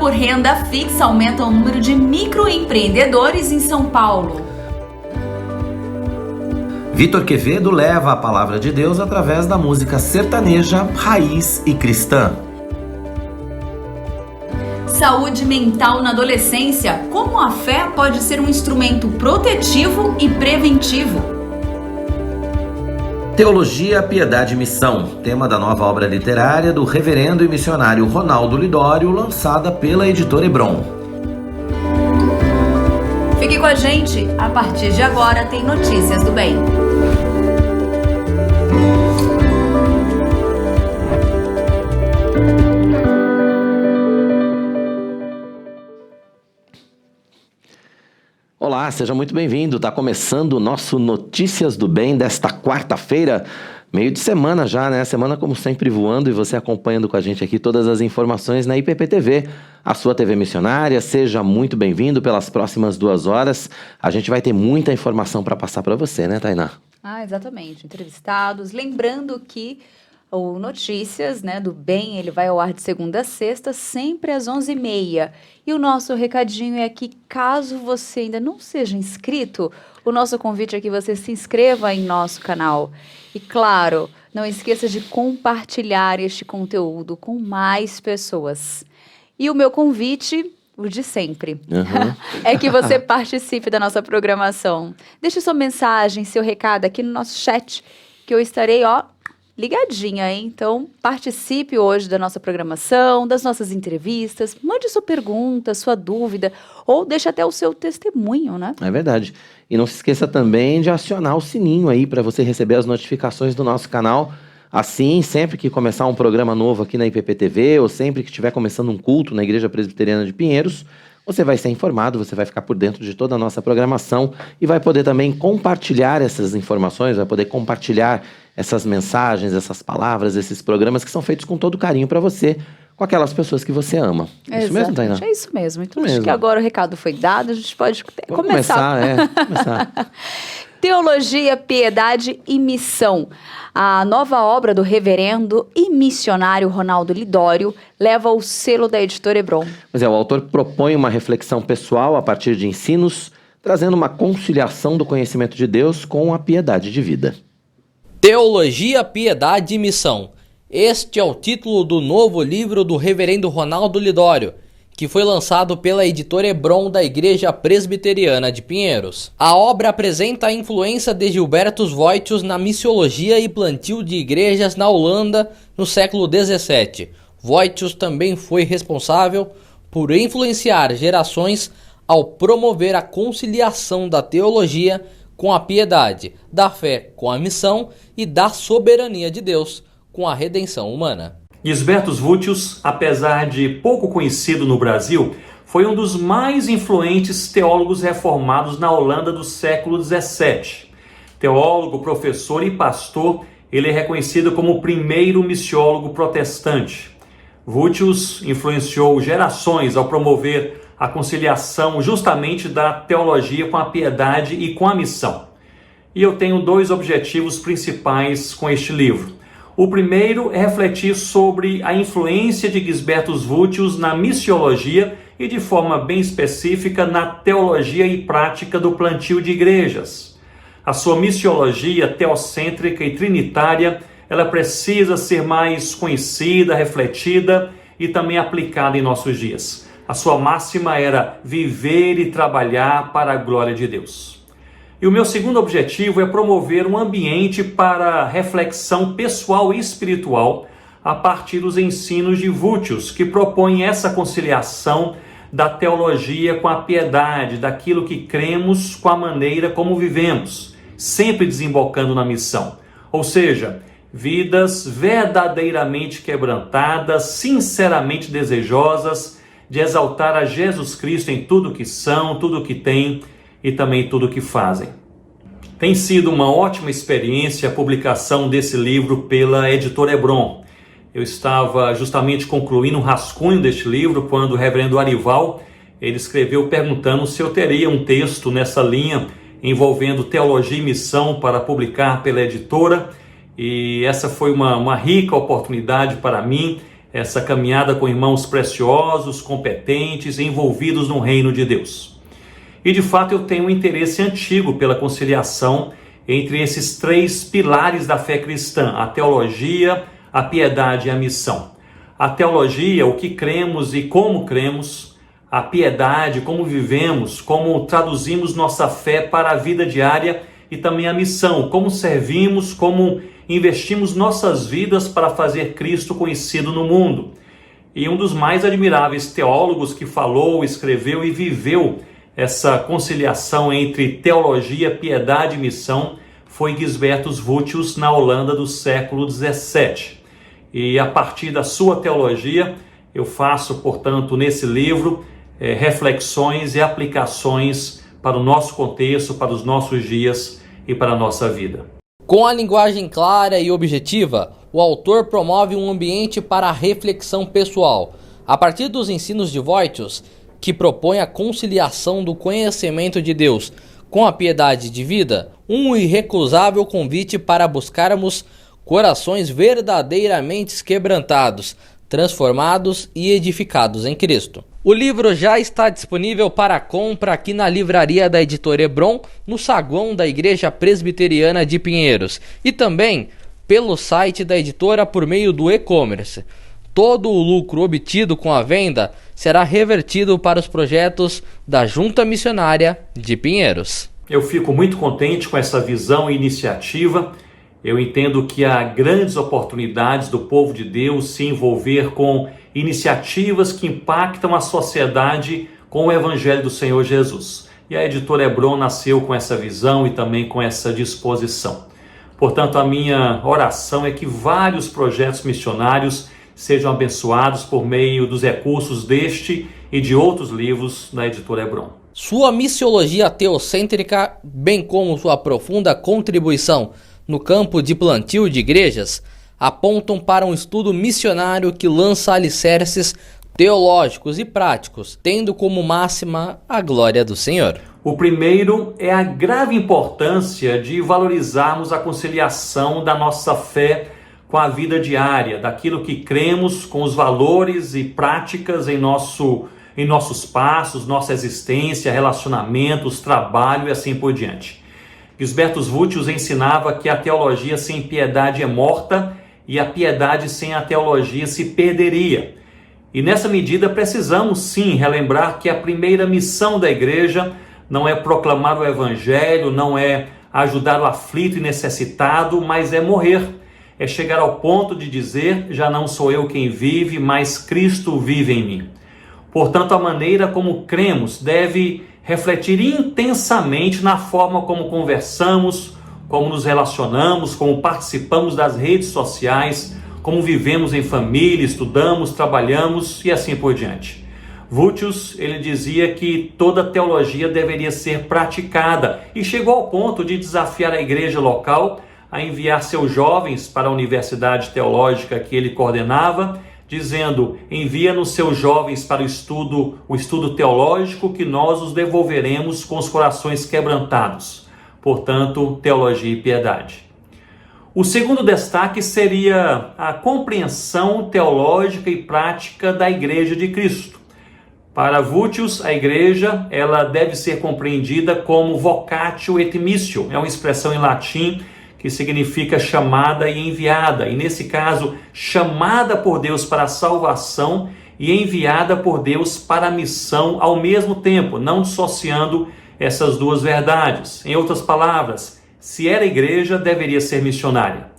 por renda fixa aumenta o número de microempreendedores em São Paulo. Vitor Quevedo leva a palavra de Deus através da música sertaneja, raiz e cristã. Saúde mental na adolescência. Como a fé pode ser um instrumento protetivo e preventivo? Teologia, Piedade e Missão, tema da nova obra literária do reverendo e missionário Ronaldo Lidório, lançada pela editora Hebron. Fique com a gente, a partir de agora tem Notícias do Bem. Olá, seja muito bem-vindo. Está começando o nosso Notícias do Bem desta quarta-feira, meio de semana já, né? Semana como sempre voando e você acompanhando com a gente aqui todas as informações na IPP-TV, a sua TV missionária. Seja muito bem-vindo pelas próximas 2 horas. A gente vai ter muita informação para passar para você, né, Tainá? Exatamente. Entrevistados. Lembrando que o Notícias, né, do Bem, ele vai ao ar de segunda a sexta, sempre às 11h30. E o nosso recadinho é que, caso você ainda não seja inscrito, o nosso convite é que você se inscreva em nosso canal. E, claro, não esqueça de compartilhar este conteúdo com mais pessoas. E o meu convite, o de sempre, é que você participe da nossa programação. Deixe sua mensagem, seu recado aqui no nosso chat, que eu estarei, ligadinha, hein? Então, participe hoje da nossa programação, das nossas entrevistas, mande sua pergunta, sua dúvida, ou deixe até o seu testemunho, né? É verdade. E não se esqueça também de acionar o sininho aí para você receber as notificações do nosso canal. Assim, sempre que começar um programa novo aqui na IPP-TV, ou sempre que estiver começando um culto na Igreja Presbiteriana de Pinheiros, você vai ser informado, você vai ficar por dentro de toda a nossa programação e vai poder também compartilhar essas informações, vai poder compartilhar essas mensagens, essas palavras, esses programas que são feitos com todo carinho para você, com aquelas pessoas que você ama. É isso mesmo, Tainá? É isso mesmo. Então, acho que agora o recado foi dado, a gente pode começar. Começar. Teologia, Piedade e Missão. A nova obra do reverendo e missionário Ronaldo Lidório leva o selo da editora Hebron. O autor propõe uma reflexão pessoal a partir de ensinos, trazendo uma conciliação do conhecimento de Deus com a piedade de vida. Teologia, Piedade e Missão. Este é o título do novo livro do reverendo Ronaldo Lidório, que foi lançado pela editora Hebron da Igreja Presbiteriana de Pinheiros. A obra apresenta a influência de Gilbertus Voitius na missiologia e plantio de igrejas na Holanda no século XVII. Voitius também foi responsável por influenciar gerações ao promover a conciliação da teologia com a piedade, da fé com a missão e da soberania de Deus com a redenção humana. Gilbertus Voitius, apesar de pouco conhecido no Brasil, foi um dos mais influentes teólogos reformados na Holanda do século XVII. Teólogo, professor e pastor, ele é reconhecido como o primeiro missiólogo protestante. Voitius influenciou gerações ao promover a conciliação justamente da teologia com a piedade e com a missão. E eu tenho 2 objetivos principais com este livro. O primeiro é refletir sobre a influência de Gilbertus Voitius na missiologia e, de forma bem específica, na teologia e prática do plantio de igrejas. A sua missiologia teocêntrica e trinitária, ela precisa ser mais conhecida, refletida e também aplicada em nossos dias. A sua máxima era viver e trabalhar para a glória de Deus. E o meu segundo objetivo é promover um ambiente para reflexão pessoal e espiritual a partir dos ensinos de Voitius, que propõe essa conciliação da teologia com a piedade, daquilo que cremos com a maneira como vivemos, sempre desembocando na missão. Ou seja, vidas verdadeiramente quebrantadas, sinceramente desejosas de exaltar a Jesus Cristo em tudo que são, tudo que têm e também tudo que fazem. Tem sido uma ótima experiência a publicação desse livro pela editora Hebron. Eu estava justamente concluindo um rascunho deste livro quando o reverendo Arival, ele escreveu perguntando se eu teria um texto nessa linha envolvendo teologia e missão para publicar pela editora, e essa foi uma rica oportunidade para mim. essa caminhada com irmãos preciosos, competentes, envolvidos no reino de Deus. E de fato eu tenho um interesse antigo pela conciliação entre esses três pilares da fé cristã: a teologia, a piedade e a missão. A teologia, o que cremos e como cremos; a piedade, como vivemos, como traduzimos nossa fé para a vida diária; e também a missão, como servimos, como investimos nossas vidas para fazer Cristo conhecido no mundo. E um dos mais admiráveis teólogos que falou, escreveu e viveu essa conciliação entre teologia, piedade e missão foi Gisbertus Vultius, na Holanda do século XVII. E a partir da sua teologia, eu faço, portanto, nesse livro, reflexões e aplicações para o nosso contexto, para os nossos dias e para a nossa vida. Com a linguagem clara e objetiva, o autor promove um ambiente para a reflexão pessoal, a partir dos ensinos de Vultius, que propõe a conciliação do conhecimento de Deus com a piedade de vida, um irrecusável convite para buscarmos corações verdadeiramente quebrantados, transformados e edificados em Cristo. O livro já está disponível para compra aqui na livraria da Editora Hebron, no saguão da Igreja Presbiteriana de Pinheiros, e também pelo site da editora por meio do e-commerce. Todo o lucro obtido com a venda será revertido para os projetos da Junta Missionária de Pinheiros. Eu fico muito contente com essa visão e iniciativa. Eu entendo que há grandes oportunidades do povo de Deus se envolver com iniciativas que impactam a sociedade com o Evangelho do Senhor Jesus. E a Editora Hebron nasceu com essa visão e também com essa disposição. Portanto, a minha oração é que vários projetos missionários sejam abençoados por meio dos recursos deste e de outros livros da Editora Hebron. Sua missiologia teocêntrica, bem como sua profunda contribuição no campo de plantio de igrejas, apontam para um estudo missionário que lança alicerces teológicos e práticos, tendo como máxima a glória do Senhor. O primeiro é a grave importância de valorizarmos a conciliação da nossa fé com a vida diária, daquilo que cremos, com os valores e práticas em nossos passos, nossa existência, relacionamentos, trabalho e assim por diante. Gisbertus Vultius ensinava que a teologia sem piedade é morta e a piedade sem a teologia se perderia. E nessa medida precisamos sim relembrar que a primeira missão da igreja não é proclamar o evangelho, não é ajudar o aflito e necessitado, mas é morrer. É chegar ao ponto de dizer: já não sou eu quem vive, mas Cristo vive em mim. Portanto, a maneira como cremos deve refletir intensamente na forma como conversamos, como nos relacionamos, como participamos das redes sociais, como vivemos em família, estudamos, trabalhamos e assim por diante. Vultius, ele dizia que toda teologia deveria ser praticada e chegou ao ponto de desafiar a igreja local a enviar seus jovens para a universidade teológica que ele coordenava, dizendo: envia-nos seus jovens para o estudo teológico, que nós os devolveremos com os corações quebrantados. Portanto, teologia e piedade. O segundo destaque seria a compreensão teológica e prática da Igreja de Cristo. Para Vultius, a igreja ela deve ser compreendida como vocatio et missio, é uma expressão em latim que significa chamada e enviada, e nesse caso, chamada por Deus para a salvação e enviada por Deus para a missão ao mesmo tempo, não dissociando essas duas verdades. Em outras palavras, se era igreja, deveria ser missionária.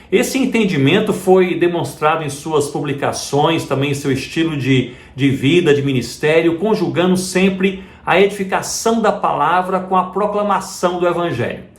Esse entendimento foi demonstrado em suas publicações, também em seu estilo de vida, de ministério, conjugando sempre a edificação da palavra com a proclamação do evangelho.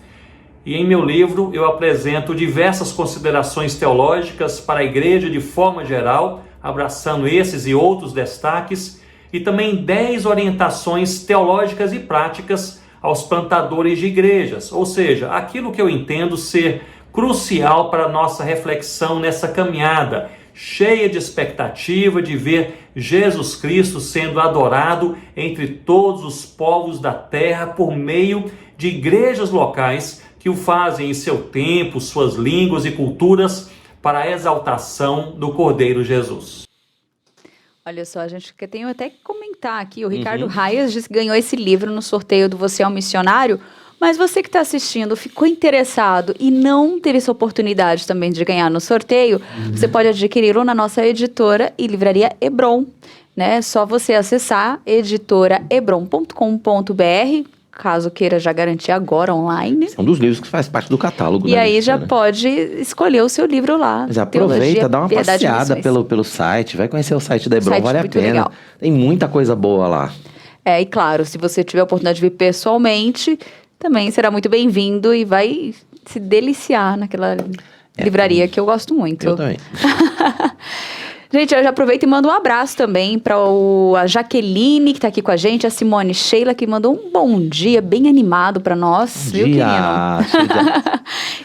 E em meu livro eu apresento diversas considerações teológicas para a igreja de forma geral, abraçando esses e outros destaques, e também 10 orientações teológicas e práticas aos plantadores de igrejas, ou seja, aquilo que eu entendo ser crucial para a nossa reflexão nessa caminhada, cheia de expectativa de ver Jesus Cristo sendo adorado entre todos os povos da terra por meio de igrejas locais que o fazem em seu tempo, suas línguas e culturas, para a exaltação do Cordeiro Jesus. Olha só, a gente tem até que comentar aqui, o Ricardo Raias disse que ganhou esse livro no sorteio do Você é um Missionário, mas você que está assistindo, ficou interessado e não teve essa oportunidade também de ganhar no sorteio, você pode adquiri-lo na nossa editora e livraria Hebron, né? É só você acessar editoraebron.com.br, caso queira já garantir agora online. É um dos livros que faz parte do catálogo. E aí já né? pode escolher o seu livro lá. Mas aproveita, Teologia, dá uma Piedade e passeada Missões. pelo site, vai conhecer o site da Hebron, Site vale a muito pena. legal. Tem muita coisa boa lá. E claro, se você tiver a oportunidade de vir pessoalmente, também será muito bem-vindo e vai se deliciar naquela livraria que eu gosto muito. Eu também. Gente, eu já aproveito e mando um abraço também para a Jaqueline, que está aqui com a gente, a Simone Sheila, que mandou um bom dia bem animado para nós, viu, querido?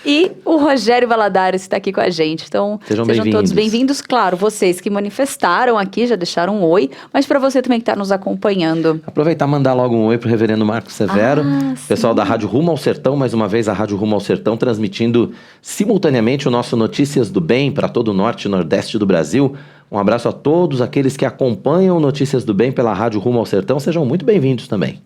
E o Rogério Valadares está aqui com a gente. Então, sejam todos bem-vindos. Claro, vocês que manifestaram aqui, já deixaram um oi, mas para você também que está nos acompanhando. Aproveitar e mandar logo um oi pro reverendo Marcos Severo, pessoal da Rádio Rumo ao Sertão, mais uma vez a Rádio Rumo ao Sertão, transmitindo simultaneamente o nosso Notícias do Bem para todo o norte e nordeste do Brasil. Um abraço a todos aqueles que acompanham Notícias do Bem pela Rádio Rumo ao Sertão, sejam muito bem-vindos também.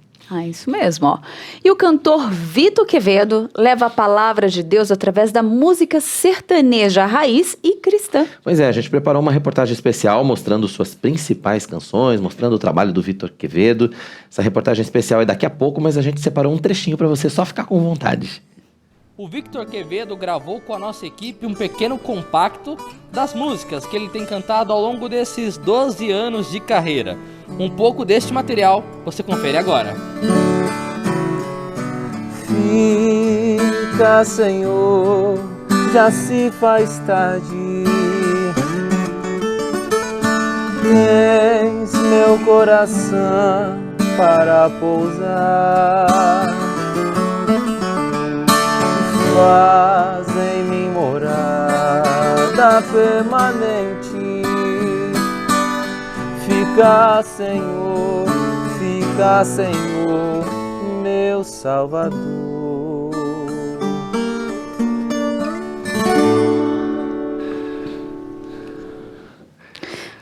Isso mesmo, ó. E o cantor Vitor Quevedo leva a palavra de Deus através da música sertaneja raiz e cristã. Pois é, a gente preparou uma reportagem especial mostrando suas principais canções, mostrando o trabalho do Vitor Quevedo. Essa reportagem especial é daqui a pouco, mas a gente separou um trechinho para você só ficar com vontade. O Vitor Quevedo gravou com a nossa equipe um pequeno compacto das músicas que ele tem cantado ao longo desses 12 anos de carreira. Um pouco deste material você confere agora. Fica, Senhor, já se faz tarde. Tens meu coração para pousar. Faz em mim morada permanente. Fica, Senhor, meu Salvador.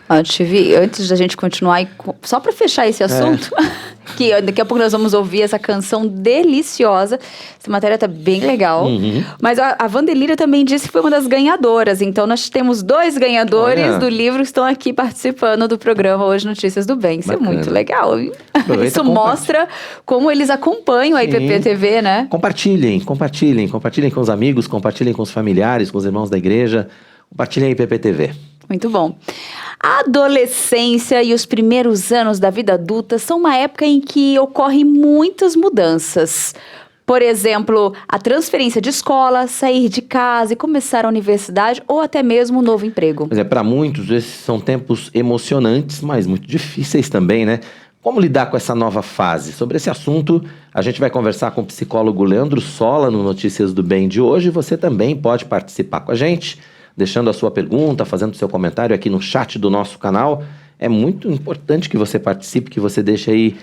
Antes da gente continuar, só para fechar esse assunto, que daqui a pouco nós vamos ouvir essa canção deliciosa. Essa matéria tá bem legal. Mas a Vandelira também disse que foi uma das ganhadoras. Então nós temos 2 ganhadores do livro que estão aqui participando do programa Hoje Notícias do Bem. Isso é muito legal. Isso mostra como eles acompanham a IPP-TV, né? Compartilhem com os amigos, compartilhem com os familiares, com os irmãos da igreja. Compartilhem a IPP-TV. Muito bom. A adolescência e os primeiros anos da vida adulta são uma época em que ocorrem muitas mudanças. Por exemplo, a transferência de escola, sair de casa e começar a universidade ou até mesmo um novo emprego. Mas para muitos esses são tempos emocionantes, mas muito difíceis também, né? Como lidar com essa nova fase? Sobre esse assunto, a gente vai conversar com o psicólogo Leandro Sola no Notícias do Bem de hoje. Você também pode participar com a gente, deixando a sua pergunta, fazendo seu comentário aqui no chat do nosso canal. É muito importante que você participe, que você deixe aí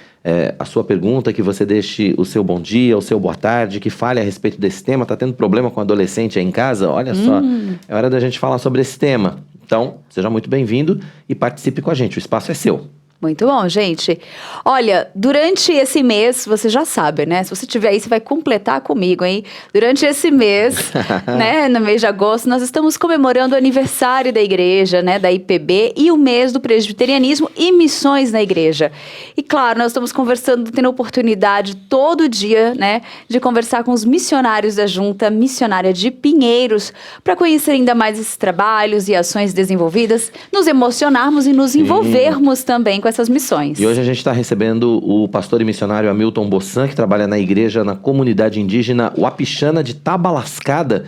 a sua pergunta, que você deixe o seu bom dia, o seu boa tarde, que fale a respeito desse tema. Tá tendo problema com adolescente aí em casa? Olha só, é hora da gente falar sobre esse tema. Então, seja muito bem-vindo e participe com a gente, o espaço é seu. Muito bom, gente. Olha, durante esse mês, você já sabe, né? Se você tiver aí, você vai completar comigo, hein? Durante esse mês, né, no mês de agosto, nós estamos comemorando o aniversário da igreja, né, da IPB, e o mês do presbiterianismo e missões na igreja. E claro, nós estamos conversando, tendo a oportunidade todo dia, né, de conversar com os missionários da Junta Missionária de Pinheiros, para conhecer ainda mais esses trabalhos e ações desenvolvidas, nos emocionarmos e nos envolvermos também com essas missões. E hoje a gente está recebendo o pastor e missionário Hamilton Bossan, que trabalha na igreja na comunidade indígena Wapixana de Tabalascada,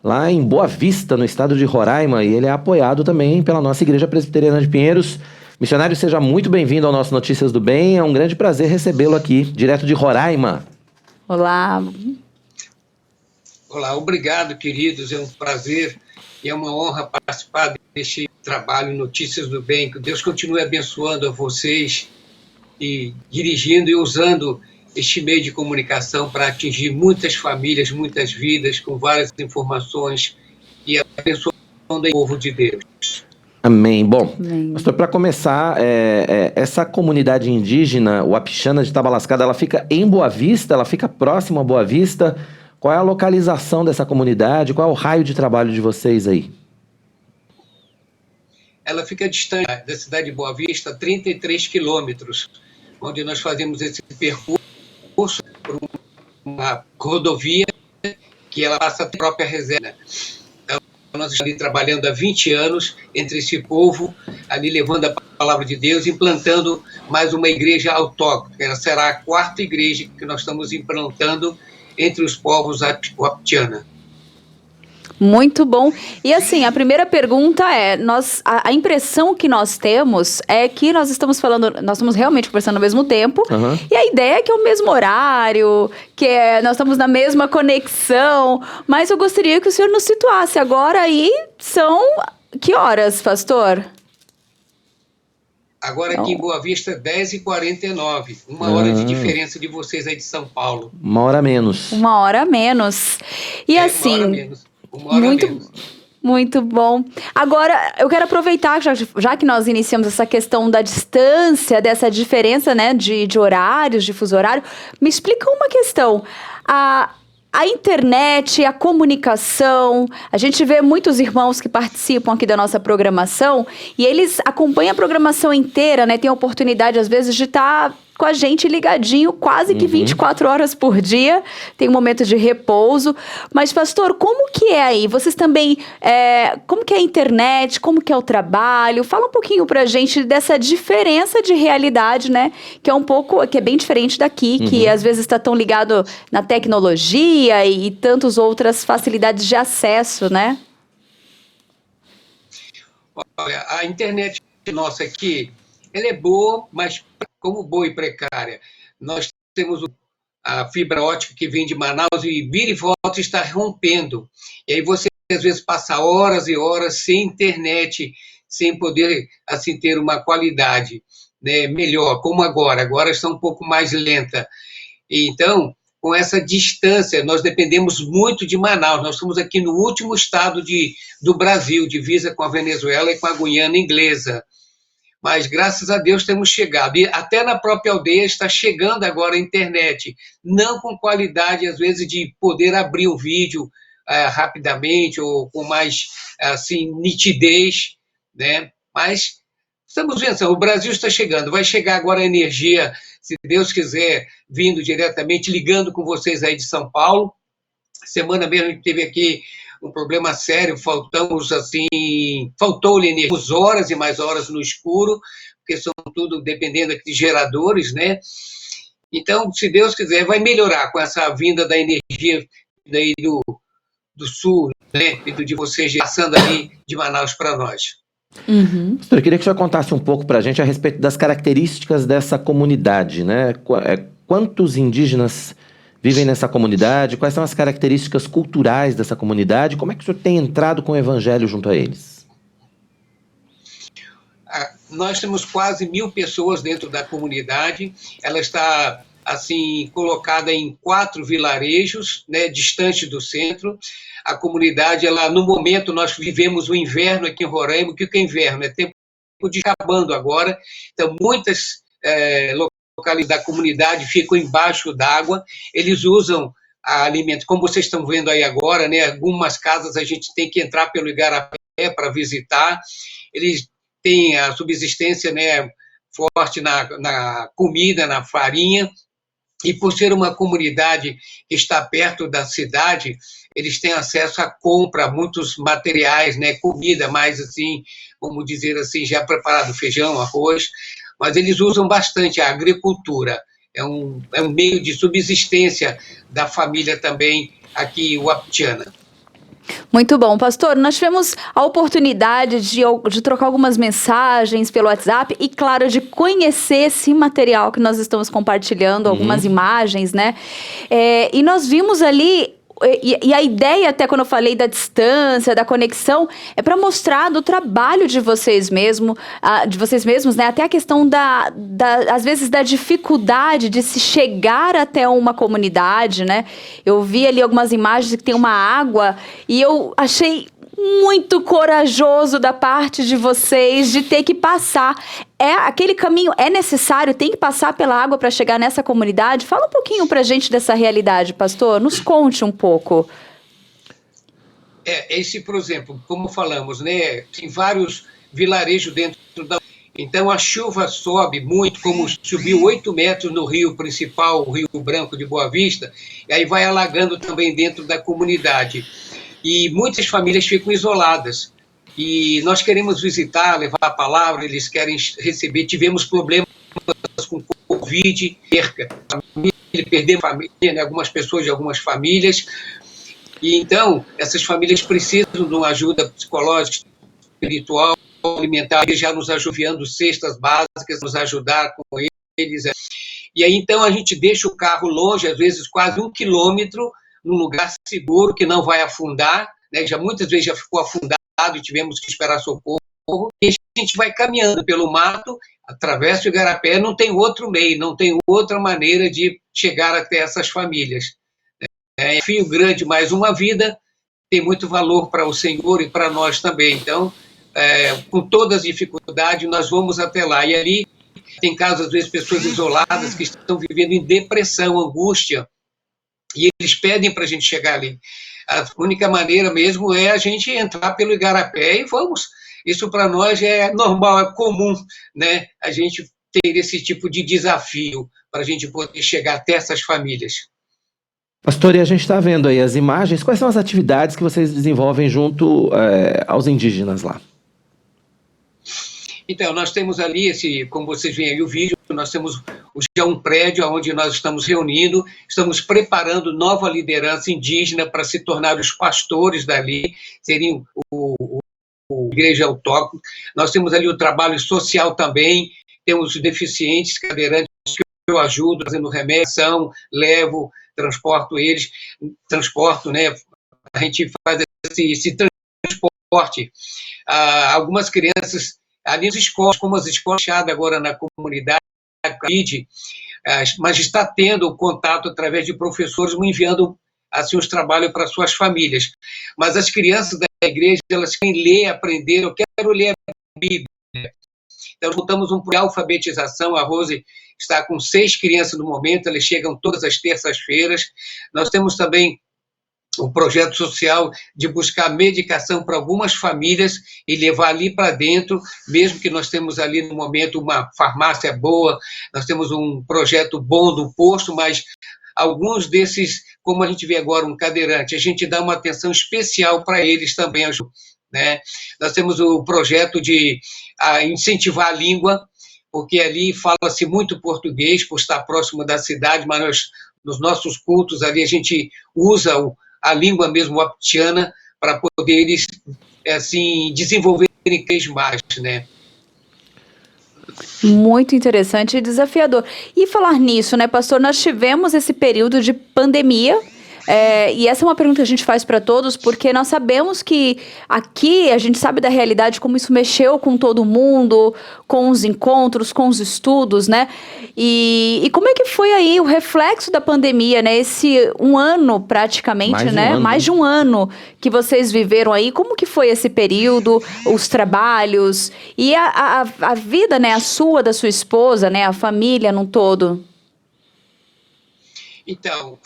lá em Boa Vista, no estado de Roraima, e ele é apoiado também pela nossa igreja presbiteriana de Pinheiros. Missionário, seja muito bem-vindo ao nosso Notícias do Bem, é um grande prazer recebê-lo aqui, direto de Roraima. Olá. Olá, obrigado, queridos, é um prazer e é uma honra participar deste trabalho Notícias do Bem. Que Deus continue abençoando a vocês e dirigindo e usando este meio de comunicação para atingir muitas famílias, muitas vidas, com várias informações e abençoando do povo de Deus. Amém. Bom, Amém. pastor, para começar, essa comunidade indígena, o Apixana de Tabalascada, ela fica em Boa Vista? Ela fica próxima a Boa Vista? Qual é a localização dessa comunidade? Qual é o raio de trabalho de vocês aí? Ela fica distante da cidade de Boa Vista, 33 quilômetros, onde nós fazemos esse percurso por uma rodovia que ela passa a própria reserva. Então, nós estamos ali trabalhando há 20 anos entre esse povo, ali levando a palavra de Deus, implantando mais uma igreja autóctone. Ela será a 4ª igreja que nós estamos implantando entre os povos Wapitiana. Muito bom. E assim, a primeira pergunta é, a impressão que nós temos é que nós estamos realmente conversando ao mesmo tempo, Uhum. e a ideia é que é o mesmo horário, nós estamos na mesma conexão, mas eu gostaria que o senhor nos situasse agora aí, são que horas, pastor? Agora aqui em Boa Vista, 10h49, uma hora de diferença de vocês aí de São Paulo. Uma hora a menos. Uma hora a menos. E assim... Uma hora menos. Uma hora muito, menos. muito bom. Agora, eu quero aproveitar, já que nós iniciamos essa questão da distância, dessa diferença, né, de horários, de fuso horário, me explica uma questão. A internet, a comunicação, a gente vê muitos irmãos que participam aqui da nossa programação e eles acompanham a programação inteira, né? Tem a oportunidade, às vezes, de estar com a gente ligadinho quase que 24 horas por dia, tem um momento de repouso. Mas, pastor, como que é aí? Vocês também, como que é a internet, como que é o trabalho? Fala um pouquinho pra gente dessa diferença de realidade, né? Que é bem diferente daqui, que às vezes está tão ligado na tecnologia e tantas outras facilidades de acesso, né? Olha, a internet nossa aqui, ela é boa, mas como boa e precária. Nós temos a fibra ótica que vem de Manaus e vira e volta está rompendo. E aí você, às vezes, passa horas e horas sem internet, sem poder, assim, ter uma qualidade, né, melhor, como agora. Agora está um pouco mais lenta. E, então, com essa distância, nós dependemos muito de Manaus. Nós estamos aqui no último estado do Brasil, divisa com a Venezuela e com a Guiana Inglesa. Mas, graças a Deus, temos chegado. E até na própria aldeia está chegando agora a internet. Não com qualidade, às vezes, de poder abrir o vídeo rapidamente ou com mais assim, nitidez, né? Mas estamos vendo, o Brasil está chegando. Vai chegar agora a energia, se Deus quiser, vindo diretamente, ligando com vocês aí de São Paulo. Semana mesmo a gente teve aqui um problema sério, faltou-lhe energia, horas e mais horas no escuro, porque são tudo dependendo aqui de geradores, né? Então, se Deus quiser, vai melhorar com essa vinda da energia daí do sul, né? De vocês passando ali de Manaus para nós. Pastor, eu queria que o senhor contasse um pouco para a gente a respeito das características dessa comunidade, né? Quantos indígenas vivem nessa comunidade? Quais são as características culturais dessa comunidade? Como é que o senhor tem entrado com o evangelho junto a eles? Nós temos quase 1.000 pessoas dentro da comunidade. Ela está, assim, colocada em 4 vilarejos, né, distante do centro. A comunidade, no momento, nós vivemos o inverno aqui em Roraima. O que é inverno? É tempo de acabando agora. Então, muitas locais da comunidade ficam embaixo d'água. Eles usam alimento, como vocês estão vendo aí agora, né? Algumas casas a gente tem que entrar pelo igarapé para visitar. Eles têm a subsistência, né, forte na comida, na farinha, e por ser uma comunidade que está perto da cidade, eles têm acesso à compra, muitos materiais, né, comida mais assim, vamos dizer assim, já preparado, feijão, arroz, mas eles usam bastante a agricultura. É um meio de subsistência da família também aqui, Wapitiana. Muito bom, pastor. Nós tivemos a oportunidade de trocar algumas mensagens pelo WhatsApp e, claro, de conhecer esse material que nós estamos compartilhando, algumas imagens, né? E nós vimos ali... E a ideia, até quando eu falei da distância, da conexão, é para mostrar do trabalho de vocês mesmos, né? Até a questão às vezes, da dificuldade de se chegar até uma comunidade, né? Eu vi ali algumas imagens que tem uma água e eu achei muito corajoso da parte de vocês de ter que passar. Aquele caminho é necessário, tem que passar pela água para chegar nessa comunidade? Fala um pouquinho pra gente dessa realidade, pastor. Nos conte um pouco. Por exemplo, como falamos, né, tem vários vilarejos dentro da... Então a chuva sobe muito, como subiu 8 metros no rio principal, o Rio Branco de Boa Vista, e aí vai alagando também dentro da comunidade. E muitas famílias ficam isoladas. E nós queremos visitar, levar a palavra, eles querem receber. Tivemos problemas com Covid, perdemos família, né, algumas pessoas de algumas famílias. E então, essas famílias precisam de uma ajuda psicológica, espiritual, alimentar, já nos ajuviando cestas básicas, nos ajudar com eles. E aí, então, a gente deixa o carro longe, às vezes quase 1 quilômetro, num lugar seguro, que não vai afundar, né? Muitas vezes já ficou afundado e tivemos que esperar socorro. E a gente vai caminhando pelo mato, atravessa o igarapé, não tem outro meio, não tem outra maneira de chegar até essas famílias. É fio grande, mais uma vida, tem muito valor para o Senhor e para nós também. Então, com todas as dificuldades, nós vamos até lá. E ali tem casos, às vezes, pessoas isoladas que estão vivendo em depressão, angústia, e eles pedem para a gente chegar ali. A única maneira mesmo é a gente entrar pelo igarapé e vamos. Isso para nós é normal, é comum, né? A gente ter esse tipo de desafio para a gente poder chegar até essas famílias. Pastor, e a gente está vendo aí as imagens. Quais são as atividades que vocês desenvolvem junto aos indígenas lá? Então, nós temos ali, como vocês veem aí o vídeo, nós temos já um prédio onde nós estamos reunindo, estamos preparando nova liderança indígena para se tornar os pastores dali, seriam a igreja autóctone. Nós temos ali o trabalho social também, temos deficientes, cadeirantes que eu ajudo, fazendo remédio, levo, transporto eles, né? A gente faz esse transporte. Algumas crianças ali nas escolas, como as escolas fechadas agora na comunidade, mas está tendo contato através de professores enviando assim os trabalhos para suas famílias. Mas as crianças da igreja, elas querem ler, aprender, eu quero ler a Bíblia. Então, montamos um programa de alfabetização, a Rose está com 6 crianças no momento, elas chegam todas as terças-feiras. Nós temos também o projeto social de buscar medicação para algumas famílias e levar ali para dentro, mesmo que nós temos ali no momento uma farmácia boa, nós temos um projeto bom do posto, mas alguns desses, como a gente vê agora um cadeirante, a gente dá uma atenção especial para eles também, né? Nós temos o projeto de incentivar a língua, porque ali fala-se muito português, por estar próximo da cidade, mas nos nossos cultos ali a gente usa a língua mesmo wapitiana para poder eles assim, desenvolverem cada vez mais, né? Muito interessante e desafiador. E falar nisso, né, pastor, nós tivemos esse período de pandemia, e essa é uma pergunta que a gente faz para todos, porque nós sabemos que aqui a gente sabe da realidade, como isso mexeu com todo mundo, com os encontros, com os estudos, né? E como é que foi aí o reflexo da pandemia, né? Esse um ano praticamente, né? Mais de um ano que vocês viveram aí. Como que foi esse período, os trabalhos e a vida, né? A sua, da sua esposa, né? A família num todo. Então,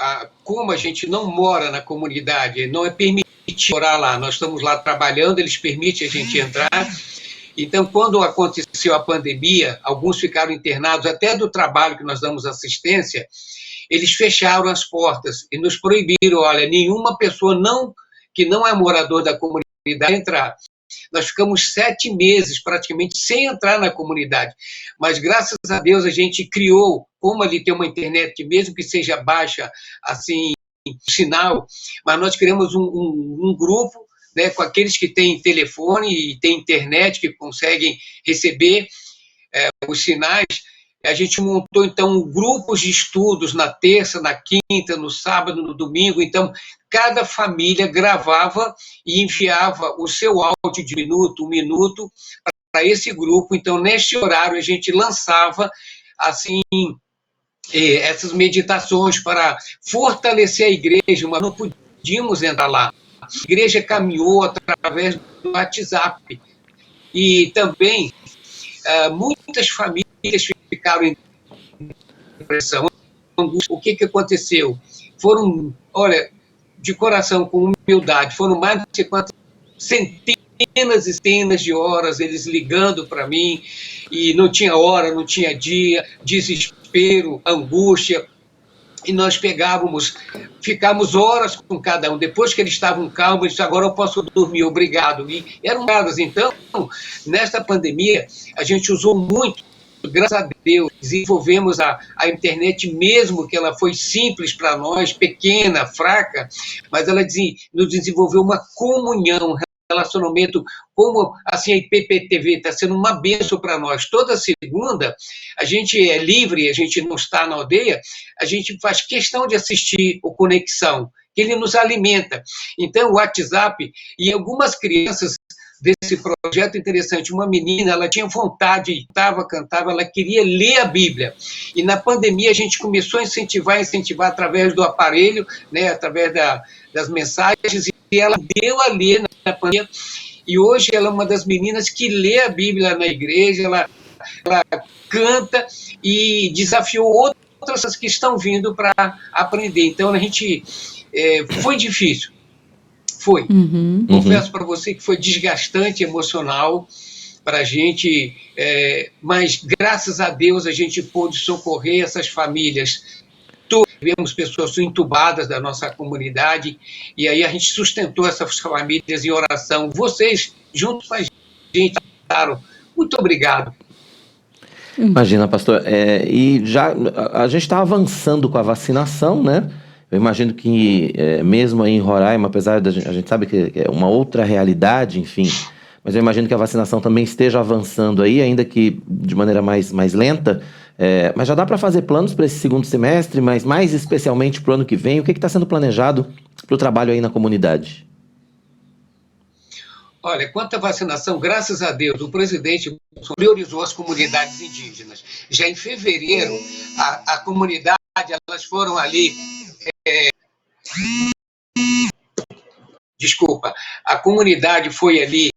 como a gente não mora na comunidade, não é permitido morar lá, nós estamos lá trabalhando, eles permitem a gente entrar. Então, quando aconteceu a pandemia, alguns ficaram internados, até do trabalho que nós damos assistência, eles fecharam as portas e nos proibiram, olha, nenhuma pessoa que não é morador da comunidade entrar. Nós ficamos 7 meses praticamente sem entrar na comunidade, mas graças a Deus a gente criou, como ali tem uma internet, mesmo que seja baixa, assim, sinal, mas nós criamos um grupo, né, com aqueles que têm telefone e têm internet, que conseguem receber os sinais. A gente montou, então, grupos de estudos na terça, na quinta, no sábado, no domingo. Então, cada família gravava e enviava o seu áudio de um minuto, para esse grupo. Então, neste horário, a gente lançava, assim, essas meditações para fortalecer a igreja, mas não podíamos entrar lá. igreja caminhou através do WhatsApp. E também muitas famílias ficaram em depressão. O que aconteceu? Foram, olha, de coração, com humildade, foram mais de centenas e centenas de horas eles ligando para mim, e não tinha hora, não tinha dia, desespero, angústia, e nós ficávamos horas com cada um. Depois que eles estavam calmos, eles disseram, agora eu posso dormir, obrigado. E eram caras. Então, nesta pandemia, a gente usou muito, graças a Deus, desenvolvemos a internet, mesmo que ela foi simples para nós, pequena, fraca, mas ela nos desenvolveu uma comunhão, relacionamento, como assim a IPPTV está sendo uma bênção para nós. Toda segunda, a gente é livre, a gente não está na aldeia, a gente faz questão de assistir o Conexão, que ele nos alimenta. Então, o WhatsApp, e algumas crianças desse projeto interessante, uma menina, ela tinha vontade, cantava, ela queria ler a Bíblia. E na pandemia a gente começou a incentivar através do aparelho, né, através das mensagens, e ela deu a ler na pandemia. E hoje ela é uma das meninas que lê a Bíblia na igreja, ela canta e desafiou outras que estão vindo para aprender. Então a gente foi difícil. Foi. Confesso para você que foi desgastante emocional para a gente, mas graças a Deus a gente pôde socorrer essas famílias. Tivemos pessoas entubadas da nossa comunidade, e aí a gente sustentou essas famílias em oração. Vocês, junto com a gente, muito obrigado. Imagina, pastor, e já a gente está avançando com a vacinação, né? Eu imagino que mesmo aí em Roraima, apesar da a gente sabe que é uma outra realidade, enfim, mas eu imagino que a vacinação também esteja avançando aí, ainda que de maneira mais lenta, mas já dá para fazer planos para esse segundo semestre, mas mais especialmente para o ano que vem, o que está sendo planejado para o trabalho aí na comunidade? Olha, quanto à vacinação, graças a Deus, o presidente priorizou as comunidades indígenas. Já em fevereiro, a comunidade, elas foram ali... Desculpa, a comunidade foi ali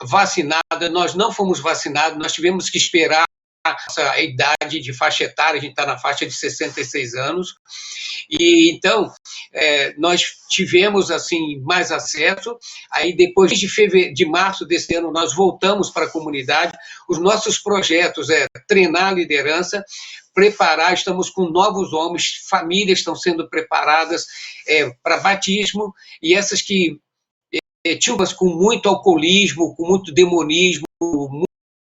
vacinada, nós não fomos vacinados, nós tivemos que esperar a idade de faixa etária, a gente está na faixa de 66 anos, e então nós tivemos assim mais acesso. Aí depois de março desse ano nós voltamos para a comunidade. Os nossos projetos treinar a liderança, preparar, estamos com novos homens, famílias estão sendo preparadas para batismo, e essas que tinham com muito alcoolismo, com muito demonismo,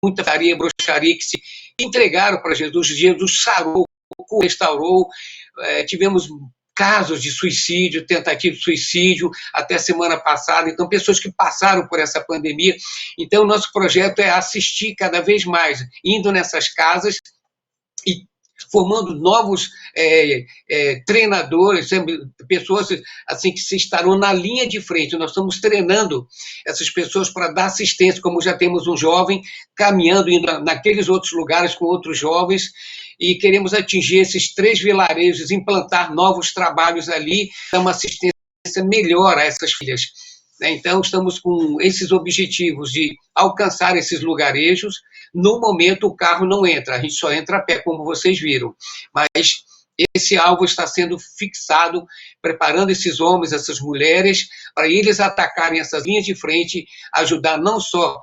muita bruxaria, que se entregaram para Jesus. Jesus sarou, restaurou. Tivemos casos de suicídio, tentativa de suicídio, até semana passada. Então, pessoas que passaram por essa pandemia. Então, o nosso projeto é assistir cada vez mais, indo nessas casas e formando novos treinadores, pessoas assim que se estarão na linha de frente. Nós estamos treinando essas pessoas para dar assistência, como já temos um jovem caminhando, indo naqueles outros lugares com outros jovens, e queremos atingir esses 3 vilarejos, implantar novos trabalhos ali, dar uma assistência melhor a essas filhas. Então, estamos com esses objetivos de alcançar esses lugarejos. No momento, o carro não entra, a gente só entra a pé, como vocês viram. Mas esse alvo está sendo fixado, preparando esses homens, essas mulheres, para eles atacarem essas linhas de frente, ajudar não só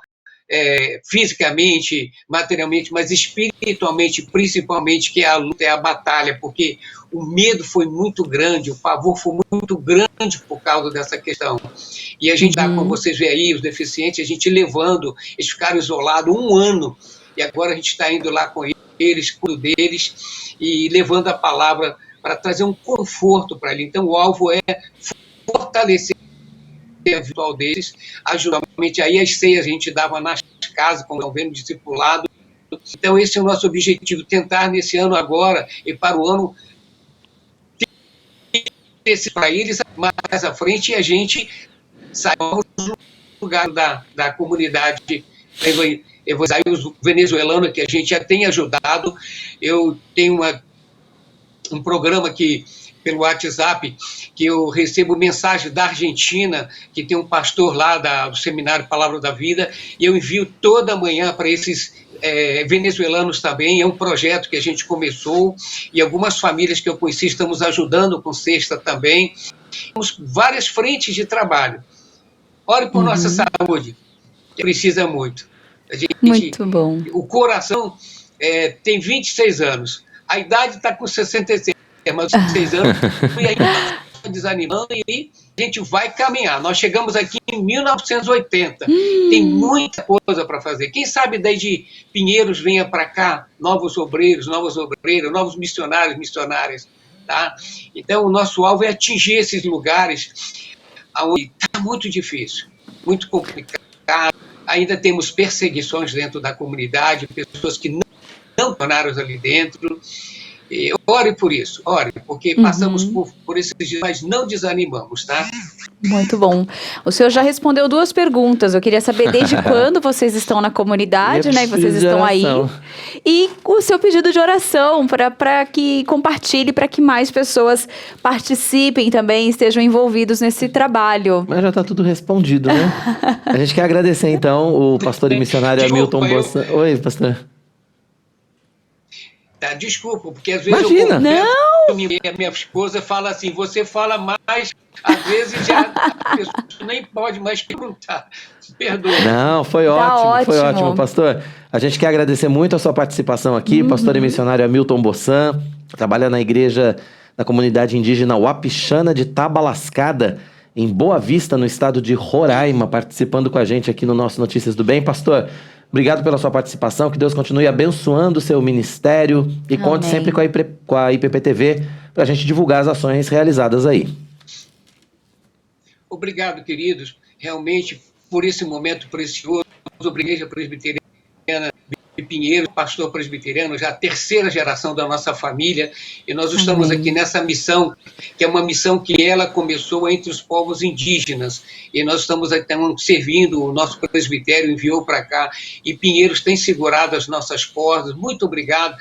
fisicamente, materialmente, mas espiritualmente, principalmente, que é a luta, é a batalha, porque o medo foi muito grande, o pavor foi muito grande por causa dessa questão. E a gente está, como vocês veem aí, os deficientes, a gente levando, eles ficaram isolados 1 ano, e agora a gente está indo lá com eles, cuidando deles, e levando a palavra para trazer um conforto para ele. Então, o alvo é fortalecer a virtual deles, ajudar. Aí as ceias a gente dava nas casas, como estão vendo, discipulado. Então, esse é o nosso objetivo, tentar nesse ano agora, e para o ano para eles, mais à frente, e a gente sai do lugar da comunidade venezuelana, que a gente já tem ajudado. Eu tenho um programa que pelo WhatsApp, que eu recebo mensagem da Argentina, que tem um pastor lá do Seminário Palavra da Vida, e eu envio toda manhã para esses venezuelanos também. É um projeto que a gente começou, e algumas famílias que eu conheci estamos ajudando com cesta também. Temos várias frentes de trabalho. Ore por nossa saúde, que precisa muito. Muito bom. O coração tem 26 anos, a idade está com 66, mas 26 anos, e ainda está desanimando, e a gente vai caminhar. Nós chegamos aqui em 1980, tem muita coisa para fazer. Quem sabe daí de Pinheiros venha para cá novos obreiros, novos missionários, missionárias. Tá? Então, o nosso alvo é atingir esses lugares onde está muito difícil, muito complicado. Ainda temos perseguições dentro da comunidade, pessoas que não tornaram ali dentro. Ore por isso, ore, porque passamos por esses dias, mas não desanimamos, tá? Muito bom. O senhor já respondeu 2 perguntas. Eu queria saber desde quando vocês estão na comunidade, né? E vocês estão aí. E o seu pedido de oração para que compartilhe, para que mais pessoas participem também, estejam envolvidos nesse trabalho. Mas já está tudo respondido, né? A gente quer agradecer, então, o pastor e missionário Hamilton Bossan. Oi, pastor. Tá, desculpa, porque às vezes Imagina. Minha esposa fala assim, você fala mais, às vezes já a pessoa nem pode mais perguntar. Perdoa. Não, foi ótimo, pastor. A gente quer agradecer muito a sua participação aqui, pastor e missionário Hamilton Bossan, trabalha na igreja da comunidade indígena Wapixana de Tabalascada, em Boa Vista, no estado de Roraima, participando com a gente aqui no nosso Notícias do Bem. Pastor, obrigado pela sua participação, que Deus continue abençoando o seu ministério e conte sempre com a IPPTV para a gente divulgar as ações realizadas aí. Obrigado, queridos, realmente por esse momento precioso. A Igreja Presbiteriana de Pinheiros, pastor presbiteriano, já a 3ª geração da nossa família, e nós estamos aqui nessa missão, que é uma missão que ela começou entre os povos indígenas, e nós estamos então servindo, o nosso presbitério enviou para cá, e Pinheiros tem segurado as nossas portas. Muito obrigado,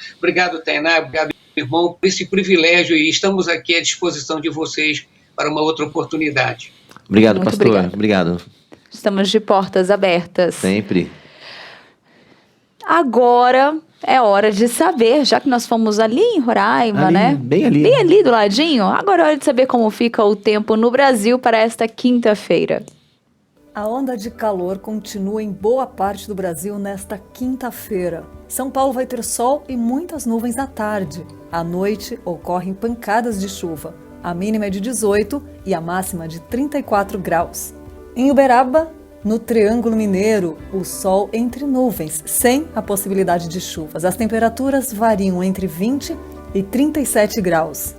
Tainá, obrigado, irmão, por esse privilégio, e estamos aqui à disposição de vocês para uma outra oportunidade. Obrigado, Muito pastor. Obrigado. Estamos de portas abertas. Sempre. Agora é hora de saber, já que nós fomos ali em Roraima, né? Bem ali. Bem ali do ladinho. Agora é hora de saber como fica o tempo no Brasil para esta quinta-feira. A onda de calor continua em boa parte do Brasil nesta quinta-feira. São Paulo vai ter sol e muitas nuvens à tarde. À noite ocorrem pancadas de chuva. A mínima é de 18 e a máxima de 34 graus. Em Uberaba, no Triângulo Mineiro, o sol entre nuvens, sem a possibilidade de chuvas. As temperaturas variam entre 20 e 37 graus.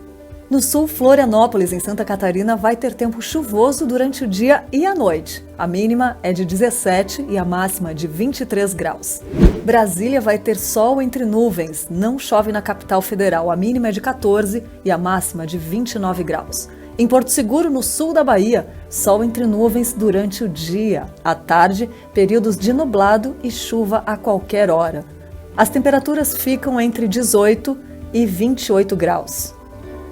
No sul, Florianópolis, em Santa Catarina, vai ter tempo chuvoso durante o dia e a noite. A mínima é de 17 e a máxima de 23 graus. Brasília vai ter sol entre nuvens, não chove na capital federal. A mínima é de 14 e a máxima de 29 graus. Em Porto Seguro, no sul da Bahia, sol entre nuvens durante o dia. À tarde, períodos de nublado e chuva a qualquer hora. As temperaturas ficam entre 18 e 28 graus.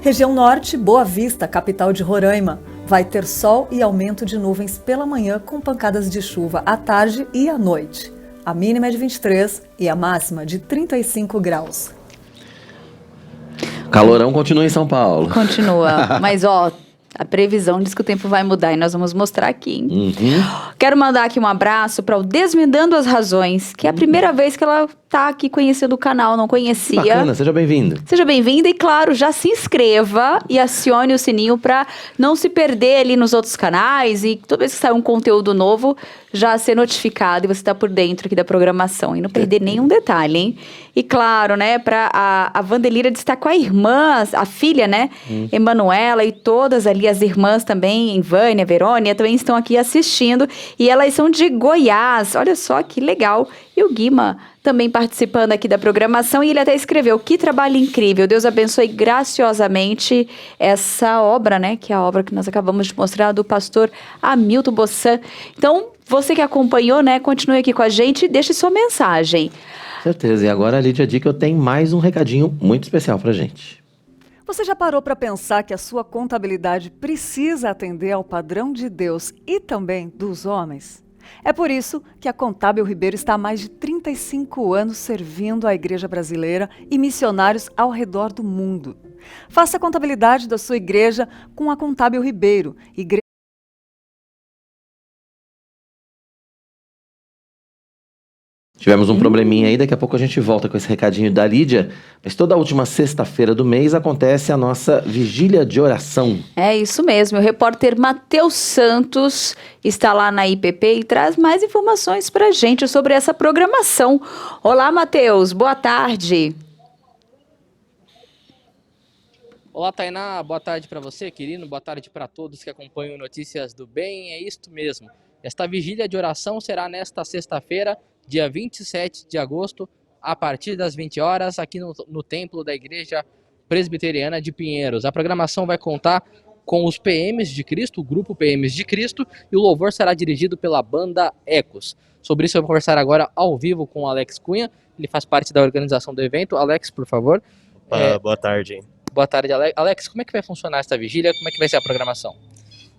Região Norte, Boa Vista, capital de Roraima, vai ter sol e aumento de nuvens pela manhã com pancadas de chuva à tarde e à noite. A mínima é de 23 e a máxima de 35 graus. Calorão continua em São Paulo. Continua, mas ó, a previsão diz que o tempo vai mudar e nós vamos mostrar aqui, hein? Quero mandar aqui um abraço para o Desvendando as Razões, que é a primeira vez que ela tá aqui conhecendo o canal, não conhecia. Bacana, seja bem-vindo. Seja bem-vinda e, claro, já se inscreva e acione o sininho para não se perder ali nos outros canais e toda vez que sair um conteúdo novo, já ser notificado e você tá por dentro aqui da programação e não perder nenhum detalhe, hein? E, claro, né, para a Vandelira destacou a irmã, a filha, né, Emanuela e todas ali as irmãs também, Vânia, Verônia, também estão aqui assistindo e elas são de Goiás, olha só que legal. E o Guima também participando aqui da programação, e ele até escreveu: que trabalho incrível, Deus abençoe graciosamente essa obra, né, que é a obra que nós acabamos de mostrar do pastor Hamilton Bossan. Então, você que acompanhou, né, continue aqui com a gente e deixe sua mensagem. Certeza, e agora, Lídia Dica, eu tenho mais um recadinho muito especial pra gente. Você já parou para pensar que a sua contabilidade precisa atender ao padrão de Deus e também dos homens? É por isso que a Contábil Ribeiro está há mais de 35 anos servindo a Igreja Brasileira e missionários ao redor do mundo. Faça a contabilidade da sua igreja com a Contábil Ribeiro. Tivemos um probleminha aí, daqui a pouco a gente volta com esse recadinho da Lídia. Mas toda última sexta-feira do mês acontece a nossa vigília de oração. É isso mesmo. O repórter Matheus Santos está lá na IPP e traz mais informações para a gente sobre essa programação. Olá, Matheus. Boa tarde. Olá, Tainá. Boa tarde para você, querido. Boa tarde para todos que acompanham Notícias do Bem. É isto mesmo. Esta vigília de oração será nesta sexta-feira, dia 27 de agosto, a partir das 20 horas, aqui no templo da Igreja Presbiteriana de Pinheiros. A programação vai contar com os PMs de Cristo, o grupo PMs de Cristo, e o louvor será dirigido pela banda Ecos. Sobre isso eu vou conversar agora ao vivo com o Alex Cunha, ele faz parte da organização do evento. Alex, por favor. Boa tarde. Boa tarde, Alex. Alex, como é que vai funcionar esta vigília? Como é que vai ser a programação?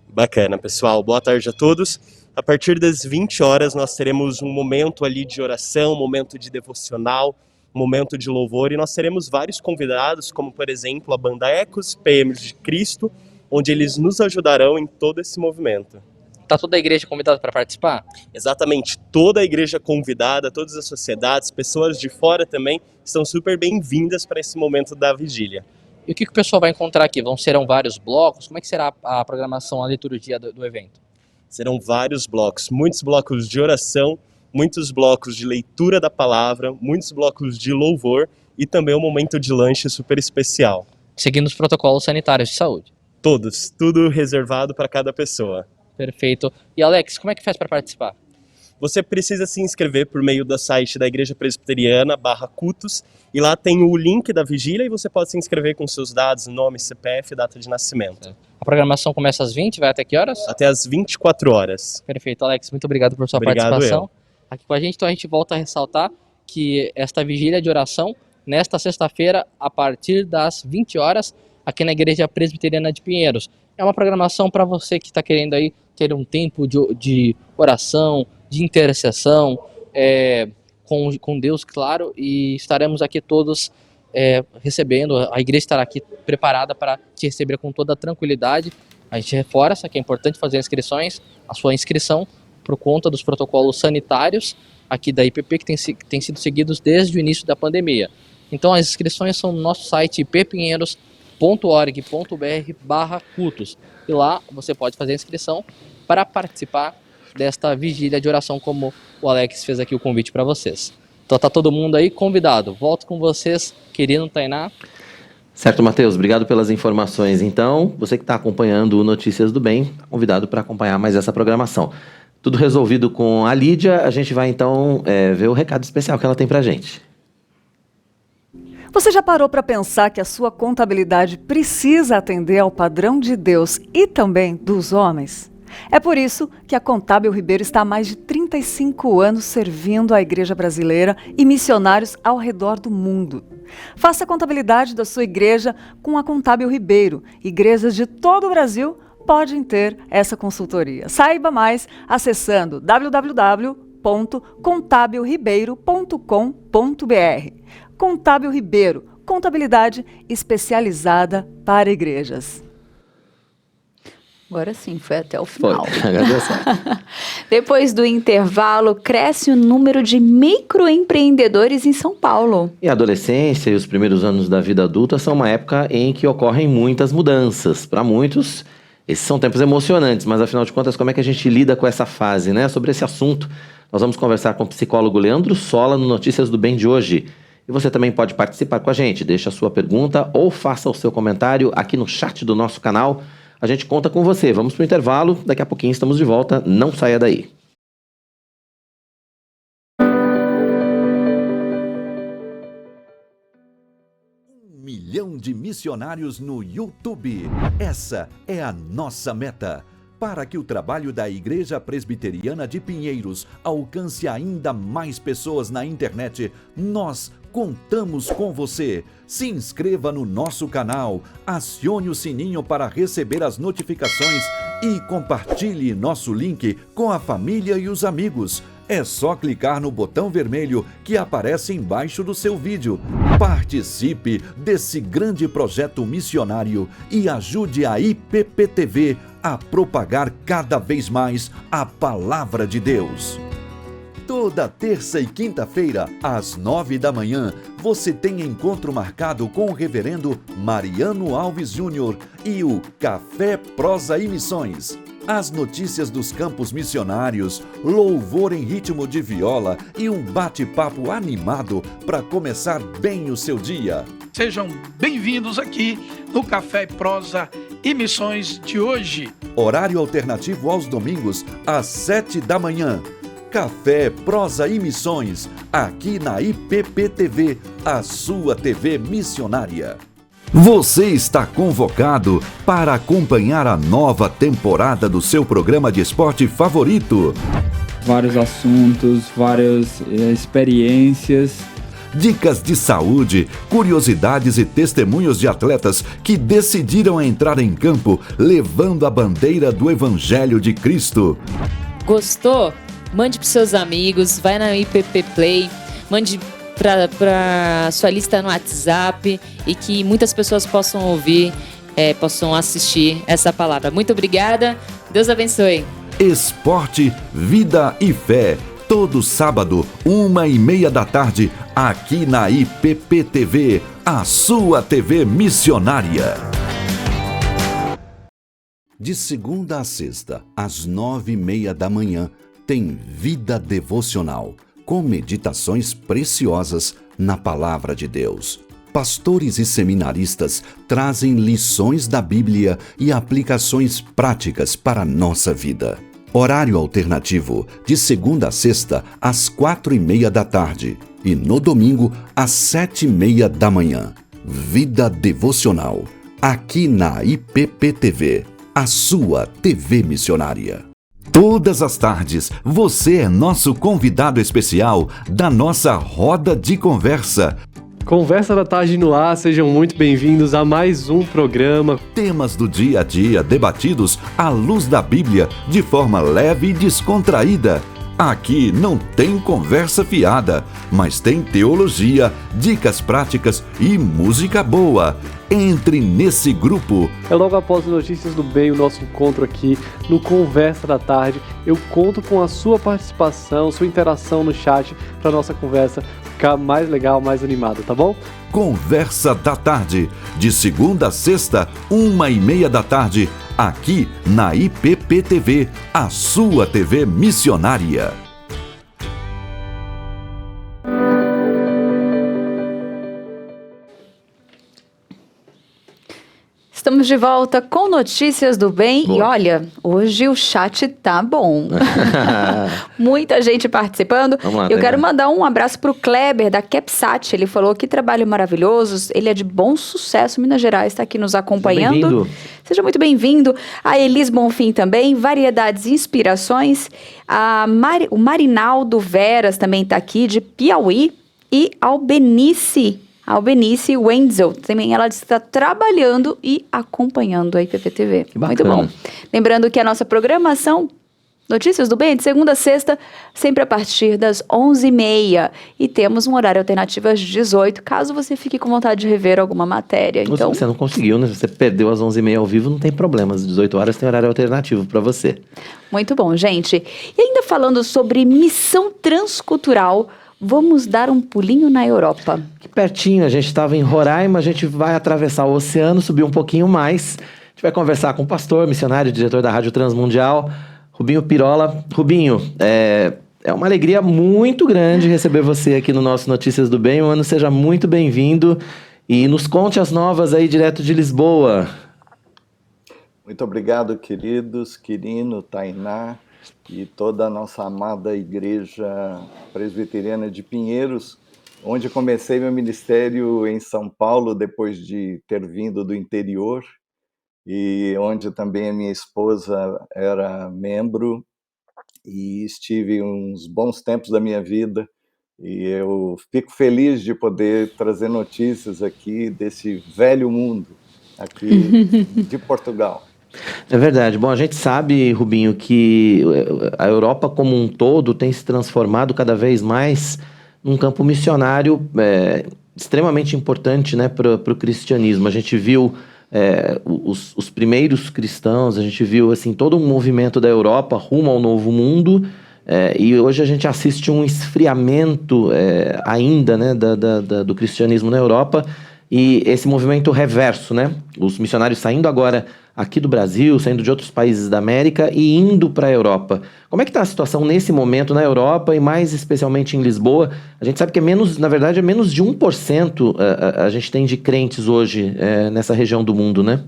Bacana, pessoal. Boa tarde a todos. A partir das 20 horas nós teremos um momento ali de oração, um momento de devocional, um momento de louvor, e nós teremos vários convidados, como por exemplo a banda Ecos, PMs de Cristo, onde eles nos ajudarão em todo esse movimento. Está toda a igreja convidada para participar? Exatamente, toda a igreja convidada, todas as sociedades, pessoas de fora também estão super bem-vindas para esse momento da vigília. E o que o pessoal vai encontrar aqui? Serão vários blocos? Como é que será a programação, a liturgia do evento? Serão vários blocos, muitos blocos de oração, muitos blocos de leitura da palavra, muitos blocos de louvor e também um momento de lanche super especial. Seguindo os protocolos sanitários de saúde. Todos, tudo reservado para cada pessoa. Perfeito. E Alex, como é que faz para participar? Você precisa se inscrever por meio do site da Igreja Presbiteriana /cultos, e lá tem o link da vigília e você pode se inscrever com seus dados, nome, CPF e data de nascimento. A programação começa às 20, vai até que horas? Até às 24 horas. Perfeito, Alex, muito obrigado por sua participação aqui com a gente. Então a gente volta a ressaltar que esta vigília de oração, nesta sexta-feira, a partir das 20 horas, aqui na Igreja Presbiteriana de Pinheiros. É uma programação para você que está querendo aí ter um tempo de oração, de intercessão, com Deus, claro, e estaremos aqui todos recebendo, a igreja estará aqui preparada para te receber com toda a tranquilidade. A gente reforça que é importante fazer inscrições, a sua inscrição por conta dos protocolos sanitários aqui da IPP que tem sido seguidos desde o início da pandemia. Então as inscrições são no nosso site ippinheiros.org.br/cultos, e lá você pode fazer a inscrição para participar desta vigília de oração, como o Alex fez aqui o convite para vocês. Então tá todo mundo aí convidado. Volto com vocês, querido Tainá. Certo, Matheus, obrigado pelas informações. Então, você que está acompanhando o Notícias do Bem, convidado para acompanhar mais essa programação. Tudo resolvido com a Lídia, a gente vai então ver o recado especial que ela tem para a gente. Você já parou para pensar que a sua contabilidade precisa atender ao padrão de Deus e também dos homens? É por isso que a Contábil Ribeiro está há mais de 35 anos servindo a Igreja Brasileira e missionários ao redor do mundo. Faça a contabilidade da sua igreja com a Contábil Ribeiro. Igrejas de todo o Brasil podem ter essa consultoria. Saiba mais acessando www.contabilribeiro.com.br. Contábil Ribeiro, contabilidade especializada para igrejas. Agora sim, foi até o final. Agradeço. Depois do intervalo, cresce o número de microempreendedores em São Paulo. E a adolescência e os primeiros anos da vida adulta são uma época em que ocorrem muitas mudanças. Para muitos, esses são tempos emocionantes, mas afinal de contas, como é que a gente lida com essa fase, né? Sobre esse assunto, nós vamos conversar com o psicólogo Leandro Sola no Notícias do Bem de hoje. E você também pode participar com a gente. Deixa a sua pergunta ou faça o seu comentário aqui no chat do nosso canal. A gente conta com você. Vamos para o intervalo. Daqui a pouquinho estamos de volta. Não saia daí. Um milhão de missionários no YouTube. Essa é a nossa meta. Para que o trabalho da Igreja Presbiteriana de Pinheiros alcance ainda mais pessoas na internet, nós contamos com você. Se inscreva no nosso canal, acione o sininho para receber as notificações e compartilhe nosso link com a família e os amigos. É só clicar no botão vermelho que aparece embaixo do seu vídeo. Participe desse grande projeto missionário e ajude a IPPTV a propagar cada vez mais a Palavra de Deus. Toda terça e quinta-feira, às 9 da manhã, você tem encontro marcado com o reverendo Mariano Alves Júnior e o Café Prosa e Missões. As notícias dos campos missionários, louvor em ritmo de viola e um bate-papo animado para começar bem o seu dia. Sejam bem-vindos aqui no Café Prosa e Missões de hoje. Horário alternativo aos domingos, às 7 da manhã. Café, Prosa e Missões, aqui na IPPTV, a sua TV missionária. Você está convocado para acompanhar a nova temporada do seu programa de esporte favorito. Vários assuntos, várias experiências. Dicas de saúde, curiosidades e testemunhos de atletas que decidiram entrar em campo levando a bandeira do Evangelho de Cristo. Gostou? Mande para seus amigos, vai na IPP Play, mande para sua lista no WhatsApp e que muitas pessoas possam ouvir, possam assistir essa palavra. Muito obrigada, Deus abençoe. Esporte, vida e fé. Todo sábado, 1h30 da tarde, aqui na IPPTV, a sua TV missionária. De segunda a sexta, às 9h30 da manhã, tem Vida Devocional, com meditações preciosas na Palavra de Deus. Pastores e seminaristas trazem lições da Bíblia e aplicações práticas para a nossa vida. Horário alternativo, de segunda a sexta, às 4h30 da tarde. E no domingo, às 7h30 da manhã. Vida Devocional, aqui na IPPTV, a sua TV missionária. Todas as tardes, você é nosso convidado especial da nossa roda de conversa. Conversa da Tarde no ar, sejam muito bem-vindos a mais um programa. Temas do dia a dia debatidos à luz da Bíblia de forma leve e descontraída. Aqui não tem conversa fiada, mas tem teologia, dicas práticas e música boa. Entre nesse grupo. É logo após as Notícias do Bem, o nosso encontro aqui no Conversa da Tarde. Eu conto com a sua participação, sua interação no chat para a nossa conversa ficar mais legal, mais animada, tá bom? Conversa da Tarde, de segunda a sexta, 1h30 da tarde, aqui na IPPTV, a sua TV missionária. Estamos de volta com Notícias do Bem. Boa. E olha, hoje o chat tá bom. Muita gente participando. Vamos lá, eu quero mandar um abraço pro Kleber, da Kepsat. Ele falou que trabalho maravilhoso. Ele é de Bom Sucesso, Minas Gerais, está aqui nos acompanhando. Seja muito bem-vindo. A Elis Bonfim também. Variedades e Inspirações. O Marinaldo Veras também está aqui, de Piauí. E Albenice Wenzel, também ela está trabalhando e acompanhando a IPPTV. Muito bom. Lembrando que a nossa programação Notícias do Bem é de segunda a sexta, sempre a partir das 11h30. E temos um horário alternativo às 18h, caso você fique com vontade de rever alguma matéria. Então, você não conseguiu, né? Se você perdeu às 11h30 ao vivo, não tem problema. Às 18 horas tem horário alternativo para você. Muito bom, gente. E ainda falando sobre missão transcultural, vamos dar um pulinho na Europa. Aqui pertinho, a gente estava em Roraima, a gente vai atravessar o oceano, subir um pouquinho mais. A gente vai conversar com o pastor, missionário, diretor da Rádio Transmundial, Rubinho Pirola. Rubinho, é uma alegria muito grande receber você aqui no nosso Notícias do Bem. Mano, seja muito bem-vindo e nos conte as novas aí direto de Lisboa. Muito obrigado, queridos, Quirino, Tainá e toda a nossa amada Igreja Presbiteriana de Pinheiros, onde comecei meu ministério em São Paulo, depois de ter vindo do interior. e onde também a minha esposa era membro, e estive uns bons tempos da minha vida, e eu fico feliz de poder trazer notícias aqui desse velho mundo, aqui de Portugal. É verdade. Bom, a gente sabe, Rubinho, que a Europa como um todo tem se transformado cada vez mais num campo missionário extremamente importante, né, para o cristianismo. A gente viu os primeiros cristãos, a gente viu assim, todo um movimento da Europa rumo ao novo mundo, e hoje a gente assiste um esfriamento ainda, né, do cristianismo na Europa, e esse movimento reverso, né? Os missionários saindo agora aqui do Brasil, saindo de outros países da América e indo para a Europa. Como é que está a situação nesse momento na Europa e mais especialmente em Lisboa? A gente sabe que na verdade é menos de 1% a gente tem de crentes hoje nessa região do mundo, né?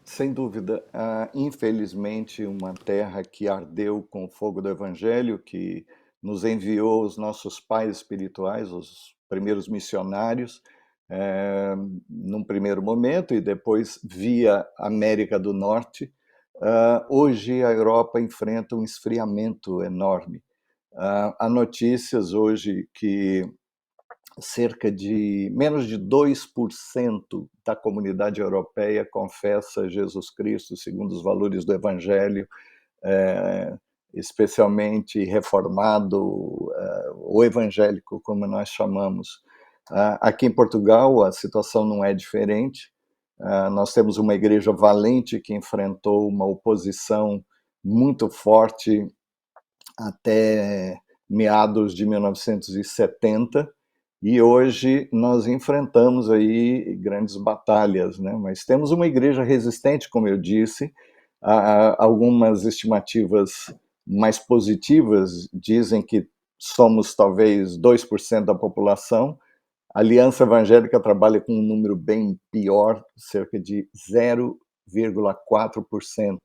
Sem dúvida. Infelizmente, uma terra que ardeu com o fogo do Evangelho, que nos enviou os nossos pais espirituais, os primeiros missionários, num primeiro momento, e depois via América do Norte. Hoje a Europa enfrenta um esfriamento enorme. Há notícias hoje que cerca de menos de 2% da comunidade europeia confessa Jesus Cristo segundo os valores do Evangelho, especialmente reformado, ou evangélico, como nós chamamos. Aqui em Portugal a situação não é diferente. Nós temos uma igreja valente que enfrentou uma oposição muito forte até meados de 1970, e hoje nós enfrentamos aí grandes batalhas, né? Mas temos uma igreja resistente, como eu disse. Algumas estimativas mais positivas dizem que somos talvez 2% da população. A Aliança Evangélica trabalha com um número bem pior, cerca de 0,4%.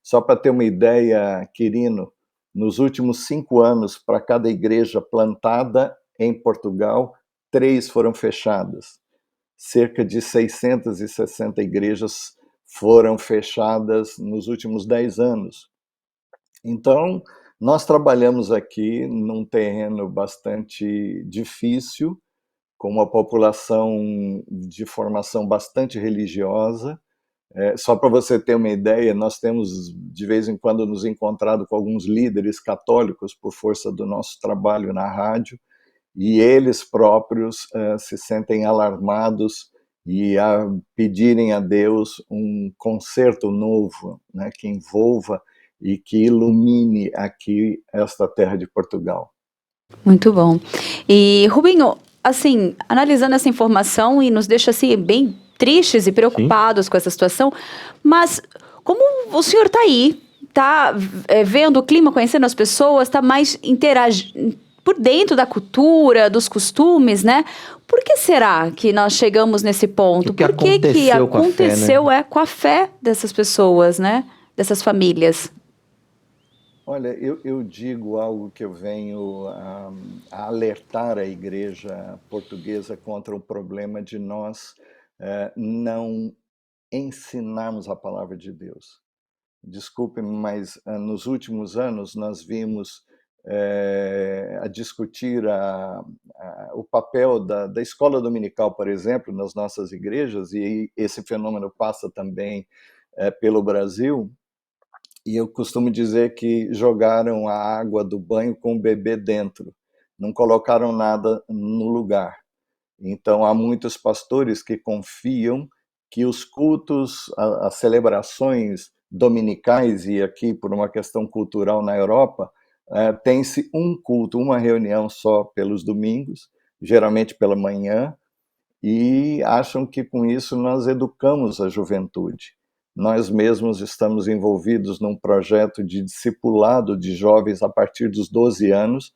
Só para ter uma ideia, Quirino, nos últimos 5 anos, para cada igreja plantada em Portugal, 3 foram fechadas. Cerca de 660 igrejas foram fechadas nos últimos 10 anos. Então, nós trabalhamos aqui num terreno bastante difícil, com uma população de formação bastante religiosa. Só para você ter uma ideia, nós temos de vez em quando nos encontrado com alguns líderes católicos por força do nosso trabalho na rádio, e eles próprios se sentem alarmados e a pedirem a Deus um concerto novo, né, que envolva e que ilumine aqui esta terra de Portugal. Muito bom. E, Rubinho, assim, analisando essa informação, e nos deixa assim bem tristes e preocupados com essa situação, mas como o senhor está aí, está vendo o clima, conhecendo as pessoas, está mais interagindo por dentro da cultura, dos costumes, né? Por que será que nós chegamos nesse ponto? Por que aconteceu com a fé dessas pessoas, né? Dessas famílias? Olha, eu digo algo que eu venho a alertar a igreja portuguesa contra o problema de nós não ensinarmos a palavra de Deus. Desculpe-me, mas nos últimos anos nós vimos a discutir o papel da escola dominical, por exemplo, nas nossas igrejas, e esse fenômeno passa também pelo Brasil. E eu costumo dizer que jogaram a água do banho com o bebê dentro, não colocaram nada no lugar. Então, há muitos pastores que confiam que os cultos, as celebrações dominicais, e aqui por uma questão cultural na Europa, tem-se um culto, uma reunião só pelos domingos, geralmente pela manhã, e acham que com isso nós educamos a juventude. Nós mesmos estamos envolvidos num projeto de discipulado de jovens a partir dos 12 anos,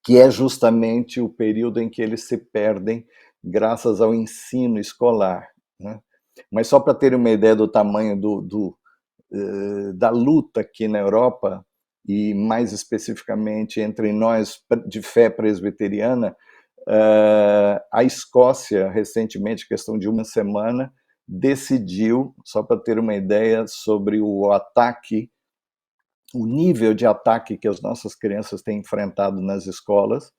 que é justamente o período em que eles se perdem graças ao ensino escolar, né? Mas só para ter uma ideia do tamanho da luta aqui na Europa, e mais especificamente entre nós de fé presbiteriana, a Escócia, recentemente, questão de uma semana, decidiu, só para ter uma ideia sobre o ataque, o nível de ataque que as nossas crianças têm enfrentado nas escolas.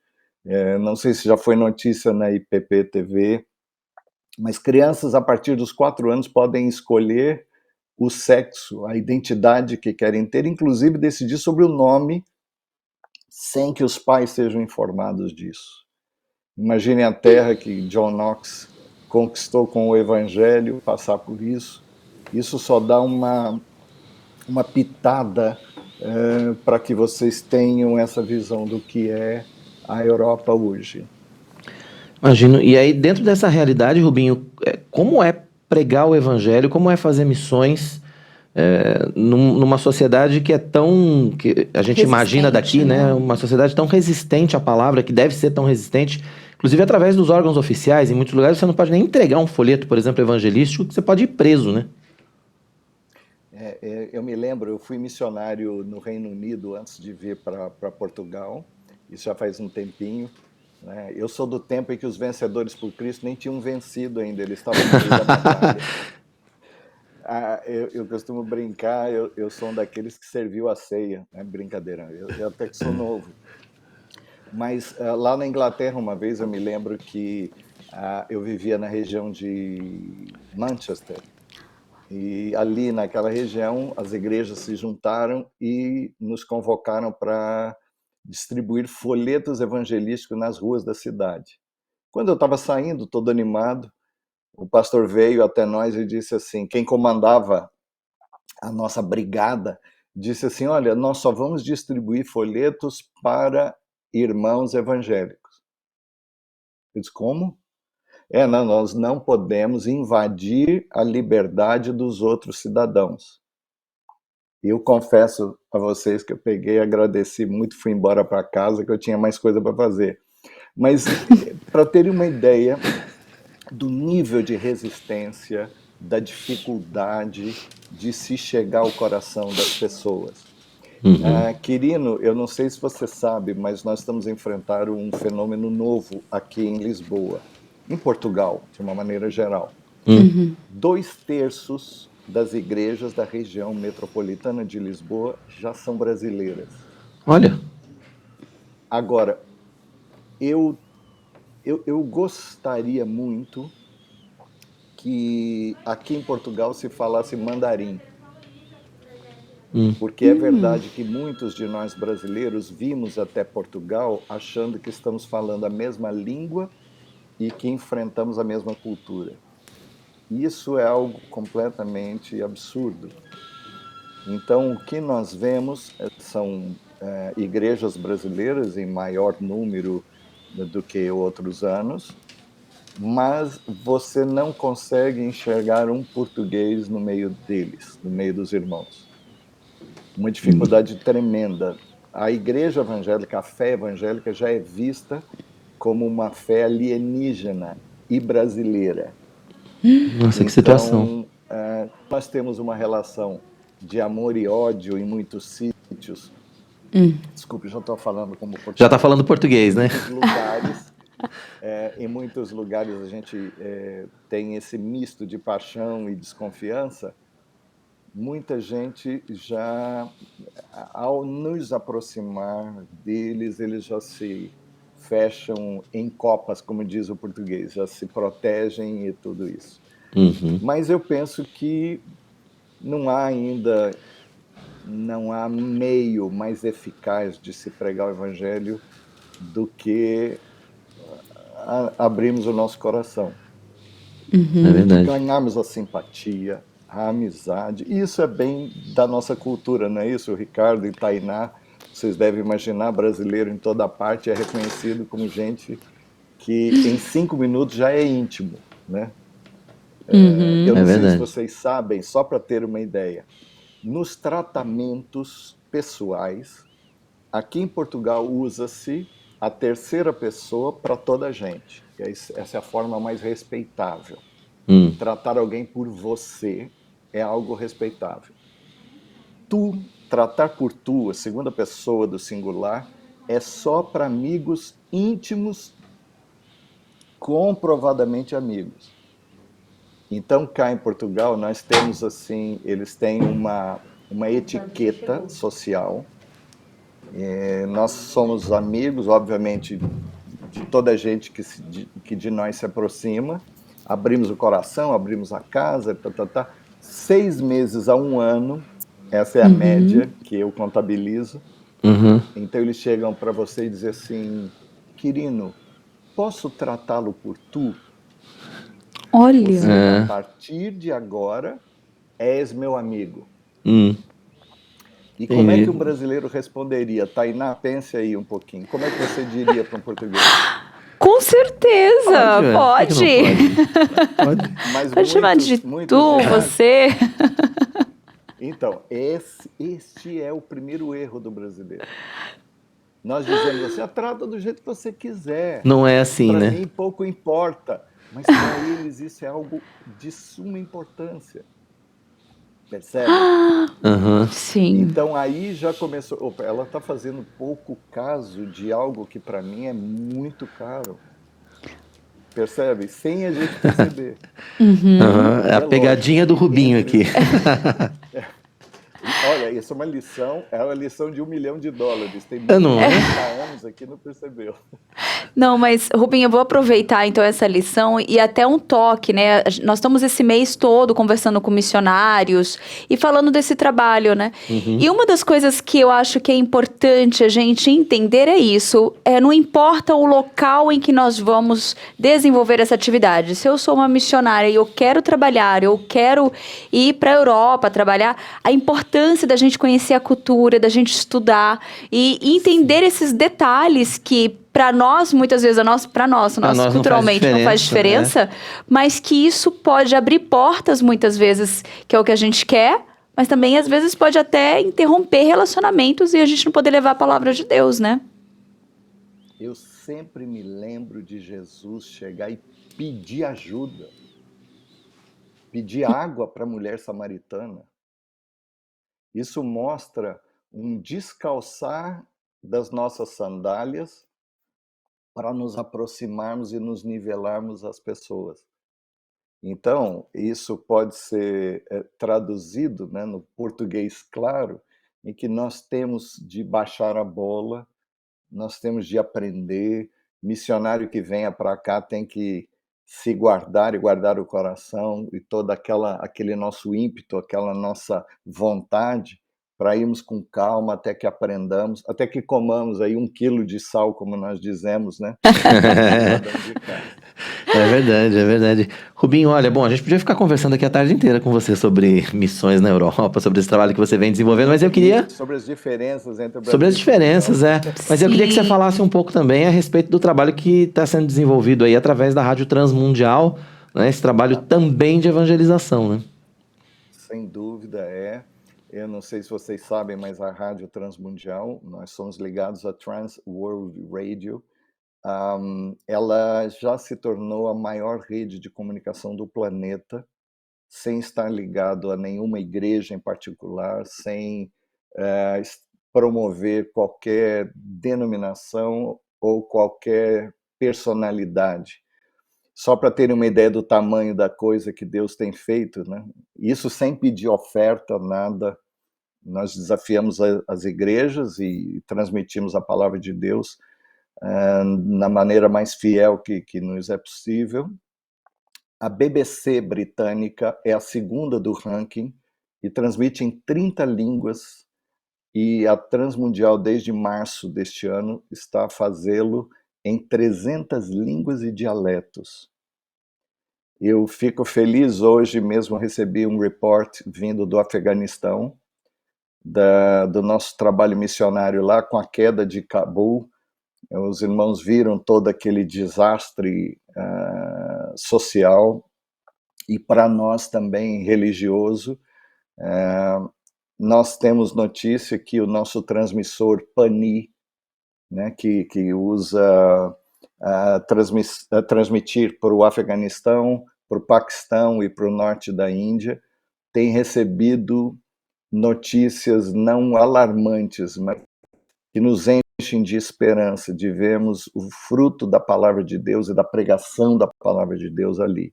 Não sei se já foi notícia na IPP TV, mas crianças a partir dos 4 anos podem escolher o sexo, a identidade que querem ter, inclusive decidir sobre o nome, sem que os pais sejam informados disso. Imagine a terra que John Knox conquistou com o Evangelho, passar por isso. Isso só dá uma pitada para que vocês tenham essa visão do que é a Europa hoje. Imagino. E aí, dentro dessa realidade, Rubinho, como é pregar o Evangelho, como é fazer missões numa sociedade que é tão... que a gente imagina daqui, né? Uma sociedade tão resistente à palavra, que deve ser tão resistente, inclusive através dos órgãos oficiais. Em muitos lugares você não pode nem entregar um folheto, por exemplo, evangelístico, que você pode ir preso, né? Eu me lembro, eu fui missionário no Reino Unido antes de vir para Portugal, isso já faz um tempinho, né? Eu sou do tempo em que os vencedores por Cristo nem tinham vencido ainda, eles estavam no meio da batalha. Eu costumo brincar, eu sou um daqueles que serviu a ceia, né? Brincadeira, eu até que sou novo. Mas lá na Inglaterra, uma vez, eu me lembro que eu vivia na região de Manchester, e ali naquela região as igrejas se juntaram e nos convocaram para distribuir folhetos evangelísticos nas ruas da cidade. Quando eu estava saindo, todo animado, o pastor veio até nós e disse assim, quem comandava a nossa brigada, disse assim, olha, nós só vamos distribuir folhetos para irmãos evangélicos. Eu disse, como? Não, nós não podemos invadir a liberdade dos outros cidadãos. E eu confesso a vocês que eu peguei, agradeci muito, fui embora para casa, que eu tinha mais coisa para fazer. Mas, para terem uma ideia do nível de resistência, da dificuldade de se chegar ao coração das pessoas. Quirino, eu não sei se você sabe, mas nós estamos enfrentando um fenômeno novo aqui em Lisboa, em Portugal, de uma maneira geral. 2/3 das igrejas da região metropolitana de Lisboa já são brasileiras. Olha. Agora, eu gostaria muito que aqui em Portugal se falasse mandarim. Porque é verdade que muitos de nós brasileiros vimos até Portugal achando que estamos falando a mesma língua e que enfrentamos a mesma cultura. Isso é algo completamente absurdo. Então, o que nós vemos são igrejas brasileiras em maior número do que outros anos, mas você não consegue enxergar um português no meio deles, no meio dos irmãos. Uma dificuldade tremenda. A igreja evangélica, a fé evangélica já é vista como uma fé alienígena e brasileira. Nossa, que situação. Nós temos uma relação de amor e ódio em muitos sítios. Desculpe, já estou falando como português. Já está falando português, né? Em muitos lugares a gente tem esse misto de paixão e desconfiança. Muita gente já, ao nos aproximar deles, eles já se fecham em copas, como diz o português, já se protegem e tudo isso. Mas eu penso que não há meio mais eficaz de se pregar o evangelho do que abrirmos o nosso coração. É verdade. Ganharmos a simpatia, a amizade. E isso é bem da nossa cultura, não é isso? O Ricardo e Tainá, vocês devem imaginar, brasileiro em toda parte é reconhecido como gente que em 5 minutos já é íntimo, né? Eu não sei se vocês sabem, só para ter uma ideia, nos tratamentos pessoais, aqui em Portugal usa-se a terceira pessoa para toda a gente. Essa é a forma mais respeitável. Tratar alguém por você é algo respeitável. Tratar por tu, a segunda pessoa do singular, é só para amigos íntimos, comprovadamente amigos. Então, cá em Portugal, nós temos assim, eles têm uma etiqueta social. Nós somos amigos, obviamente, de toda a gente que de nós se aproxima. Abrimos o coração, abrimos a casa, 6 meses a 1 ano, essa é a média que eu contabilizo. Então eles chegam para você e dizem assim: Quirino, posso tratá-lo por tu? Olha. Você, a partir de agora, és meu amigo. E como é que um brasileiro responderia? Tainá, pense aí um pouquinho. Como é que você diria para um português? Com certeza, pode. Mas pode chamar de tu, você. Então, este é o primeiro erro do brasileiro. Nós dizemos assim, trata do jeito que você quiser. Não é assim, né? Para mim pouco importa. Mas para eles isso é algo de suma importância. Percebe? Sim. Então aí já começou. Opa, ela está fazendo pouco caso de algo que para mim é muito caro. Percebe? Sem a gente perceber. É a pegadinha do Rubinho aqui. Olha, isso é uma lição de $1 milhão. Tem muitos anos aqui, não percebeu. Não, mas, Rubinho, eu vou aproveitar, então, essa lição e até um toque, né? Nós estamos esse mês todo conversando com missionários e falando desse trabalho, né? E uma das coisas que eu acho que é importante a gente entender é isso. Não importa o local em que nós vamos desenvolver essa atividade. Se eu sou uma missionária e eu quero trabalhar, eu quero ir para a Europa trabalhar, a importância da gente conhecer a cultura, da gente estudar e entender esses detalhes que para nós, muitas vezes, para nós culturalmente não faz diferença, mas que isso pode abrir portas, muitas vezes, que é o que a gente quer, mas também, às vezes, pode até interromper relacionamentos e a gente não poder levar a palavra de Deus, né? Eu sempre me lembro de Jesus chegar e pedir ajuda, pedir água para a mulher samaritana. Isso mostra um descalçar das nossas sandálias para nos aproximarmos e nos nivelarmos às pessoas. Então, isso pode ser traduzido, né, no português claro, em que nós temos de baixar a bola, nós temos de aprender. Missionário que venha para cá tem que se guardar e guardar o coração e todo aquele nosso ímpeto, aquela nossa vontade para irmos com calma até que aprendamos, até que comamos aí 1 quilo de sal, como nós dizemos, né? É verdade. Rubinho, olha, bom, a gente podia ficar conversando aqui a tarde inteira com você sobre missões na Europa, sobre esse trabalho que você vem desenvolvendo, mas eu queria... Sobre as diferenças entre o Brasil Sobre as diferenças, Mas eu queria que você falasse um pouco também a respeito do trabalho que está sendo desenvolvido aí através da Rádio Transmundial, né? Esse trabalho também de evangelização, né? Sem dúvida Eu não sei se vocês sabem, mas a Rádio Transmundial, nós somos ligados à Trans World Radio. Ela já se tornou a maior rede de comunicação do planeta, sem estar ligado a nenhuma igreja em particular, sem promover qualquer denominação ou qualquer personalidade. Só para terem uma ideia do tamanho da coisa que Deus tem feito, né? Isso sem pedir oferta, nada. Nós desafiamos as igrejas e transmitimos a palavra de Deus na maneira mais fiel que nos é possível. A BBC britânica é a segunda do ranking e transmite em 30 línguas, e a Transmundial, desde março deste ano, está a fazê-lo em 300 línguas e dialetos. Eu fico feliz, hoje mesmo recebi um report vindo do Afeganistão, do nosso trabalho missionário lá, com a queda de Cabul. Os irmãos viram todo aquele desastre social, e para nós também religioso. Nós temos notícia que o nosso transmissor Pani, né, que usa transmitir para o Afeganistão, para o Paquistão e para o norte da Índia, tem recebido notícias não alarmantes, mas que nos enchem de esperança, de vermos o fruto da palavra de Deus e da pregação da palavra de Deus ali.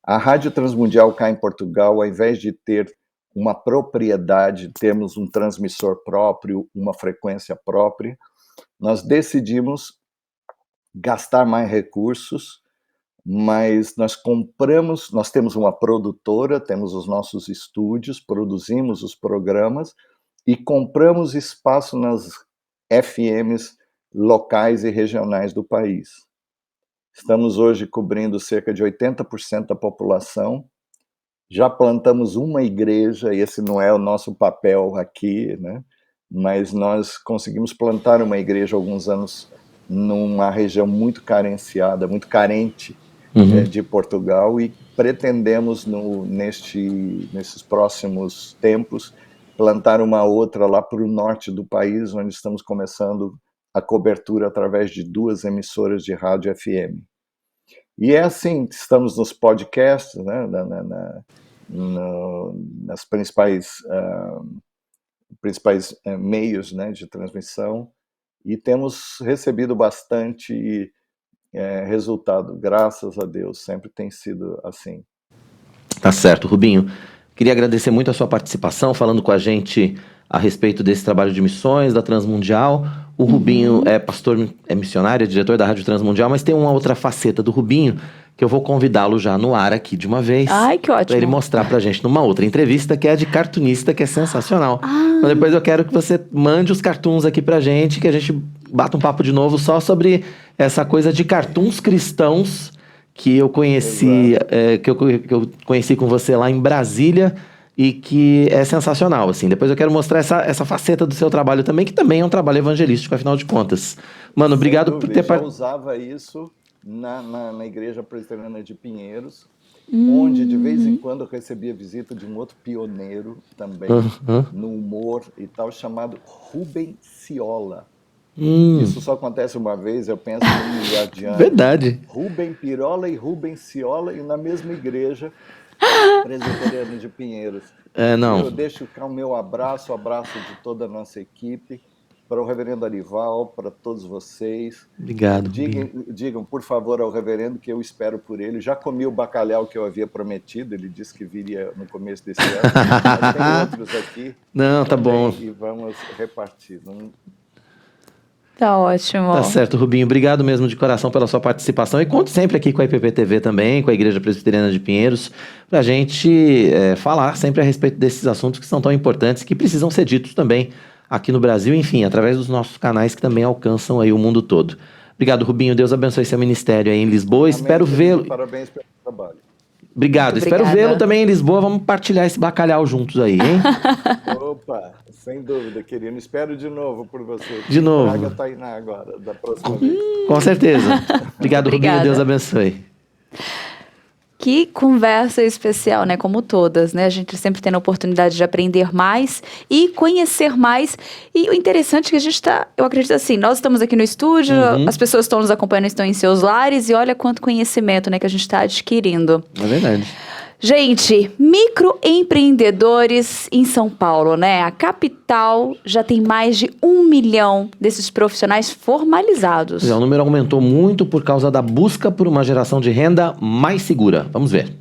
A Rádio Transmundial cá em Portugal, ao invés de ter uma propriedade, temos um transmissor próprio, uma frequência própria, nós decidimos gastar mais recursos, mas nós temos uma produtora, temos os nossos estúdios, produzimos os programas e compramos espaço nas FMs locais e regionais do país. Estamos hoje cobrindo cerca de 80% da população. Já plantamos uma igreja, esse não é o nosso papel aqui, né? Mas nós conseguimos plantar uma igreja há alguns anos numa região muito carenciada, muito carente de Portugal, e pretendemos nesses próximos tempos plantar uma outra lá para o norte do país, onde estamos começando a cobertura através de 2 emissoras de rádio FM. E é assim, estamos nos podcasts, né, nas principais meios, né, de transmissão, e temos recebido bastante resultado, graças a Deus, sempre tem sido assim. Tá certo, Rubinho. Queria agradecer muito a sua participação, falando com a gente a respeito desse trabalho de missões da Transmundial. O Rubinho é pastor, é missionário, é diretor da Rádio Transmundial, mas tem uma outra faceta do Rubinho que eu vou convidá-lo já no ar aqui de uma vez. Ai, que ótimo. Para ele mostrar pra gente numa outra entrevista, que é a de cartunista, que é sensacional. Mas depois eu quero que você mande os cartoons aqui pra gente, que a gente bata um papo de novo só sobre essa coisa de cartoons cristãos que eu conheci, que eu conheci com você lá em Brasília, e que é sensacional, assim. Depois eu quero mostrar essa faceta do seu trabalho também, que também é um trabalho evangelístico, afinal de contas. Mano, obrigado por ter participado. Eu usava isso na Igreja Presbiteriana de Pinheiros, onde de vez em quando eu recebia visita de um outro pioneiro também, no humor e tal, chamado Rubem Ciola. Isso só acontece uma vez, eu penso no milhar de anos. Verdade. Rubem Pirola e Rubem Ciola, e na mesma igreja presbiteriana de Pinheiros. Não. Eu deixo cá o meu abraço, de toda a nossa equipe, para o reverendo Arival, para todos vocês. Obrigado. Digam, por favor, ao reverendo que eu espero por ele. Já comi o bacalhau que eu havia prometido, ele disse que viria no começo desse ano. Mas tem outros aqui. Não, tá bom. E vamos repartir. Tá ótimo. Tá certo, Rubinho. Obrigado mesmo de coração pela sua participação. E conte sempre aqui com a IPPTV também, com a Igreja Presbiteriana de Pinheiros, pra gente falar sempre a respeito desses assuntos que são tão importantes, que precisam ser ditos também aqui no Brasil, enfim, através dos nossos canais que também alcançam aí o mundo todo. Obrigado, Rubinho. Deus abençoe seu ministério aí em Lisboa. Amém. Espero vê-lo. Parabéns pelo trabalho. Obrigado. Espero vê-lo também em Lisboa. Vamos partilhar esse bacalhau juntos aí, hein? Opa, sem dúvida, querido. Espero de novo por você. De novo. Traga Tainá agora, da próxima vez. Com certeza. Obrigado, Rubinho. Deus abençoe. Que conversa especial, né? Como todas, né? A gente sempre tem a oportunidade de aprender mais e conhecer mais. E o interessante é que a gente eu acredito assim, nós estamos aqui no estúdio, as pessoas que estão nos acompanhando estão em seus lares, e olha quanto conhecimento, né, que a gente está adquirindo. É verdade. Gente, microempreendedores em São Paulo, né? A capital já tem mais de 1 milhão desses profissionais formalizados. O número aumentou muito por causa da busca por uma geração de renda mais segura. Vamos ver.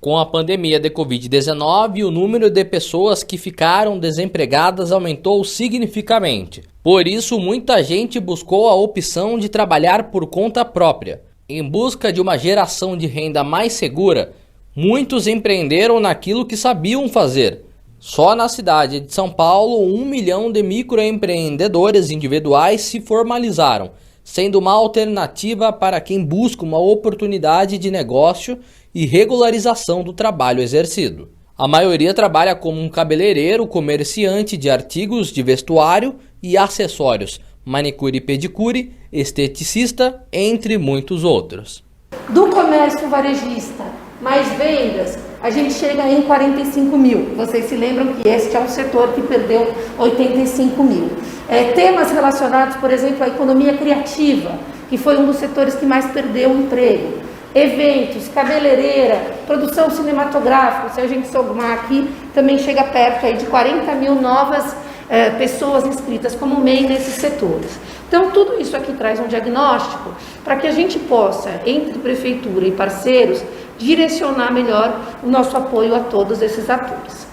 Com a pandemia de Covid-19, o número de pessoas que ficaram desempregadas aumentou significativamente. Por isso, muita gente buscou a opção de trabalhar por conta própria. Em busca de uma geração de renda mais segura, muitos empreenderam naquilo que sabiam fazer. Só na cidade de São Paulo, 1 milhão de microempreendedores individuais se formalizaram, sendo uma alternativa para quem busca uma oportunidade de negócio e regularização do trabalho exercido. A maioria trabalha como um cabeleireiro, comerciante de artigos de vestuário e acessórios, manicure e pedicure, esteticista, entre muitos outros. Do comércio varejista, mais vendas, a gente chega em 45 mil. Vocês se lembram que este é um setor que perdeu 85 mil. Temas relacionados, por exemplo, à economia criativa, que foi um dos setores que mais perdeu emprego. Eventos, cabeleireira, produção cinematográfica, se a gente somar aqui, também chega perto aí de 40 mil novas pessoas inscritas como MEI nesses setores. Então, tudo isso aqui traz um diagnóstico para que a gente possa, entre prefeitura e parceiros, direcionar melhor o nosso apoio a todos esses atores.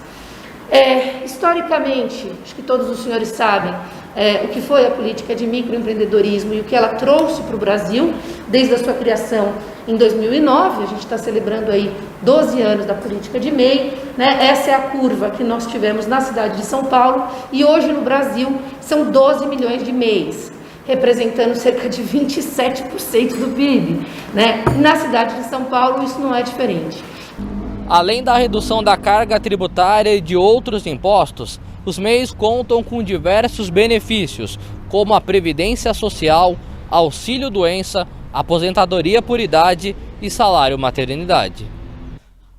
Historicamente, acho que todos os senhores sabem o que foi a política de microempreendedorismo e o que ela trouxe para o Brasil desde a sua criação em 2009. A gente está celebrando aí 12 anos da política de MEI, né? Essa é a curva que nós tivemos na cidade de São Paulo, e hoje no Brasil são 12 milhões de MEIs, representando cerca de 27% do PIB, né? Na cidade de São Paulo isso não é diferente. Além da redução da carga tributária e de outros impostos, os MEIs contam com diversos benefícios, como a Previdência Social, auxílio-doença, aposentadoria por idade e salário maternidade.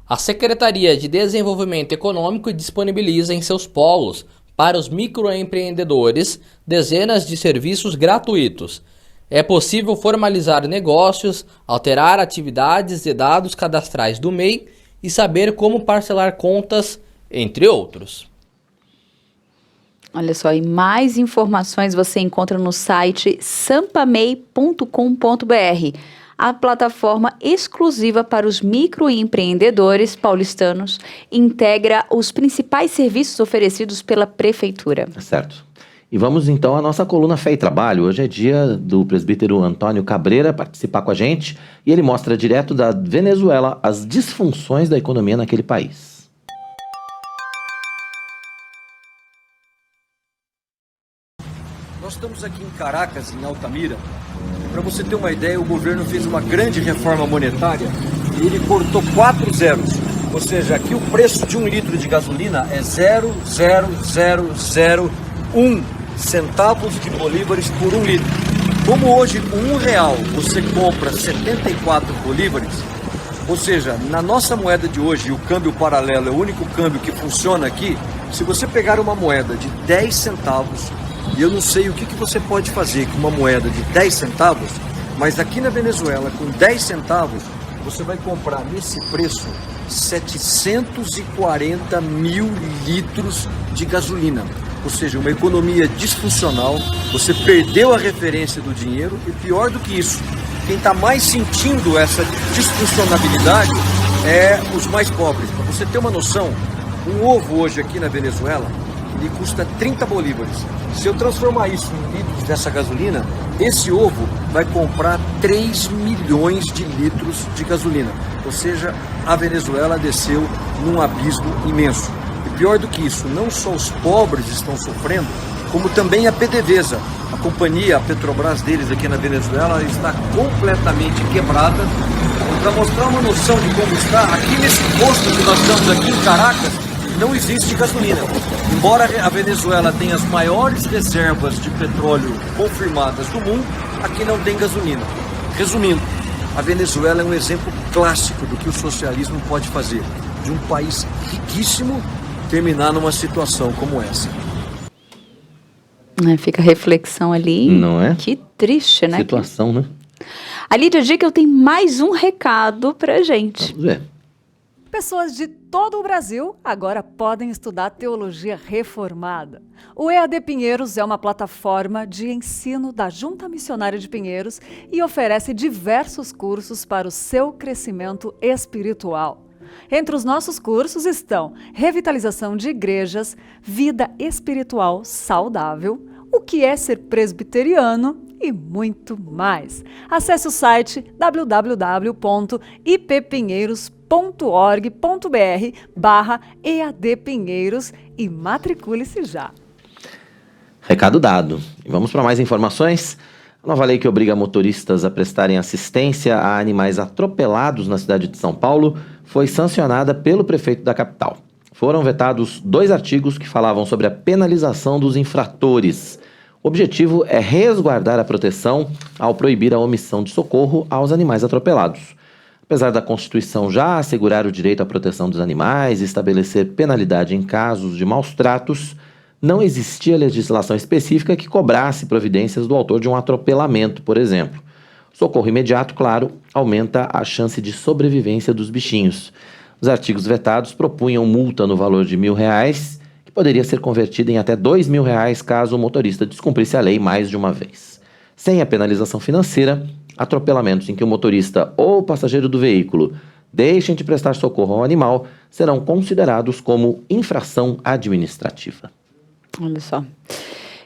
A Secretaria de Desenvolvimento Econômico disponibiliza em seus polos, para os microempreendedores, dezenas de serviços gratuitos. É possível formalizar negócios, alterar atividades e dados cadastrais do MEI e saber como parcelar contas, entre outros. Olha só, e mais informações você encontra no site sampamei.com.br, a plataforma exclusiva para os microempreendedores paulistanos, integra os principais serviços oferecidos pela Prefeitura. Certo. E vamos então à nossa coluna Fé e Trabalho. Hoje é dia do presbítero Antônio Cabreira participar com a gente, e ele mostra direto da Venezuela as disfunções da economia naquele país. Nós estamos aqui em Caracas, em Altamira. Para você ter uma ideia, o governo fez uma grande reforma monetária e ele cortou 4 zeros. Ou seja, aqui o preço de 1 litro de gasolina é 0,0001 centavos de bolívares por 1 litro. Como hoje com R$1 você compra 74 bolívares, ou seja, na nossa moeda de hoje, o câmbio paralelo é o único câmbio que funciona aqui. Se você pegar uma moeda de 10 centavos, e eu não sei o que você pode fazer com uma moeda de 10 centavos, mas aqui na Venezuela, com 10 centavos, você vai comprar nesse preço 740 mil litros de gasolina. Ou seja, uma economia disfuncional, você perdeu a referência do dinheiro e pior do que isso, quem está mais sentindo essa disfuncionabilidade é os mais pobres. Para você ter uma noção, um ovo hoje aqui na Venezuela, ele custa 30 bolívares. Se eu transformar isso em litros dessa gasolina, esse ovo vai comprar 3 milhões de litros de gasolina. Ou seja, a Venezuela desceu num abismo imenso. E pior do que isso, não só os pobres estão sofrendo, como também a PDVSA, a companhia, a Petrobras deles aqui na Venezuela, está completamente quebrada. Para mostrar uma noção de como está, aqui nesse posto que nós estamos aqui em Caracas, não existe gasolina. Embora a Venezuela tenha as maiores reservas de petróleo confirmadas do mundo, aqui não tem gasolina. Resumindo, a Venezuela é um exemplo clássico do que o socialismo pode fazer. De um país riquíssimo terminar numa situação como essa. Fica a reflexão ali. Não é? Que triste, né? Situação, né? A Lídia Dica, eu tenho mais um recado pra gente. Vamos ver. Pessoas de todo o Brasil agora podem estudar teologia reformada. O EAD Pinheiros é uma plataforma de ensino da Junta Missionária de Pinheiros e oferece diversos cursos para o seu crescimento espiritual. Entre os nossos cursos estão revitalização de igrejas, vida espiritual saudável, o que é ser presbiteriano e muito mais. Acesse o site www.ippinheiros.org.br/EAD-Pinheiros e matricule-se já. Recado dado. E vamos para mais informações? A nova lei que obriga motoristas a prestarem assistência a animais atropelados na cidade de São Paulo foi sancionada pelo prefeito da capital. Foram vetados 2 artigos que falavam sobre a penalização dos infratores. O objetivo é resguardar a proteção ao proibir a omissão de socorro aos animais atropelados. Apesar da Constituição já assegurar o direito à proteção dos animais e estabelecer penalidade em casos de maus tratos, não existia legislação específica que cobrasse providências do autor de um atropelamento, por exemplo. Socorro imediato, claro, aumenta a chance de sobrevivência dos bichinhos. Os artigos vetados propunham multa no valor de R$1.000, que poderia ser convertida em até R$2.000 caso o motorista descumprisse a lei mais de uma vez. Sem a penalização financeira, atropelamentos em que o motorista ou o passageiro do veículo deixem de prestar socorro ao animal, serão considerados como infração administrativa. Olha só.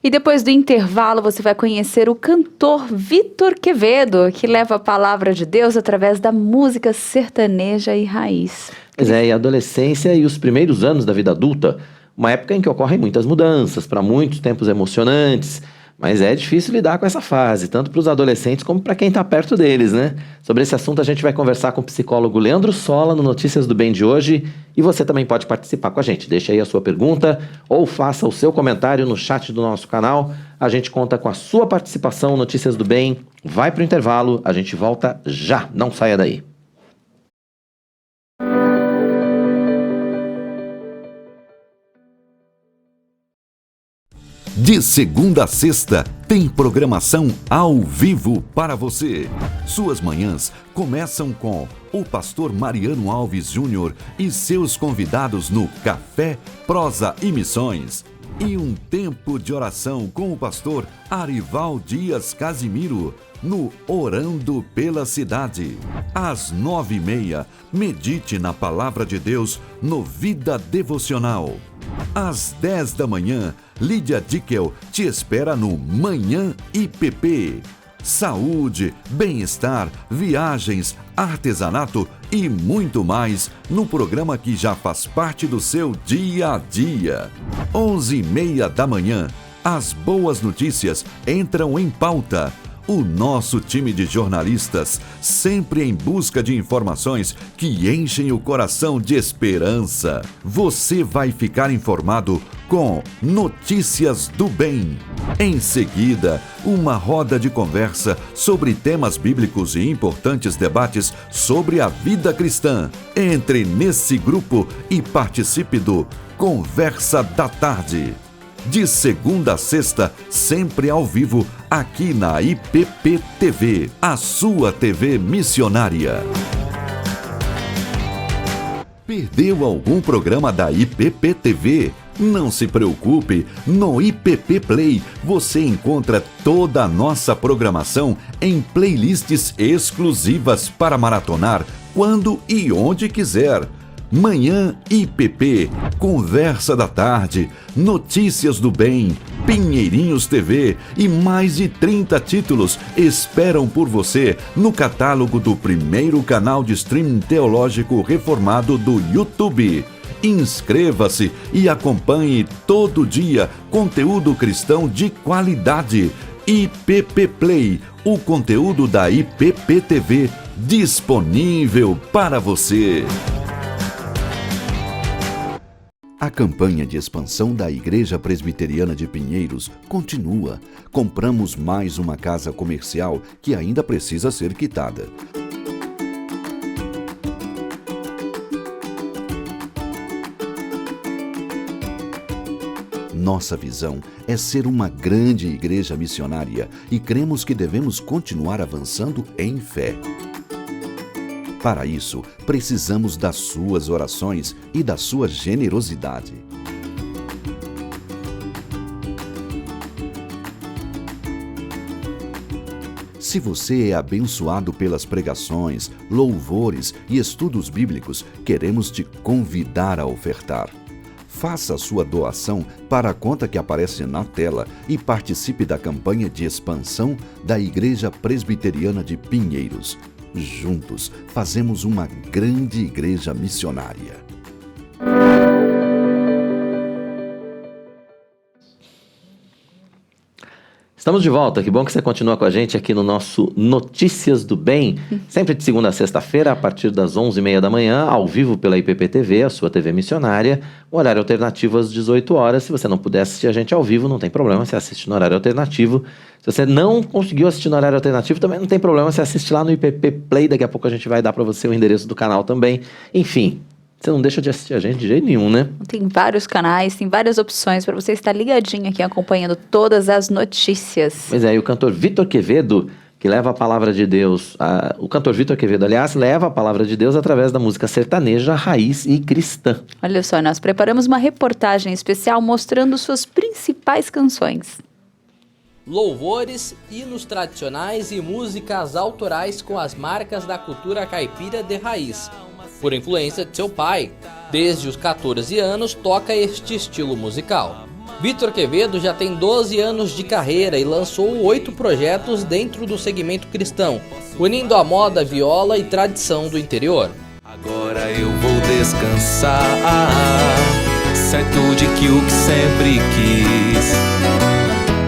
E depois do intervalo, você vai conhecer o cantor Vitor Quevedo, que leva a palavra de Deus através da música sertaneja e raiz. Pois é, e a adolescência e os primeiros anos da vida adulta, uma época em que ocorrem muitas mudanças, para muitos tempos emocionantes, mas é difícil lidar com essa fase, tanto para os adolescentes como para quem está perto deles, né? Sobre esse assunto a gente vai conversar com o psicólogo Leandro Sola no Notícias do Bem de hoje, e você também pode participar com a gente. Deixe aí a sua pergunta ou faça o seu comentário no chat do nosso canal. A gente conta com a sua participação. Notícias do Bem vai para o intervalo, a gente volta já, não saia daí. De segunda a sexta, tem programação ao vivo para você. Suas manhãs começam com o pastor Mariano Alves Júnior e seus convidados no Café, Prosa e Missões. E um tempo de oração com o pastor Arival Dias Casimiro, no Orando pela Cidade. Às 9h30, medite na Palavra de Deus no Vida Devocional. Às 10 da manhã, Lídia Dickel te espera no Manhã IPP. Saúde, bem-estar, viagens, artesanato e muito mais no programa que já faz parte do seu dia a dia. 11h30 da manhã, as boas notícias entram em pauta. O nosso time de jornalistas, sempre em busca de informações que enchem o coração de esperança. Você vai ficar informado com Notícias do Bem. Em seguida, uma roda de conversa sobre temas bíblicos e importantes debates sobre a vida cristã. Entre nesse grupo e participe do Conversa da Tarde. De segunda a sexta, sempre ao vivo, aqui na IPP TV, a sua TV missionária. Perdeu algum programa da IPP TV? Não se preocupe, no IPP Play você encontra toda a nossa programação em playlists exclusivas para maratonar quando e onde quiser. Manhã IPP, Conversa da Tarde, Notícias do Bem, Pinheirinhos TV e mais de 30 títulos esperam por você no catálogo do primeiro canal de streaming teológico reformado do YouTube. Inscreva-se e acompanhe todo dia conteúdo cristão de qualidade. IPP Play, o conteúdo da IPP TV disponível para você. A campanha de expansão da Igreja Presbiteriana de Pinheiros continua. Compramos mais uma casa comercial que ainda precisa ser quitada. Nossa visão é ser uma grande igreja missionária e cremos que devemos continuar avançando em fé. Para isso, precisamos das suas orações e da sua generosidade. Se você é abençoado pelas pregações, louvores e estudos bíblicos, queremos te convidar a ofertar. Faça a sua doação para a conta que aparece na tela e participe da campanha de expansão da Igreja Presbiteriana de Pinheiros. Juntos, fazemos uma grande igreja missionária. Estamos de volta, que bom que você continua com a gente aqui no nosso Notícias do Bem, sempre de segunda a sexta-feira, a partir das 11h30 da manhã, ao vivo pela IPP TV, a sua TV missionária, horário alternativo às 18 horas. Se você não puder assistir a gente ao vivo, não tem problema, você assiste no horário alternativo. Se você não conseguiu assistir no horário alternativo, também não tem problema, você assiste lá no IPP Play, daqui a pouco a gente vai dar para você o endereço do canal também. Enfim, você não deixa de assistir a gente de jeito nenhum, né? Tem vários canais, tem várias opções para você estar ligadinho aqui, acompanhando todas as notícias. Pois é, e o cantor Vitor Quevedo, que leva a palavra de Deus... O cantor Vitor Quevedo, aliás, leva a palavra de Deus através da música sertaneja, raiz e cristã. Olha só, nós preparamos uma reportagem especial mostrando suas principais canções. Louvores, hinos tradicionais e músicas autorais com as marcas da cultura caipira de raiz. Por influência de seu pai, desde os 14 anos toca este estilo musical. Victor Quevedo já tem 12 anos de carreira e lançou 8 projetos dentro do segmento cristão, unindo a moda, viola e tradição do interior. Agora eu vou descansar, certo de que o que sempre quis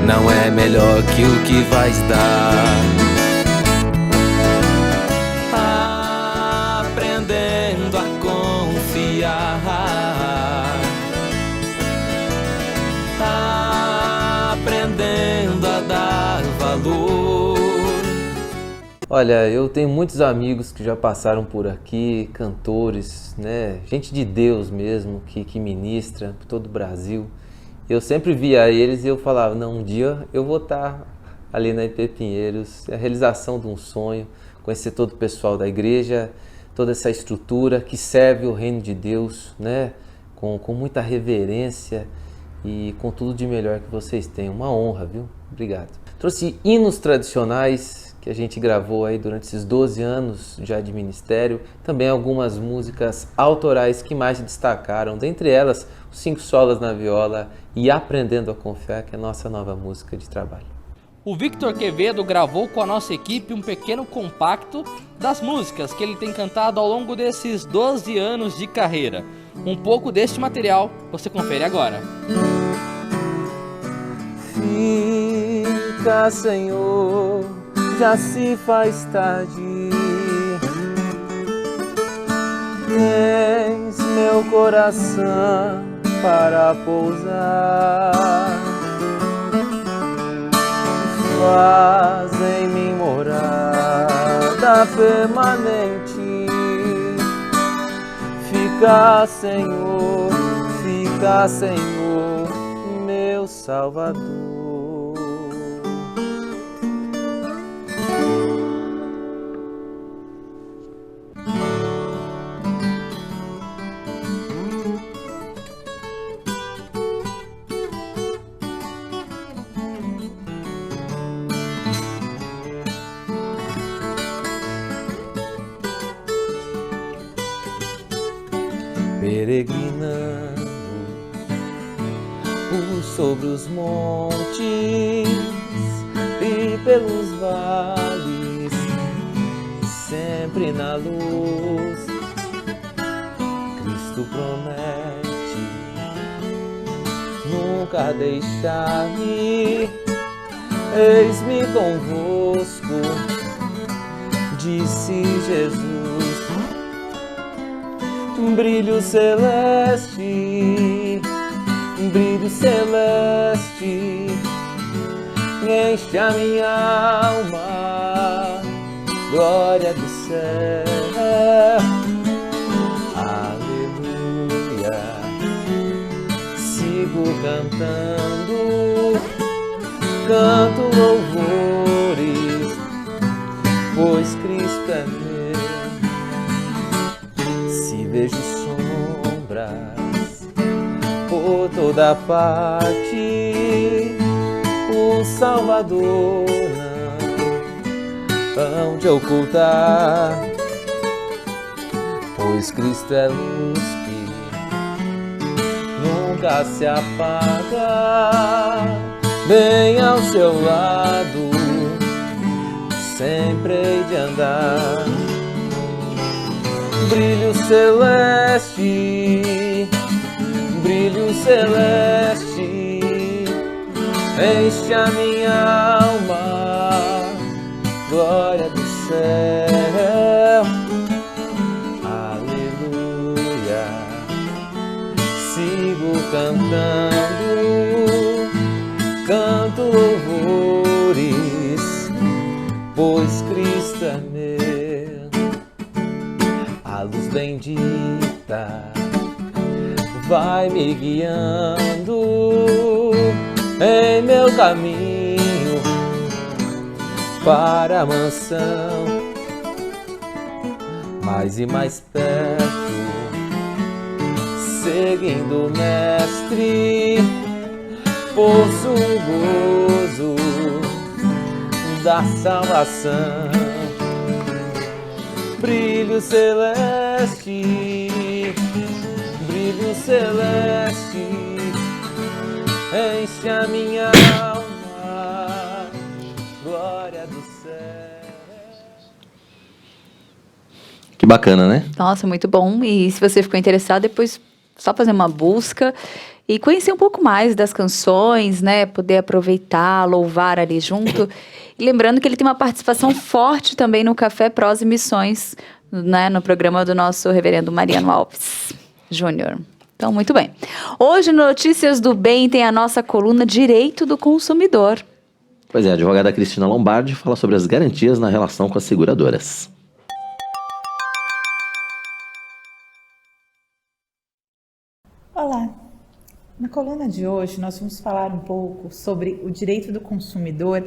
não é melhor que o que vais dar. Aprendendo a confiar, aprendendo a dar valor. Olha, eu tenho muitos amigos que já passaram por aqui, cantores, né? Gente de Deus mesmo, que ministra por todo o Brasil. Eu sempre via eles e eu falava, não, um dia eu vou estar ali na IP Pinheiros, é a realização de um sonho, conhecer todo o pessoal da igreja, toda essa estrutura que serve o reino de Deus, né? Com muita reverência e com tudo de melhor que vocês têm. Uma honra, viu? Obrigado. Trouxe hinos tradicionais que a gente gravou aí durante esses 12 anos já de ministério. Também algumas músicas autorais que mais se destacaram, dentre elas os 5 solas na viola e Aprendendo a Confiar, que é a nossa nova música de trabalho. O Victor Quevedo gravou com a nossa equipe um pequeno compacto das músicas que ele tem cantado ao longo desses 12 anos de carreira. Um pouco deste material você confere agora. Fica, Senhor, já se faz tarde. Tens meu coração para pousar. Faz em mim morada permanente. Fica, Senhor, meu Salvador. Peregrinando sobre os montes e pelos vales, sempre na luz, Cristo promete nunca deixar-me. Eis-me convosco, disse Jesus. Brilho celeste, enche a minha alma, glória do céu. Aleluia, sigo cantando, canto louvores, pois Cristo é meu. Se vejo sombras por toda parte, o Salvador não hão de ocultar, pois Cristo é luz que nunca se apaga. Bem ao seu lado sempre hei de andar. Brilho celeste, enche a minha alma, glória do céu. Aleluia, sigo cantando, canto louvores, pois Cristo é meu. A luz bendita vai me guiando em meu caminho para a mansão, mais e mais perto, seguindo o Mestre, posso o gozo da salvação. brilho celeste, brilho celeste, enche a minha alma, glória do céu. Que bacana, né? Nossa, muito bom. E se você ficou interessado, depois só fazer uma busca e conhecer um pouco mais das canções, né? Poder aproveitar, louvar ali junto. E lembrando que ele tem uma participação forte também no Café Prosa e Missões, né? No programa do nosso reverendo Mariano Alves Júnior. Então, muito bem. Hoje, no Notícias do Bem, tem a nossa coluna Direito do Consumidor. Pois é, a advogada Cristina Lombardi fala sobre as garantias na relação com as seguradoras. Olá! Na coluna de hoje nós vamos falar um pouco sobre o direito do consumidor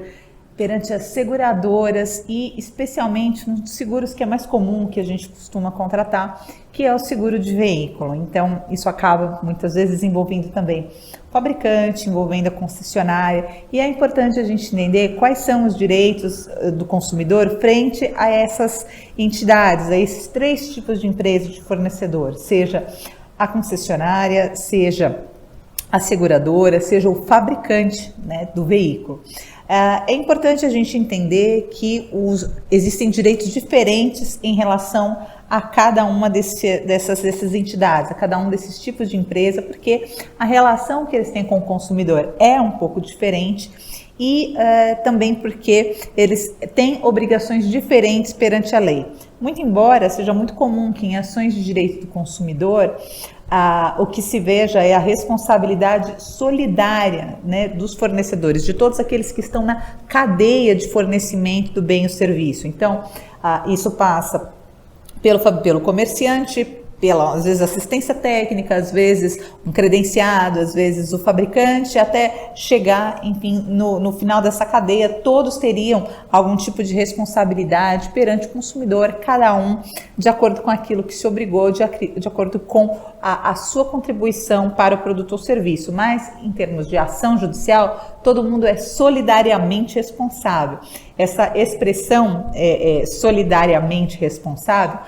perante as seguradoras e especialmente nos seguros que é mais comum que a gente costuma contratar, que é o seguro de veículo. Então isso acaba muitas vezes envolvendo também o fabricante, envolvendo a concessionária, e é importante a gente entender quais são os direitos do consumidor frente a essas entidades, a esses três tipos de empresas de fornecedor, seja a concessionária, seja a seguradora, seja o fabricante, né, do veículo. É importante a gente entender que existem direitos diferentes em relação a cada uma dessas entidades, a cada um desses tipos de empresa, porque a relação que eles têm com o consumidor é um pouco diferente e também porque eles têm obrigações diferentes perante a lei. Muito embora seja muito comum que em ações de direito do consumidor o que se veja é a responsabilidade solidária, né, dos fornecedores, de todos aqueles que estão na cadeia de fornecimento do bem ou serviço. Então, isso passa pelo comerciante, às vezes assistência técnica, às vezes um credenciado, às vezes o fabricante, até chegar, enfim, no final dessa cadeia, todos teriam algum tipo de responsabilidade perante o consumidor, cada um de acordo com aquilo que se obrigou, de acordo com a sua contribuição para o produto ou serviço. Mas, em termos de ação judicial, todo mundo é solidariamente responsável. Essa expressão solidariamente responsável,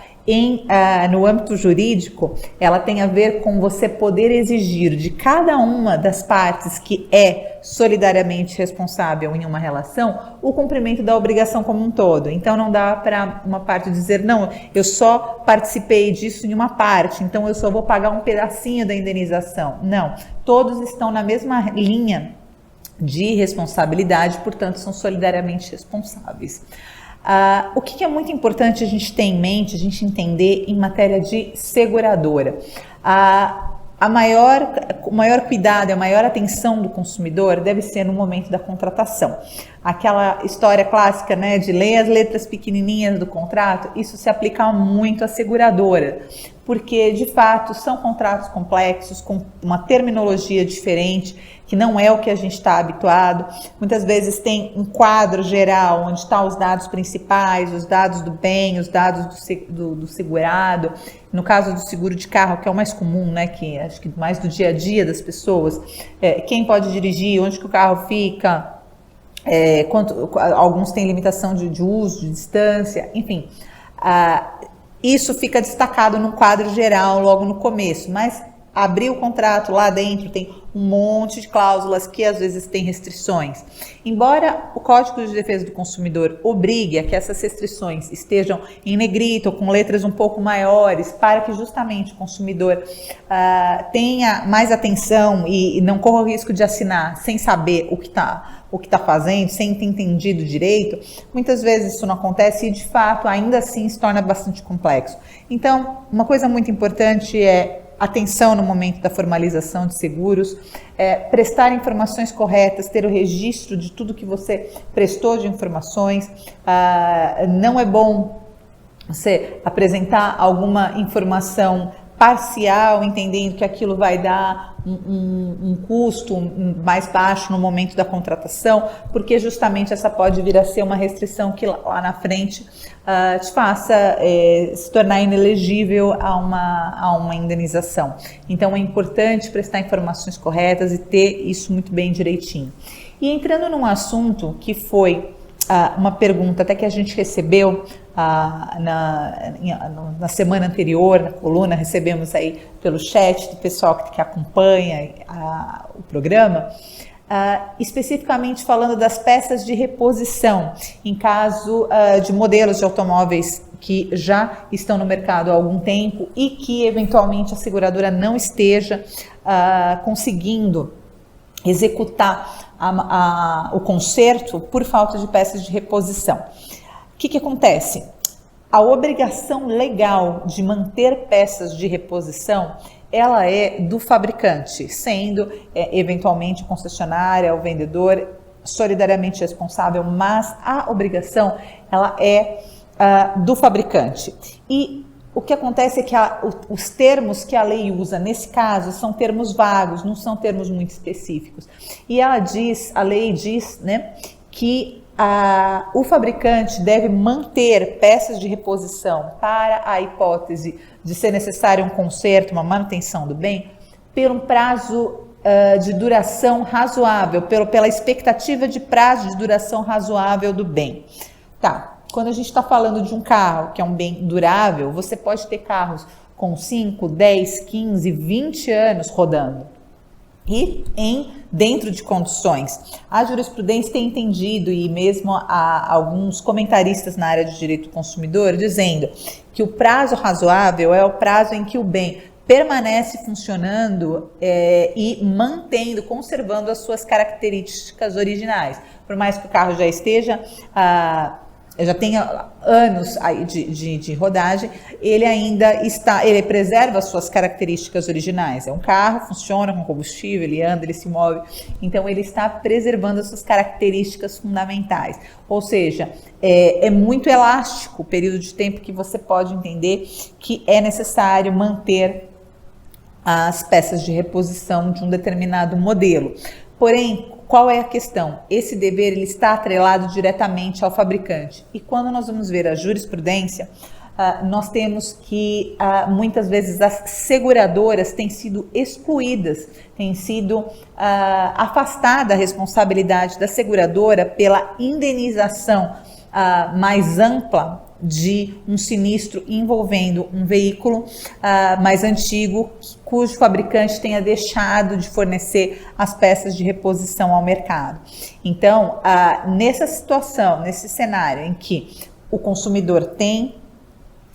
no âmbito jurídico, ela tem a ver com você poder exigir de cada uma das partes que é solidariamente responsável em uma relação o cumprimento da obrigação como um todo. Então não dá para uma parte dizer, não, eu só participei disso em uma parte, então eu só vou pagar um pedacinho da indenização. Não, todos estão na mesma linha de responsabilidade, portanto são solidariamente responsáveis. O que é muito importante a gente ter em mente, a gente entender em matéria de seguradora? O maior cuidado, a maior atenção do consumidor deve ser no momento da contratação. Aquela história clássica, né, de ler as letras pequenininhas do contrato, isso se aplica muito à seguradora, porque de fato são contratos complexos, com uma terminologia diferente, que não é o que a gente está habituado. Muitas vezes tem um quadro geral, onde estão os dados principais, os dados do bem, os dados do segurado. No caso do seguro de carro, que é o mais comum, né, que acho que mais do dia a dia das pessoas, quem pode dirigir, onde que o carro fica, alguns têm limitação de uso, de distância, enfim. Isso fica destacado no quadro geral logo no começo, mas abrir o contrato lá dentro tem um monte de cláusulas que às vezes tem restrições. Embora o Código de Defesa do Consumidor obrigue a que essas restrições estejam em negrito ou com letras um pouco maiores, para que justamente o consumidor tenha mais atenção e não corra o risco de assinar sem saber o que está fazendo, sem ter entendido direito, muitas vezes isso não acontece e de fato ainda assim se torna bastante complexo. Então, uma coisa muito importante é atenção no momento da formalização de seguros, prestar informações corretas, ter o registro de tudo que você prestou de informações. Não é bom você apresentar alguma informação parcial, entendendo que aquilo vai dar um custo mais baixo no momento da contratação, porque justamente essa pode vir a ser uma restrição que lá na frente te faça se tornar inelegível a uma indenização. Então é importante prestar informações corretas e ter isso muito bem direitinho. E entrando num assunto que foi uma pergunta até que a gente recebeu na semana anterior, na coluna, recebemos aí pelo chat do pessoal que acompanha o programa, especificamente falando das peças de reposição, em caso de modelos de automóveis que já estão no mercado há algum tempo e que eventualmente a seguradora não esteja conseguindo executar o conserto por falta de peças de reposição. O que acontece? A obrigação legal de manter peças de reposição, ela é do fabricante, sendo eventualmente concessionária ou vendedor solidariamente responsável, mas a obrigação ela é do fabricante. E o que acontece é que os termos que a lei usa nesse caso são termos vagos, não são termos muito específicos. E a lei diz, né, que o fabricante deve manter peças de reposição para a hipótese de ser necessário um conserto, uma manutenção do bem, por um prazo de duração razoável, pela expectativa de prazo de duração razoável do bem. Tá. Quando a gente está falando de um carro que é um bem durável, você pode ter carros com 5, 10, 15, 20 anos rodando. E dentro de condições. A jurisprudência tem entendido, e mesmo alguns comentaristas na área de direito do consumidor, dizendo que o prazo razoável é o prazo em que o bem permanece funcionando e mantendo, conservando as suas características originais. Por mais que o carro já esteja... já tenha anos aí de rodagem, ele ainda ele preserva as suas características originais. É um carro, funciona com combustível, ele anda, ele se move, então ele está preservando as suas características fundamentais. Ou seja, é muito elástico o período de tempo que você pode entender que é necessário manter as peças de reposição de um determinado modelo. Porém, qual é a questão? Esse dever ele está atrelado diretamente ao fabricante. E quando nós vamos ver a jurisprudência, nós temos que muitas vezes as seguradoras têm sido excluídas, têm sido afastada a responsabilidade da seguradora pela indenização mais ampla de um sinistro envolvendo um veículo mais antigo, cujo fabricante tenha deixado de fornecer as peças de reposição ao mercado. Então, nessa situação, nesse cenário em que o consumidor tem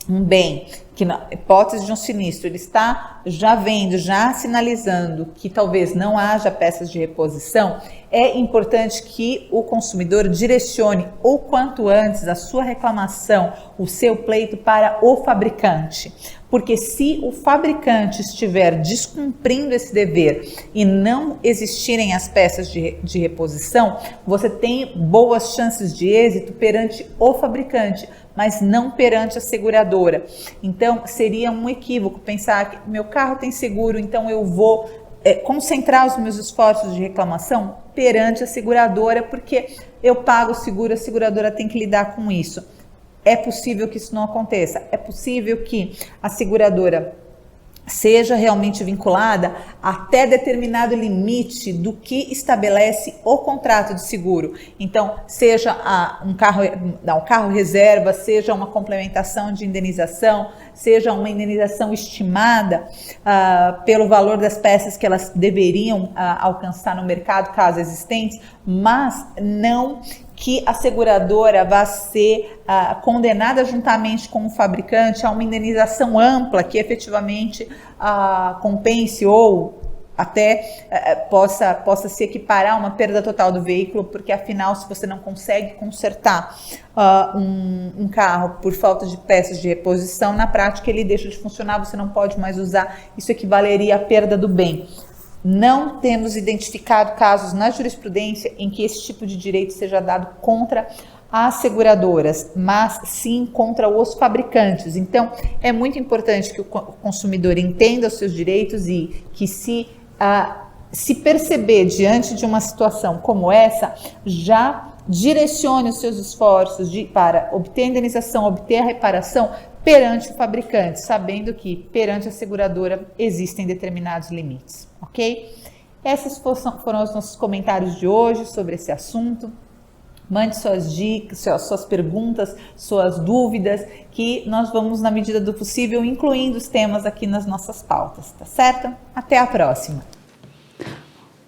um bem que, na hipótese de um sinistro, ele está já vendo, já sinalizando que talvez não haja peças de reposição, é importante que o consumidor direcione o quanto antes a sua reclamação, o seu pleito para o fabricante. Porque se o fabricante estiver descumprindo esse dever e não existirem as peças de reposição, você tem boas chances de êxito perante o fabricante, mas não perante a seguradora. Então, seria um equívoco pensar que meu carro tem seguro, então eu vou concentrar os meus esforços de reclamação perante a seguradora, porque eu pago o seguro, a seguradora tem que lidar com isso. É possível que isso não aconteça. É possível que a seguradora seja realmente vinculada até determinado limite do que estabelece o contrato de seguro. Então, seja um carro reserva, seja uma complementação de indenização, seja uma indenização estimada pelo valor das peças que elas deveriam alcançar no mercado, caso existentes, mas não que a seguradora vá ser condenada juntamente com o fabricante a uma indenização ampla que efetivamente compense ou até possa se equiparar a uma perda total do veículo, porque afinal, se você não consegue consertar um carro por falta de peças de reposição, na prática ele deixa de funcionar, você não pode mais usar, isso equivaleria à perda do bem. Não temos identificado casos na jurisprudência em que esse tipo de direito seja dado contra as seguradoras, mas sim contra os fabricantes. Então, é muito importante que o consumidor entenda os seus direitos e que se perceber diante de uma situação como essa, já direcione os seus esforços para obter a indenização, obter a reparação perante o fabricante, sabendo que perante a seguradora existem determinados limites, ok? Esses foram os nossos comentários de hoje sobre esse assunto. Mande suas dicas, suas perguntas, suas dúvidas, que nós vamos, na medida do possível, incluindo os temas aqui nas nossas pautas, tá certo? Até a próxima!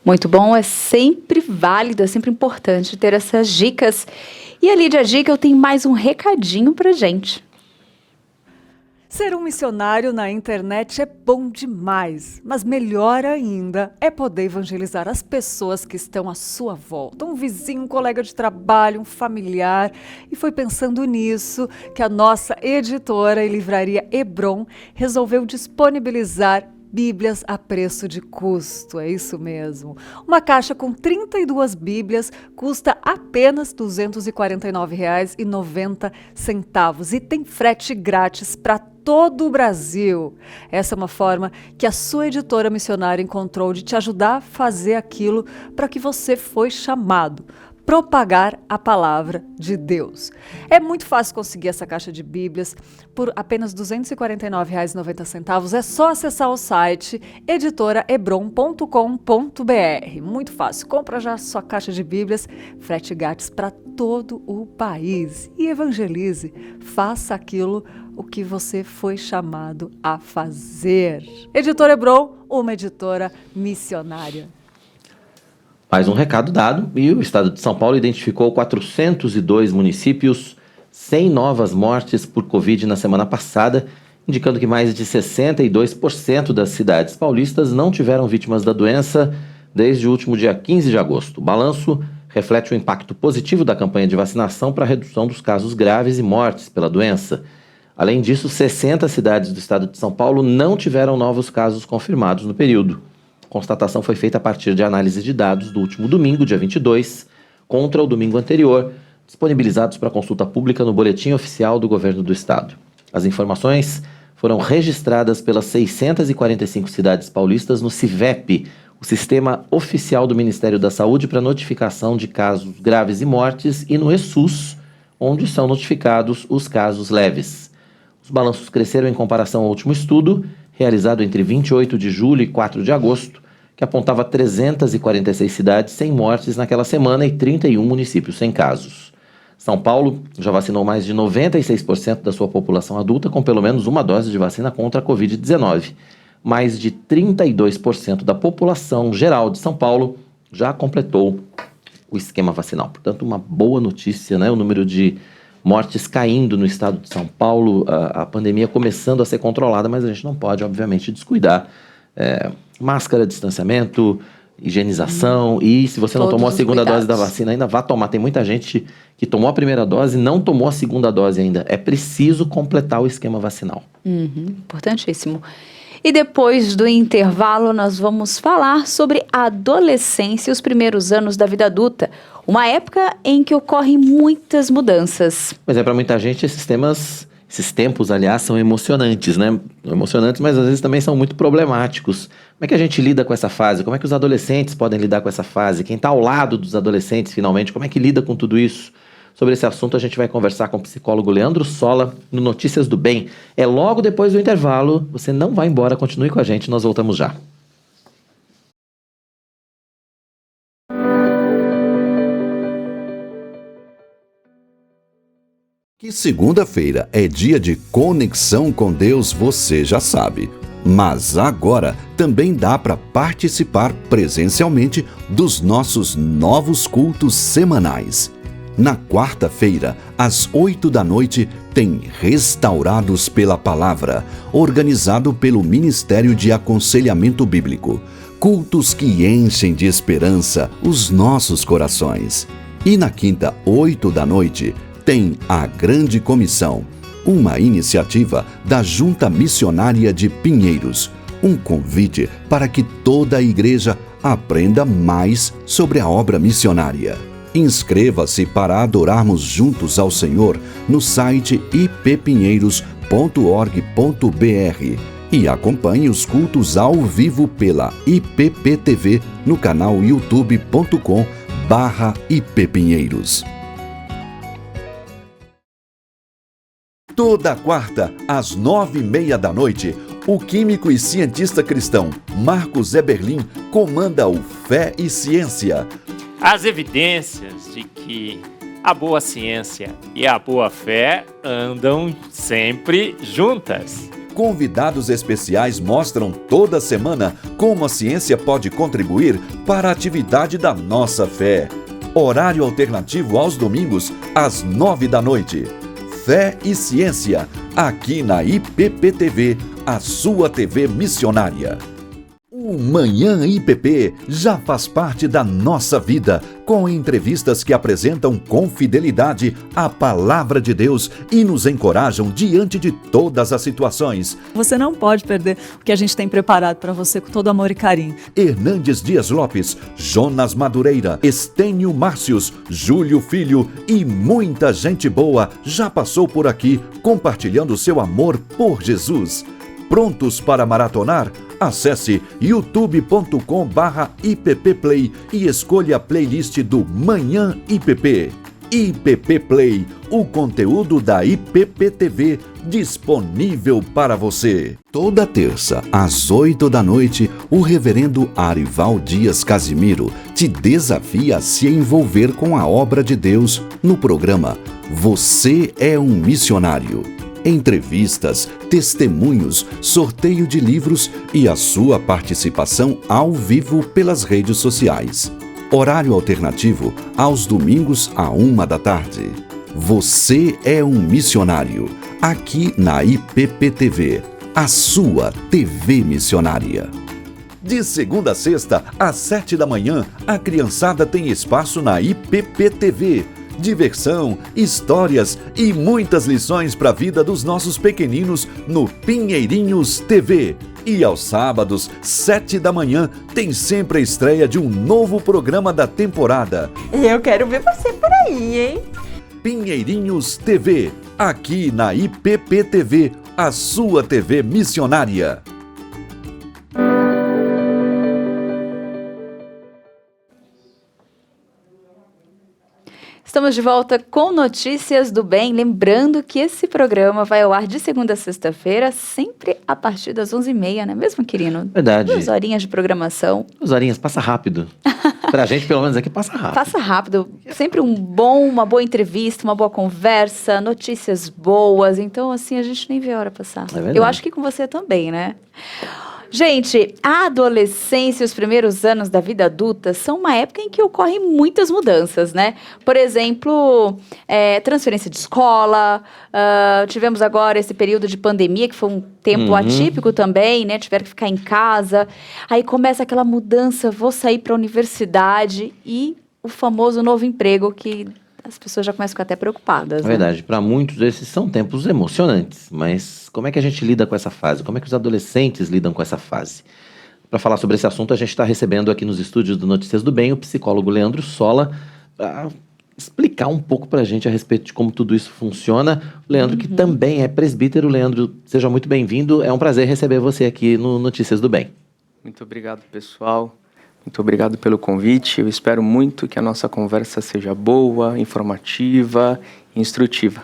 Muito bom, é sempre válido, é sempre importante ter essas dicas. E a Lídia Dica, eu tenho mais um recadinho pra gente. Ser um missionário na internet é bom demais, mas melhor ainda é poder evangelizar as pessoas que estão à sua volta. Um vizinho, um colega de trabalho, um familiar. E foi pensando nisso que a nossa editora e livraria Hebron resolveu disponibilizar Bíblias a preço de custo, é isso mesmo. Uma caixa com 32 Bíblias custa apenas R$ 249,90 e tem frete grátis para todo o Brasil. Essa é uma forma que a sua editora missionária encontrou de te ajudar a fazer aquilo para que você foi chamado. Propagar a palavra de Deus. É muito fácil conseguir essa caixa de Bíblias por apenas R$ 249,90. É só acessar o site editoraebron.com.br. Muito fácil. Compra já a sua caixa de Bíblias, frete grátis para todo o país. E evangelize. Faça aquilo o que você foi chamado a fazer. Editora Hebron, uma editora missionária. Mais um recado dado, e o Estado de São Paulo identificou 402 municípios sem novas mortes por Covid na semana passada, indicando que mais de 62% das cidades paulistas não tiveram vítimas da doença desde o último dia 15 de agosto. O balanço reflete o impacto positivo da campanha de vacinação para a redução dos casos graves e mortes pela doença. Além disso, 60 cidades do Estado de São Paulo não tiveram novos casos confirmados no período. A constatação foi feita a partir de análise de dados do último domingo, dia 22, contra o domingo anterior, disponibilizados para consulta pública no Boletim Oficial do Governo do Estado. As informações foram registradas pelas 645 cidades paulistas no CIVEP, o Sistema Oficial do Ministério da Saúde para notificação de casos graves e mortes, e no ESUS, onde são notificados os casos leves. Os balanços cresceram em comparação ao último estudo, realizado entre 28 de julho e 4 de agosto, que apontava 346 cidades sem mortes naquela semana e 31 municípios sem casos. São Paulo já vacinou mais de 96% da sua população adulta com pelo menos uma dose de vacina contra a Covid-19. Mais de 32% da população geral de São Paulo já completou o esquema vacinal. Portanto, uma boa notícia, né? O número de mortes caindo no estado de São Paulo, a pandemia começando a ser controlada, mas a gente não pode, obviamente, descuidar. Máscara, distanciamento, higienização, e se você não tomou a segunda dose da vacina, ainda vá tomar. Tem muita gente que tomou a primeira dose e não tomou a segunda dose ainda. É preciso completar o esquema vacinal. Importantíssimo. E depois do intervalo, nós vamos falar sobre a adolescência e os primeiros anos da vida adulta. Uma época em que ocorrem muitas mudanças. Mas para muita gente esses tempos, aliás, são emocionantes, né? Emocionantes, mas às vezes também são muito problemáticos. Como é que a gente lida com essa fase? Como é que os adolescentes podem lidar com essa fase? Quem está ao lado dos adolescentes, finalmente, como é que lida com tudo isso? Sobre esse assunto, a gente vai conversar com o psicólogo Leandro Sola no Notícias do Bem. É logo depois do intervalo. Você não vai embora, continue com a gente, nós voltamos já. Que segunda-feira é dia de conexão com Deus, você já sabe. Mas agora também dá para participar presencialmente dos nossos novos cultos semanais. Na quarta-feira, às 20h, tem Restaurados pela Palavra, organizado pelo Ministério de Aconselhamento Bíblico. Cultos que enchem de esperança os nossos corações. E na quinta, 20h, tem a Grande Comissão, uma iniciativa da Junta Missionária de Pinheiros. Um convite para que toda a igreja aprenda mais sobre a obra missionária. Inscreva-se para adorarmos juntos ao Senhor no site ippinheiros.org.br e acompanhe os cultos ao vivo pela IPPTV no canal youtube.com/ippinheiros. Toda quarta, às 9h30, o químico e cientista cristão Marcos Eberlin comanda o Fé e Ciência. As evidências de que A boa ciência e a boa fé andam sempre juntas. Convidados especiais mostram toda semana como a ciência pode contribuir para a atividade da nossa fé. Horário alternativo aos domingos, às 9 da noite. Fé e Ciência, aqui na IPP-TV, a sua TV missionária. O Manhã IPP já faz parte da nossa vida, com entrevistas que apresentam com fidelidade a palavra de Deus e nos encorajam diante de todas as situações. Você não pode perder o que a gente tem preparado para você com todo amor e carinho. Hernandes Dias Lopes, Jonas Madureira, Estênio Márcios, Júlio Filho e muita gente boa já passou por aqui compartilhando seu amor por Jesus. Prontos para maratonar? Acesse youtube.com/IPPplay e escolha a playlist do Manhã IPP. IPP Play, o conteúdo da IPP-TV disponível para você. Toda terça, às 8 da noite, o reverendo Arival Dias Casimiro te desafia a se envolver com a obra de Deus no programa Você é um Missionário. Entrevistas, testemunhos, sorteio de livros e a sua participação ao vivo pelas redes sociais. Horário alternativo aos domingos à 1 da tarde. Você é um missionário, aqui na IPP-TV, a sua TV missionária. De segunda a sexta, às 7 da manhã, a criançada tem espaço na IPP-TV. Diversão, histórias e muitas lições para a vida dos nossos pequeninos no Pinheirinhos TV. E aos sábados, 7 da manhã, tem sempre a estreia de um novo programa da temporada. Eu quero ver você por aí, hein? Pinheirinhos TV, aqui na IPP-TV, a sua TV missionária. Estamos de volta com Notícias do Bem. Lembrando que esse programa vai ao ar de segunda a sexta-feira, sempre a partir das 11h30, não é mesmo, Quirino? Verdade. 2 horinhas de programação. 2 horinhas, passa rápido. Pra gente, pelo menos aqui, passa rápido. Passa rápido. Sempre uma boa entrevista, uma boa conversa, notícias boas. Então, assim, a gente nem vê a hora passar. verdade. Eu acho que com você também, né? Gente, a adolescência e os primeiros anos da vida adulta são uma época em que ocorrem muitas mudanças, né? Por exemplo, transferência de escola, tivemos agora esse período de pandemia, que foi um tempo atípico também, né? Tiveram que ficar em casa. Aí começa aquela mudança, vou sair para a universidade e o famoso novo emprego que as pessoas já começam a ficar até preocupadas. É verdade, para muitos esses são tempos emocionantes, mas como é que a gente lida com essa fase? Como é que os adolescentes lidam com essa fase? Para falar sobre esse assunto, a gente está recebendo aqui nos estúdios do Notícias do Bem o psicólogo Leandro Sola, para explicar um pouco para a gente a respeito de como tudo isso funciona. O Leandro, que também é presbítero. Leandro, seja muito bem-vindo, é um prazer receber você aqui no Notícias do Bem. Muito obrigado, pessoal. Muito obrigado pelo convite. Eu espero muito que a nossa conversa seja boa, informativa e instrutiva.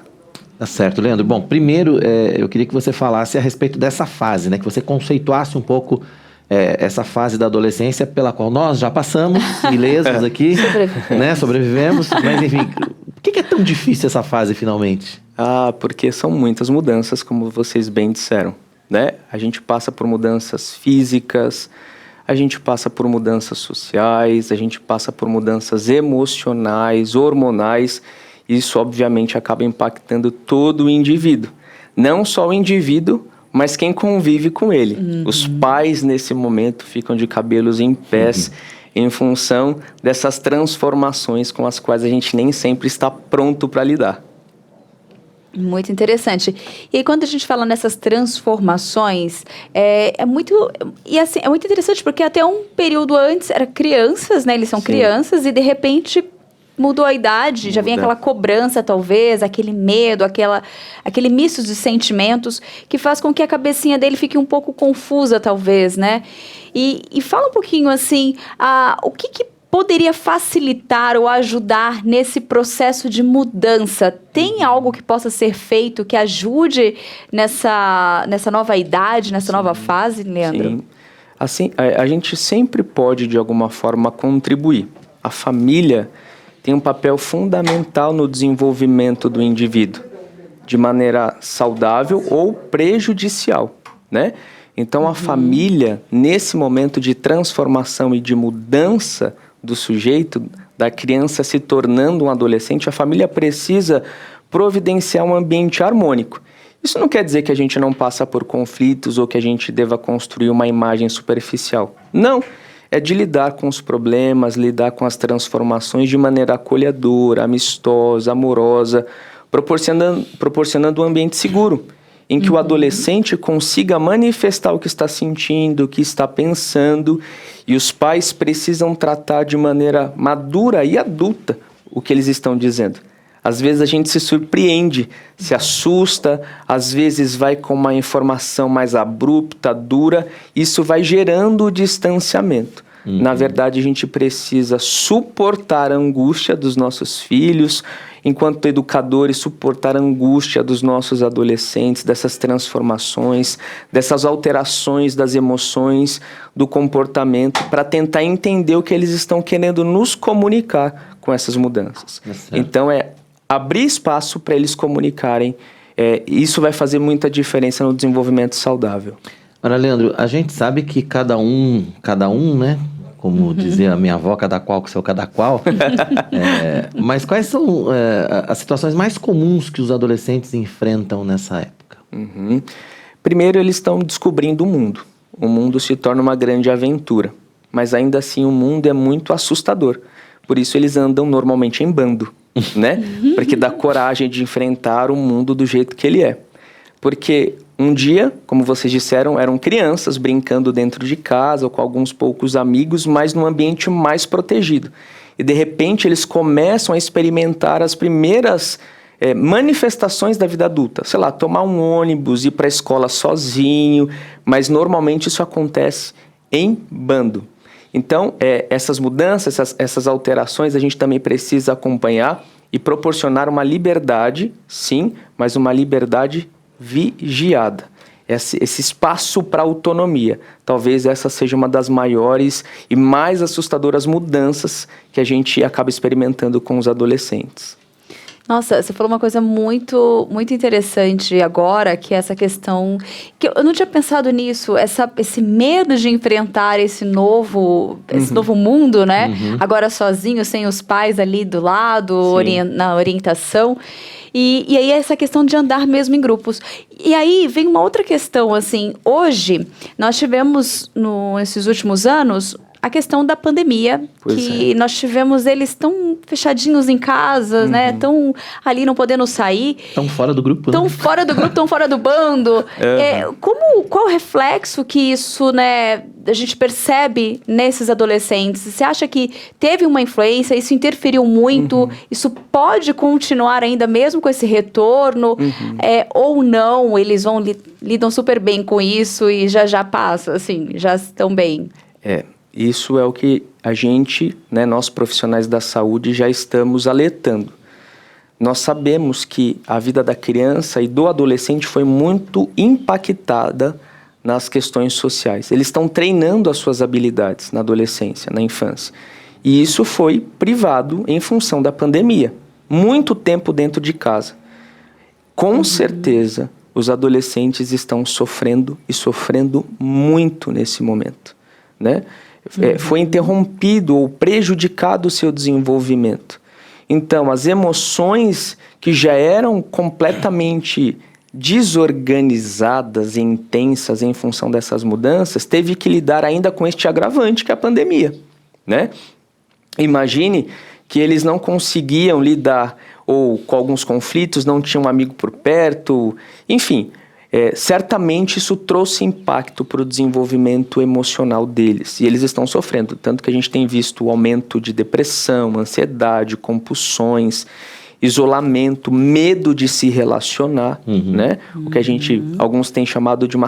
Tá certo, Leandro. Bom, primeiro eu queria que você falasse a respeito dessa fase, né? Que você conceituasse um pouco essa fase da adolescência pela qual nós já passamos, ilesos aqui, né? Sobrevivemos. Mas, enfim, por que é tão difícil essa fase, finalmente? Porque são muitas mudanças, como vocês bem disseram, né? A gente passa por mudanças físicas, a gente passa por mudanças sociais, a gente passa por mudanças emocionais, hormonais. Isso, obviamente, acaba impactando todo o indivíduo. Não só o indivíduo, mas quem convive com ele. Os pais, nesse momento, ficam de cabelos em pés em função dessas transformações com as quais a gente nem sempre está pronto para lidar. Muito interessante. E aí, quando a gente fala nessas transformações, é muito interessante, porque até um período antes eram crianças, né? Eles são crianças e, de repente, mudou a idade, já vem aquela cobrança, talvez, aquele medo, aquele misto de sentimentos que faz com que a cabecinha dele fique um pouco confusa, talvez, né? E fala um pouquinho, assim, o que poderia facilitar ou ajudar nesse processo de mudança? Tem algo que possa ser feito que ajude nessa nova idade, nessa nova fase, Leandro? Sim. Assim, a gente sempre pode, de alguma forma, contribuir. A família, tem um papel fundamental no desenvolvimento do indivíduo, de maneira saudável ou prejudicial, né? Então, a família, nesse momento de transformação e de mudança do sujeito, da criança se tornando um adolescente, a família precisa providenciar um ambiente harmônico. Isso não quer dizer que a gente não passa por conflitos ou que a gente deva construir uma imagem superficial. Não, é de lidar com os problemas, lidar com as transformações de maneira acolhedora, amistosa, amorosa, proporcionando um ambiente seguro, em que o adolescente consiga manifestar o que está sentindo, o que está pensando, e os pais precisam tratar de maneira madura e adulta o que eles estão dizendo. Às vezes a gente se surpreende, se assusta, às vezes vai com uma informação mais abrupta, dura, isso vai gerando o distanciamento. Na verdade, a gente precisa suportar a angústia dos nossos filhos, enquanto educadores, suportar a angústia dos nossos adolescentes, dessas transformações, dessas alterações das emoções, do comportamento, para tentar entender o que eles estão querendo nos comunicar com essas mudanças. Então, é abrir espaço para eles comunicarem. Isso vai fazer muita diferença no desenvolvimento saudável. Olha, Leandro, a gente sabe que cada um, né? Como dizia a minha avó, cada qual com seu cada qual. Mas quais são as situações mais comuns que os adolescentes enfrentam nessa época? Primeiro, eles estão descobrindo o mundo. O mundo se torna uma grande aventura. Mas ainda assim, o mundo é muito assustador. Por isso, eles andam normalmente em bando, né? Porque dá coragem de enfrentar o mundo do jeito que ele é. Porque um dia, como vocês disseram, eram crianças brincando dentro de casa ou com alguns poucos amigos, mas num ambiente mais protegido. E de repente eles começam a experimentar as primeiras manifestações da vida adulta. Sei lá, tomar um ônibus, ir para a escola sozinho, mas normalmente isso acontece em bando. Então, essas mudanças, essas alterações, a gente também precisa acompanhar e proporcionar uma liberdade, sim, mas uma liberdade vigiada, esse espaço para autonomia. Talvez essa seja uma das maiores e mais assustadoras mudanças que a gente acaba experimentando com os adolescentes. Nossa, você falou uma coisa muito, muito interessante agora, que é essa questão, que eu não tinha pensado nisso, esse medo de enfrentar esse novo mundo, né? Agora sozinho, sem os pais ali do lado, na orientação. E aí essa questão de andar mesmo em grupos. E aí vem uma outra questão, assim, hoje nós tivemos, nesses últimos anos, a questão da pandemia, nós tivemos eles tão fechadinhos em casa, né, tão ali não podendo sair. Tão fora do grupo. Tão fora do grupo, tão fora do bando. Qual o reflexo que isso, né, a gente percebe nesses adolescentes? Você acha que teve uma influência, isso interferiu muito, isso pode continuar ainda mesmo com esse retorno, ou não, eles lidam super bem com isso e já passa, assim, já estão bem? Isso é o que a gente, né, nós profissionais da saúde, já estamos alertando. Nós sabemos que a vida da criança e do adolescente foi muito impactada nas questões sociais. Eles estão treinando as suas habilidades na adolescência, na infância. E isso foi privado em função da pandemia. Muito tempo dentro de casa. Com certeza, os adolescentes estão sofrendo e sofrendo muito nesse momento, né? Foi interrompido ou prejudicado o seu desenvolvimento. Então, as emoções que já eram completamente desorganizadas e intensas em função dessas mudanças, teve que lidar ainda com este agravante que é a pandemia, né? Imagine que eles não conseguiam lidar ou com alguns conflitos, não tinham um amigo por perto, enfim... certamente isso trouxe impacto para o desenvolvimento emocional deles. E eles estão sofrendo. Tanto que a gente tem visto o aumento de depressão, ansiedade, compulsões, isolamento, medo de se relacionar, né? O que alguns têm chamado de uma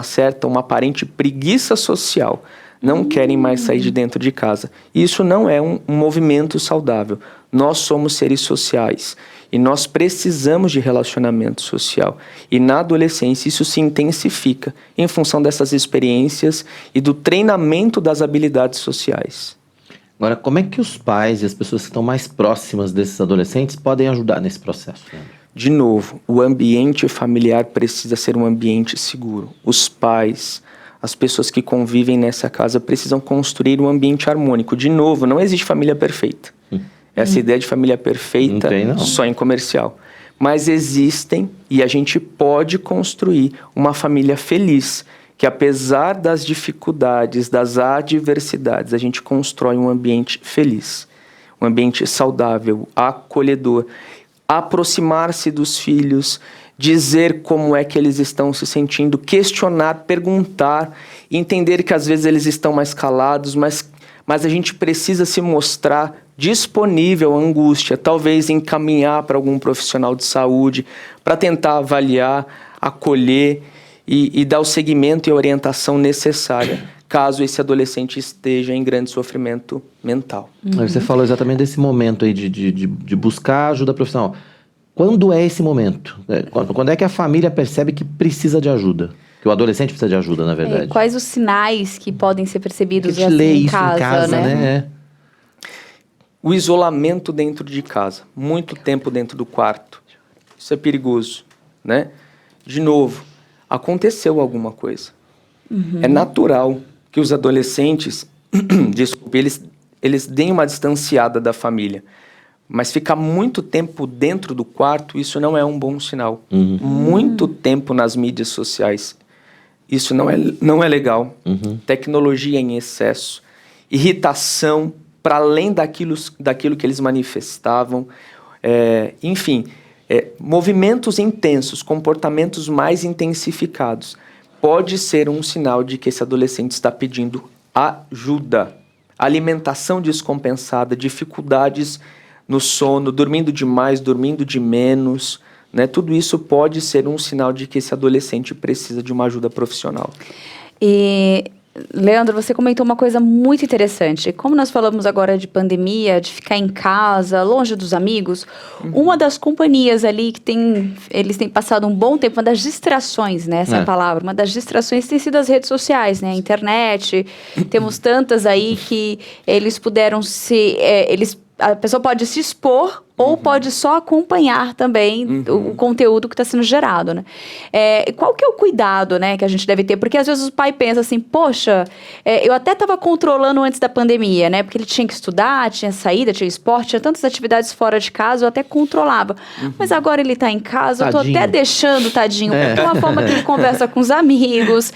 aparente preguiça social. Não querem mais sair de dentro de casa. Isso não é um movimento saudável. Nós somos seres sociais. E nós precisamos de relacionamento social. E na adolescência isso se intensifica em função dessas experiências e do treinamento das habilidades sociais. Agora, como é que os pais e as pessoas que estão mais próximas desses adolescentes podem ajudar nesse processo, Leandro? De novo, o ambiente familiar precisa ser um ambiente seguro. Os pais, as pessoas que convivem nessa casa precisam construir um ambiente harmônico. De novo, não existe família perfeita. Essa ideia de família perfeita só em comercial. Mas existem, e a gente pode construir uma família feliz, que apesar das dificuldades, das adversidades, a gente constrói um ambiente feliz, um ambiente saudável, acolhedor, aproximar-se dos filhos, dizer como é que eles estão se sentindo, questionar, perguntar, entender que às vezes eles estão mais calados, mas a gente precisa se mostrar disponível à angústia, talvez encaminhar para algum profissional de saúde, para tentar avaliar, acolher e dar o segmento e a orientação necessária, caso esse adolescente esteja em grande sofrimento mental. Você falou exatamente desse momento aí de buscar ajuda profissional. Quando é esse momento? Quando é que a família percebe que precisa de ajuda? Que o adolescente precisa de ajuda, na verdade. Quais os sinais que podem ser percebidos assim, em casa, né? O isolamento dentro de casa, muito tempo dentro do quarto. Isso é perigoso, né? De novo, aconteceu alguma coisa. É natural que os adolescentes, desculpe, eles deem uma distanciada da família. Mas ficar muito tempo dentro do quarto, isso não é um bom sinal. Muito tempo nas mídias sociais, isso não é legal. Tecnologia em excesso, irritação para além daquilo que eles manifestavam, enfim, movimentos intensos, comportamentos mais intensificados, pode ser um sinal de que esse adolescente está pedindo ajuda. Alimentação descompensada, dificuldades no sono, dormindo demais, dormindo de menos, né? Tudo isso pode ser um sinal de que esse adolescente precisa de uma ajuda profissional. E, Leandro, você comentou uma coisa muito interessante. Como nós falamos agora de pandemia, de ficar em casa, longe dos amigos, uma das companhias ali que eles têm passado um bom tempo, uma das distrações, né? Essa é a palavra, uma das distrações tem sido as redes sociais, né? A internet, temos tantas aí que eles puderam a pessoa pode se expor ou pode só acompanhar também o conteúdo que está sendo gerado, né? Qual que é o cuidado, né, que a gente deve ter? Porque às vezes o pai pensa assim, poxa, eu até estava controlando antes da pandemia, né? Porque ele tinha que estudar, tinha saída, tinha esporte, tinha tantas atividades fora de casa, eu até controlava. Mas agora ele está em casa, eu tô até deixando, tadinho, porque é uma forma que ele conversa com os amigos,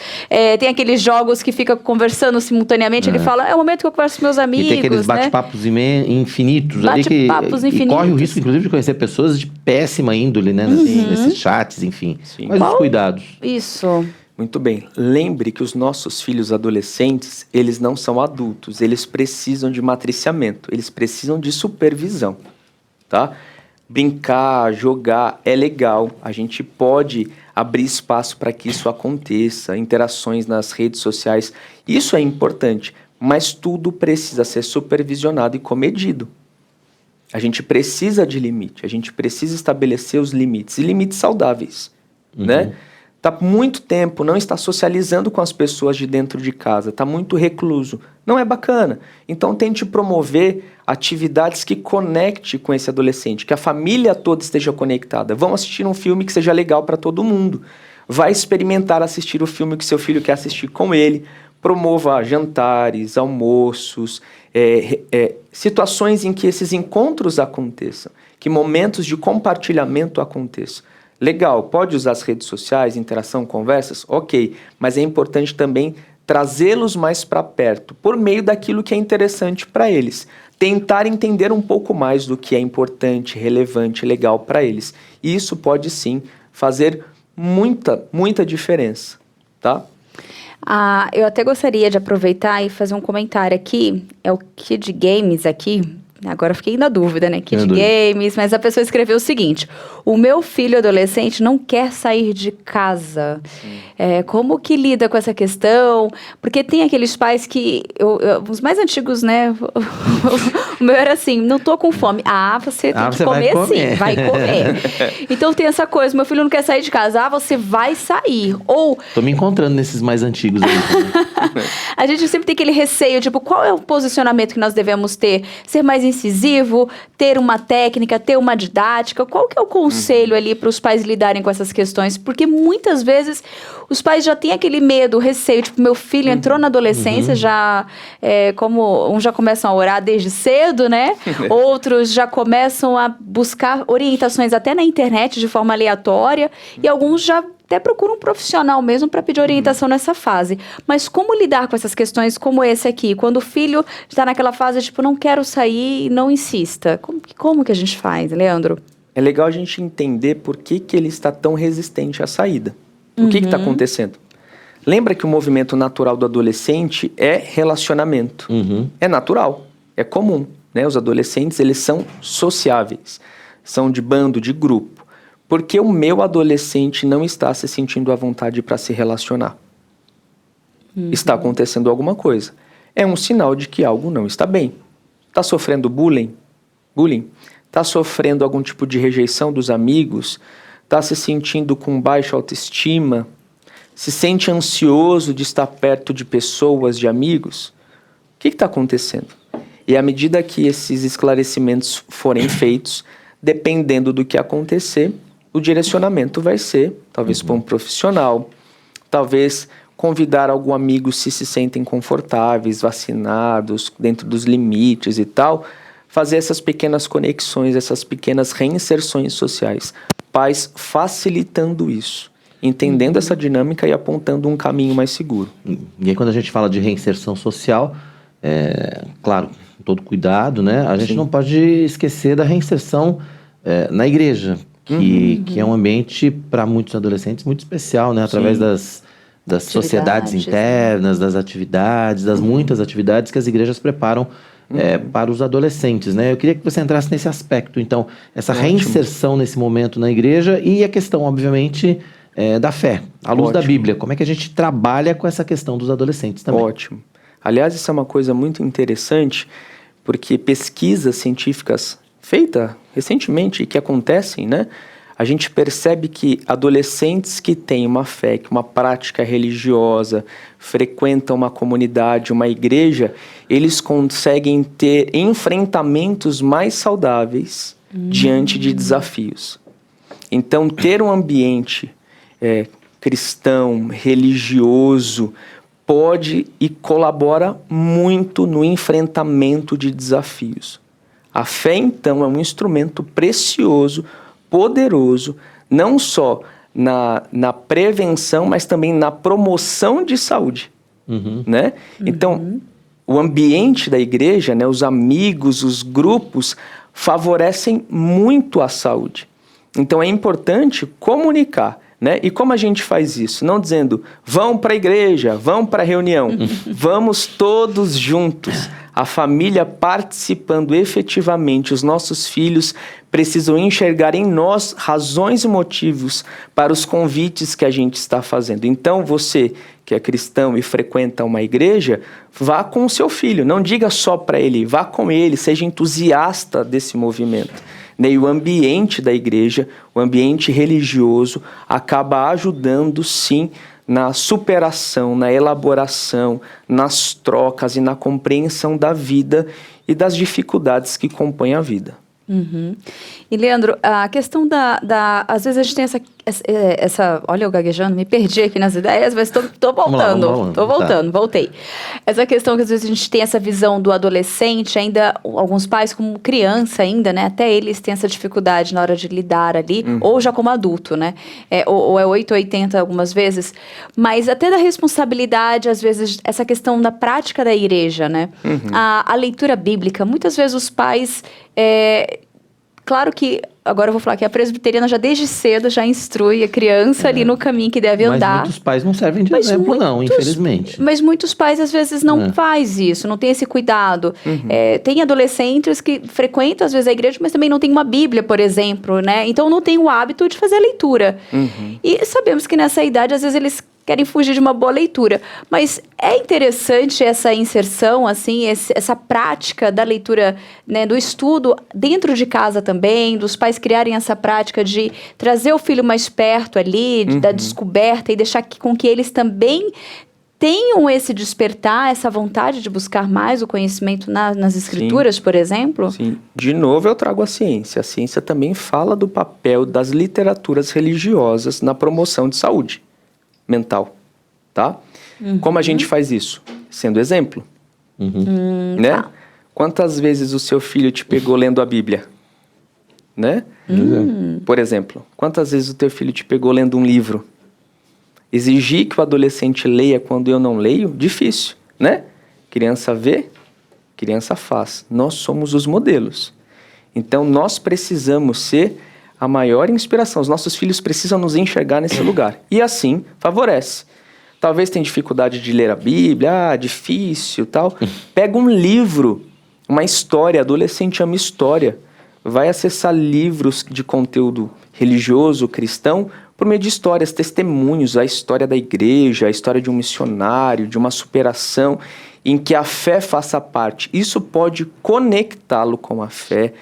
tem aqueles jogos que fica conversando simultaneamente, ele fala, é o momento que eu converso com meus amigos, e tem aqueles bate-papos infinitos ali que corre o risco, inclusive, de conhecer pessoas de péssima índole, né? Nesses chats, enfim. Mas os cuidados. Isso. Muito bem. Lembre que os nossos filhos adolescentes, eles não são adultos. Eles precisam de matriciamento. Eles precisam de supervisão, tá? Brincar, jogar é legal. A gente pode abrir espaço para que isso aconteça. Interações nas redes sociais. Isso é importante. Mas tudo precisa ser supervisionado e comedido. A gente precisa de limite, a gente precisa estabelecer os limites, e limites saudáveis, né? Tá muito tempo, não está socializando com as pessoas de dentro de casa, tá muito recluso, não é bacana. Então tente promover atividades que conecte com esse adolescente, que a família toda esteja conectada. Vão assistir um filme que seja legal para todo mundo. Vai experimentar assistir o filme que seu filho quer assistir com ele. Promova jantares, almoços, situações em que esses encontros aconteçam, que momentos de compartilhamento aconteçam. Legal, pode usar as redes sociais, interação, conversas? Ok, mas é importante também trazê-los mais para perto, por meio daquilo que é interessante para eles. Tentar entender um pouco mais do que é importante, relevante, legal para eles. E isso pode sim fazer muita diferença, tá? Eu até gostaria de aproveitar e fazer um comentário aqui. É o Kid Games aqui. agora fiquei na dúvida, né? Kid Games, mas a pessoa escreveu o seguinte: o meu filho adolescente não quer sair de casa. Como que lida com essa questão? Porque tem aqueles pais que, os mais antigos, né? O meu era assim, não tô com fome. Você tem que comer sim, vai comer. Então tem essa coisa, meu filho não quer sair de casa. Você vai sair. Ou... Tô me encontrando nesses mais antigos aí. A gente sempre tem aquele receio, tipo, qual é o posicionamento que nós devemos ter? Ser mais incisivo, ter uma técnica, ter uma didática? Qual que é o conselho ali para os pais lidarem com essas questões? Porque muitas vezes os pais já têm aquele medo, receio, tipo, meu filho entrou na adolescência, já, como uns já começam a orar desde cedo, né? Outros já começam a buscar orientações até na internet de forma aleatória, e alguns já até procuram um profissional mesmo para pedir orientação nessa fase. Mas como lidar com essas questões como esse aqui? Quando o filho está naquela fase, tipo, não quero sair, não insista. Como que a gente faz, Leandro? É legal a gente entender por que ele está tão resistente à saída. O que está acontecendo? Lembra que o movimento natural do adolescente é relacionamento. É natural, é comum, né? Os adolescentes, eles são sociáveis, são de bando, de grupo. Porque o meu adolescente não está se sentindo à vontade para se relacionar. Está acontecendo alguma coisa. É um sinal de que algo não está bem. Está sofrendo bullying? Está sofrendo algum tipo de rejeição dos amigos? Está se sentindo com baixa autoestima? Se sente ansioso de estar perto de pessoas, de amigos? O que está acontecendo? E à medida que esses esclarecimentos forem feitos, dependendo do que acontecer, o direcionamento vai ser, talvez para um profissional, talvez convidar algum amigo se sentem confortáveis, vacinados, dentro dos limites e tal, fazer essas pequenas conexões, essas pequenas reinserções sociais. Pais facilitando isso, entendendo essa dinâmica e apontando um caminho mais seguro. E aí quando a gente fala de reinserção social, claro, com todo cuidado, né? A gente não pode esquecer da reinserção na igreja, que é um ambiente para muitos adolescentes muito especial, né? Através das sociedades internas, das atividades, das muitas atividades que as igrejas preparam para os adolescentes, né? Eu queria que você entrasse nesse aspecto, então, essa reinserção nesse momento na igreja e a questão, obviamente, da fé, à luz da Bíblia. Como é que a gente trabalha com essa questão dos adolescentes também? Ótimo. Aliás, isso é uma coisa muito interessante, porque pesquisas científicas feitas recentemente e que acontecem, né? A gente percebe que adolescentes que têm uma fé, que uma prática religiosa, frequentam uma comunidade, uma igreja, eles conseguem ter enfrentamentos mais saudáveis diante de desafios. Então, ter um ambiente cristão, religioso, pode e colabora muito no enfrentamento de desafios. A fé, então, é um instrumento precioso, poderoso, não só na prevenção, mas também na promoção de saúde. Né? Então, o ambiente da igreja, né, os amigos, os grupos, favorecem muito a saúde. Então, é importante comunicar. Né? E como a gente faz isso? Não dizendo, vão para a igreja, vão para a reunião. Vamos todos juntos. A família participando efetivamente. Os nossos filhos precisam enxergar em nós razões e motivos para os convites que a gente está fazendo. Então, você que é cristão e frequenta uma igreja, vá com o seu filho. Não diga só para ele, vá com ele, seja entusiasta desse movimento. E o ambiente da igreja, o ambiente religioso, acaba ajudando, sim, na superação, na elaboração, nas trocas e na compreensão da vida e das dificuldades que compõem a vida. E, Leandro, a questão às vezes a gente tem essa olha eu gaguejando, me perdi aqui nas ideias, mas tô voltando, voltei. Essa questão que às vezes a gente tem essa visão do adolescente, ainda alguns pais como criança ainda, né, até eles têm essa dificuldade na hora de lidar ali, ou já como adulto, né, ou é 8 ou 80 algumas vezes, mas até da responsabilidade, às vezes, essa questão da prática da igreja, né, a leitura bíblica, muitas vezes os pais... Claro que agora eu vou falar que a presbiteriana já desde cedo já instrui a criança ali no caminho que deve andar. Mas muitos pais não servem de exemplo, não, infelizmente. Mas muitos pais, às vezes, não faz isso, não tem esse cuidado. Tem adolescentes que frequentam, às vezes, a igreja, mas também não tem uma Bíblia, por exemplo, né? Então, não tem o hábito de fazer a leitura. E sabemos que nessa idade, às vezes, eles querem fugir de uma boa leitura. Mas é interessante essa inserção, assim, essa prática da leitura, né, do estudo dentro de casa também, dos pais criarem essa prática de trazer o filho mais perto ali, da descoberta e deixar com que eles também tenham esse despertar, essa vontade de buscar mais o conhecimento nas escrituras, por exemplo? Sim. De novo eu trago a ciência. A ciência também fala do papel das literaturas religiosas na promoção de saúde mental, tá? Como a gente faz isso? Sendo exemplo, né? Tá. Quantas vezes o seu filho te pegou lendo a Bíblia? Né? Por exemplo, quantas vezes o teu filho te pegou lendo um livro? Exigir que o adolescente leia quando eu não leio? Difícil, né? Criança vê, criança faz. Nós somos os modelos. Então, nós precisamos ser a maior inspiração. Os nossos filhos precisam nos enxergar nesse lugar. E assim, favorece. Talvez tenha dificuldade de ler a Bíblia, difícil, tal. Pega um livro, uma história, adolescente ama história. Vai acessar livros de conteúdo religioso, cristão, por meio de histórias, testemunhos, a história da igreja, a história de um missionário, de uma superação, em que a fé faça parte. Isso pode conectá-lo com a fé,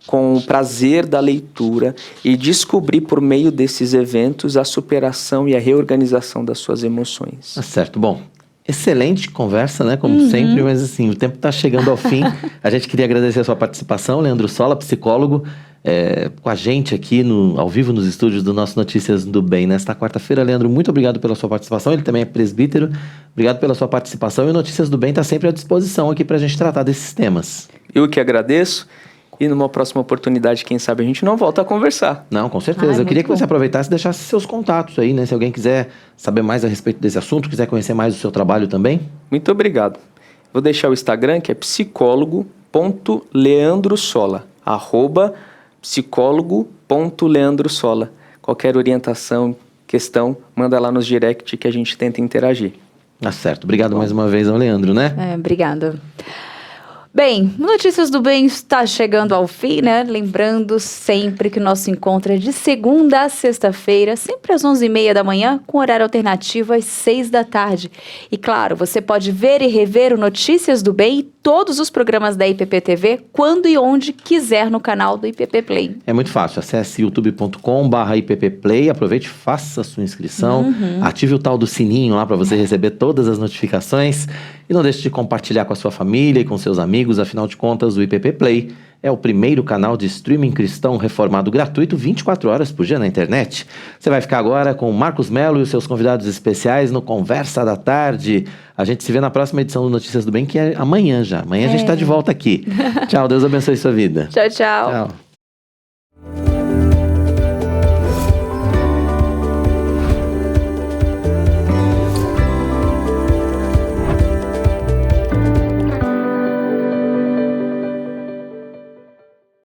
com o prazer da leitura e descobrir por meio desses eventos a superação e a reorganização das suas emoções. Tá certo. Bom, excelente conversa, né? Como sempre, mas assim, o tempo está chegando ao fim. A gente queria agradecer a sua participação, Leandro Sola, psicólogo, com a gente aqui ao vivo nos estúdios do nosso Notícias do Bem nesta quarta-feira. Leandro, muito obrigado pela sua participação. Ele também é presbítero. Obrigado pela sua participação. E o Notícias do Bem está sempre à disposição aqui para a gente tratar desses temas. Eu que agradeço. E numa próxima oportunidade, quem sabe a gente não volta a conversar. Não, com certeza. Eu queria que você aproveitasse e deixasse seus contatos aí, né? Se alguém quiser saber mais a respeito desse assunto, quiser conhecer mais o seu trabalho também. Muito obrigado. Vou deixar o Instagram, que é psicólogo.leandrosola, @psicólogo.leandrosola. Qualquer orientação, questão, manda lá nos direct que a gente tenta interagir. Tá certo. Obrigado mais uma vez ao Leandro, né? Obrigada. Bem, Notícias do Bem está chegando ao fim, né? Lembrando sempre que o nosso encontro é de segunda a sexta-feira, sempre às 11h30 da manhã, com horário alternativo às 6 da tarde. E claro, você pode ver e rever o Notícias do Bem e todos os programas da IPP TV quando e onde quiser no canal do IPP Play. É muito fácil, acesse youtube.com/IPPplay, aproveite, faça a sua inscrição, ative o tal do sininho lá para você receber todas as notificações e não deixe de compartilhar com a sua família e com seus amigos, afinal de contas o IPP Play é o primeiro canal de streaming cristão reformado gratuito 24 horas por dia na internet. Você vai ficar agora com o Marcos Melo e os seus convidados especiais no Conversa da Tarde. A gente se vê na próxima edição do Notícias do Bem, que é amanhã já. Amanhã a gente está de volta aqui. Tchau, Deus abençoe sua vida. Tchau, tchau. Tchau.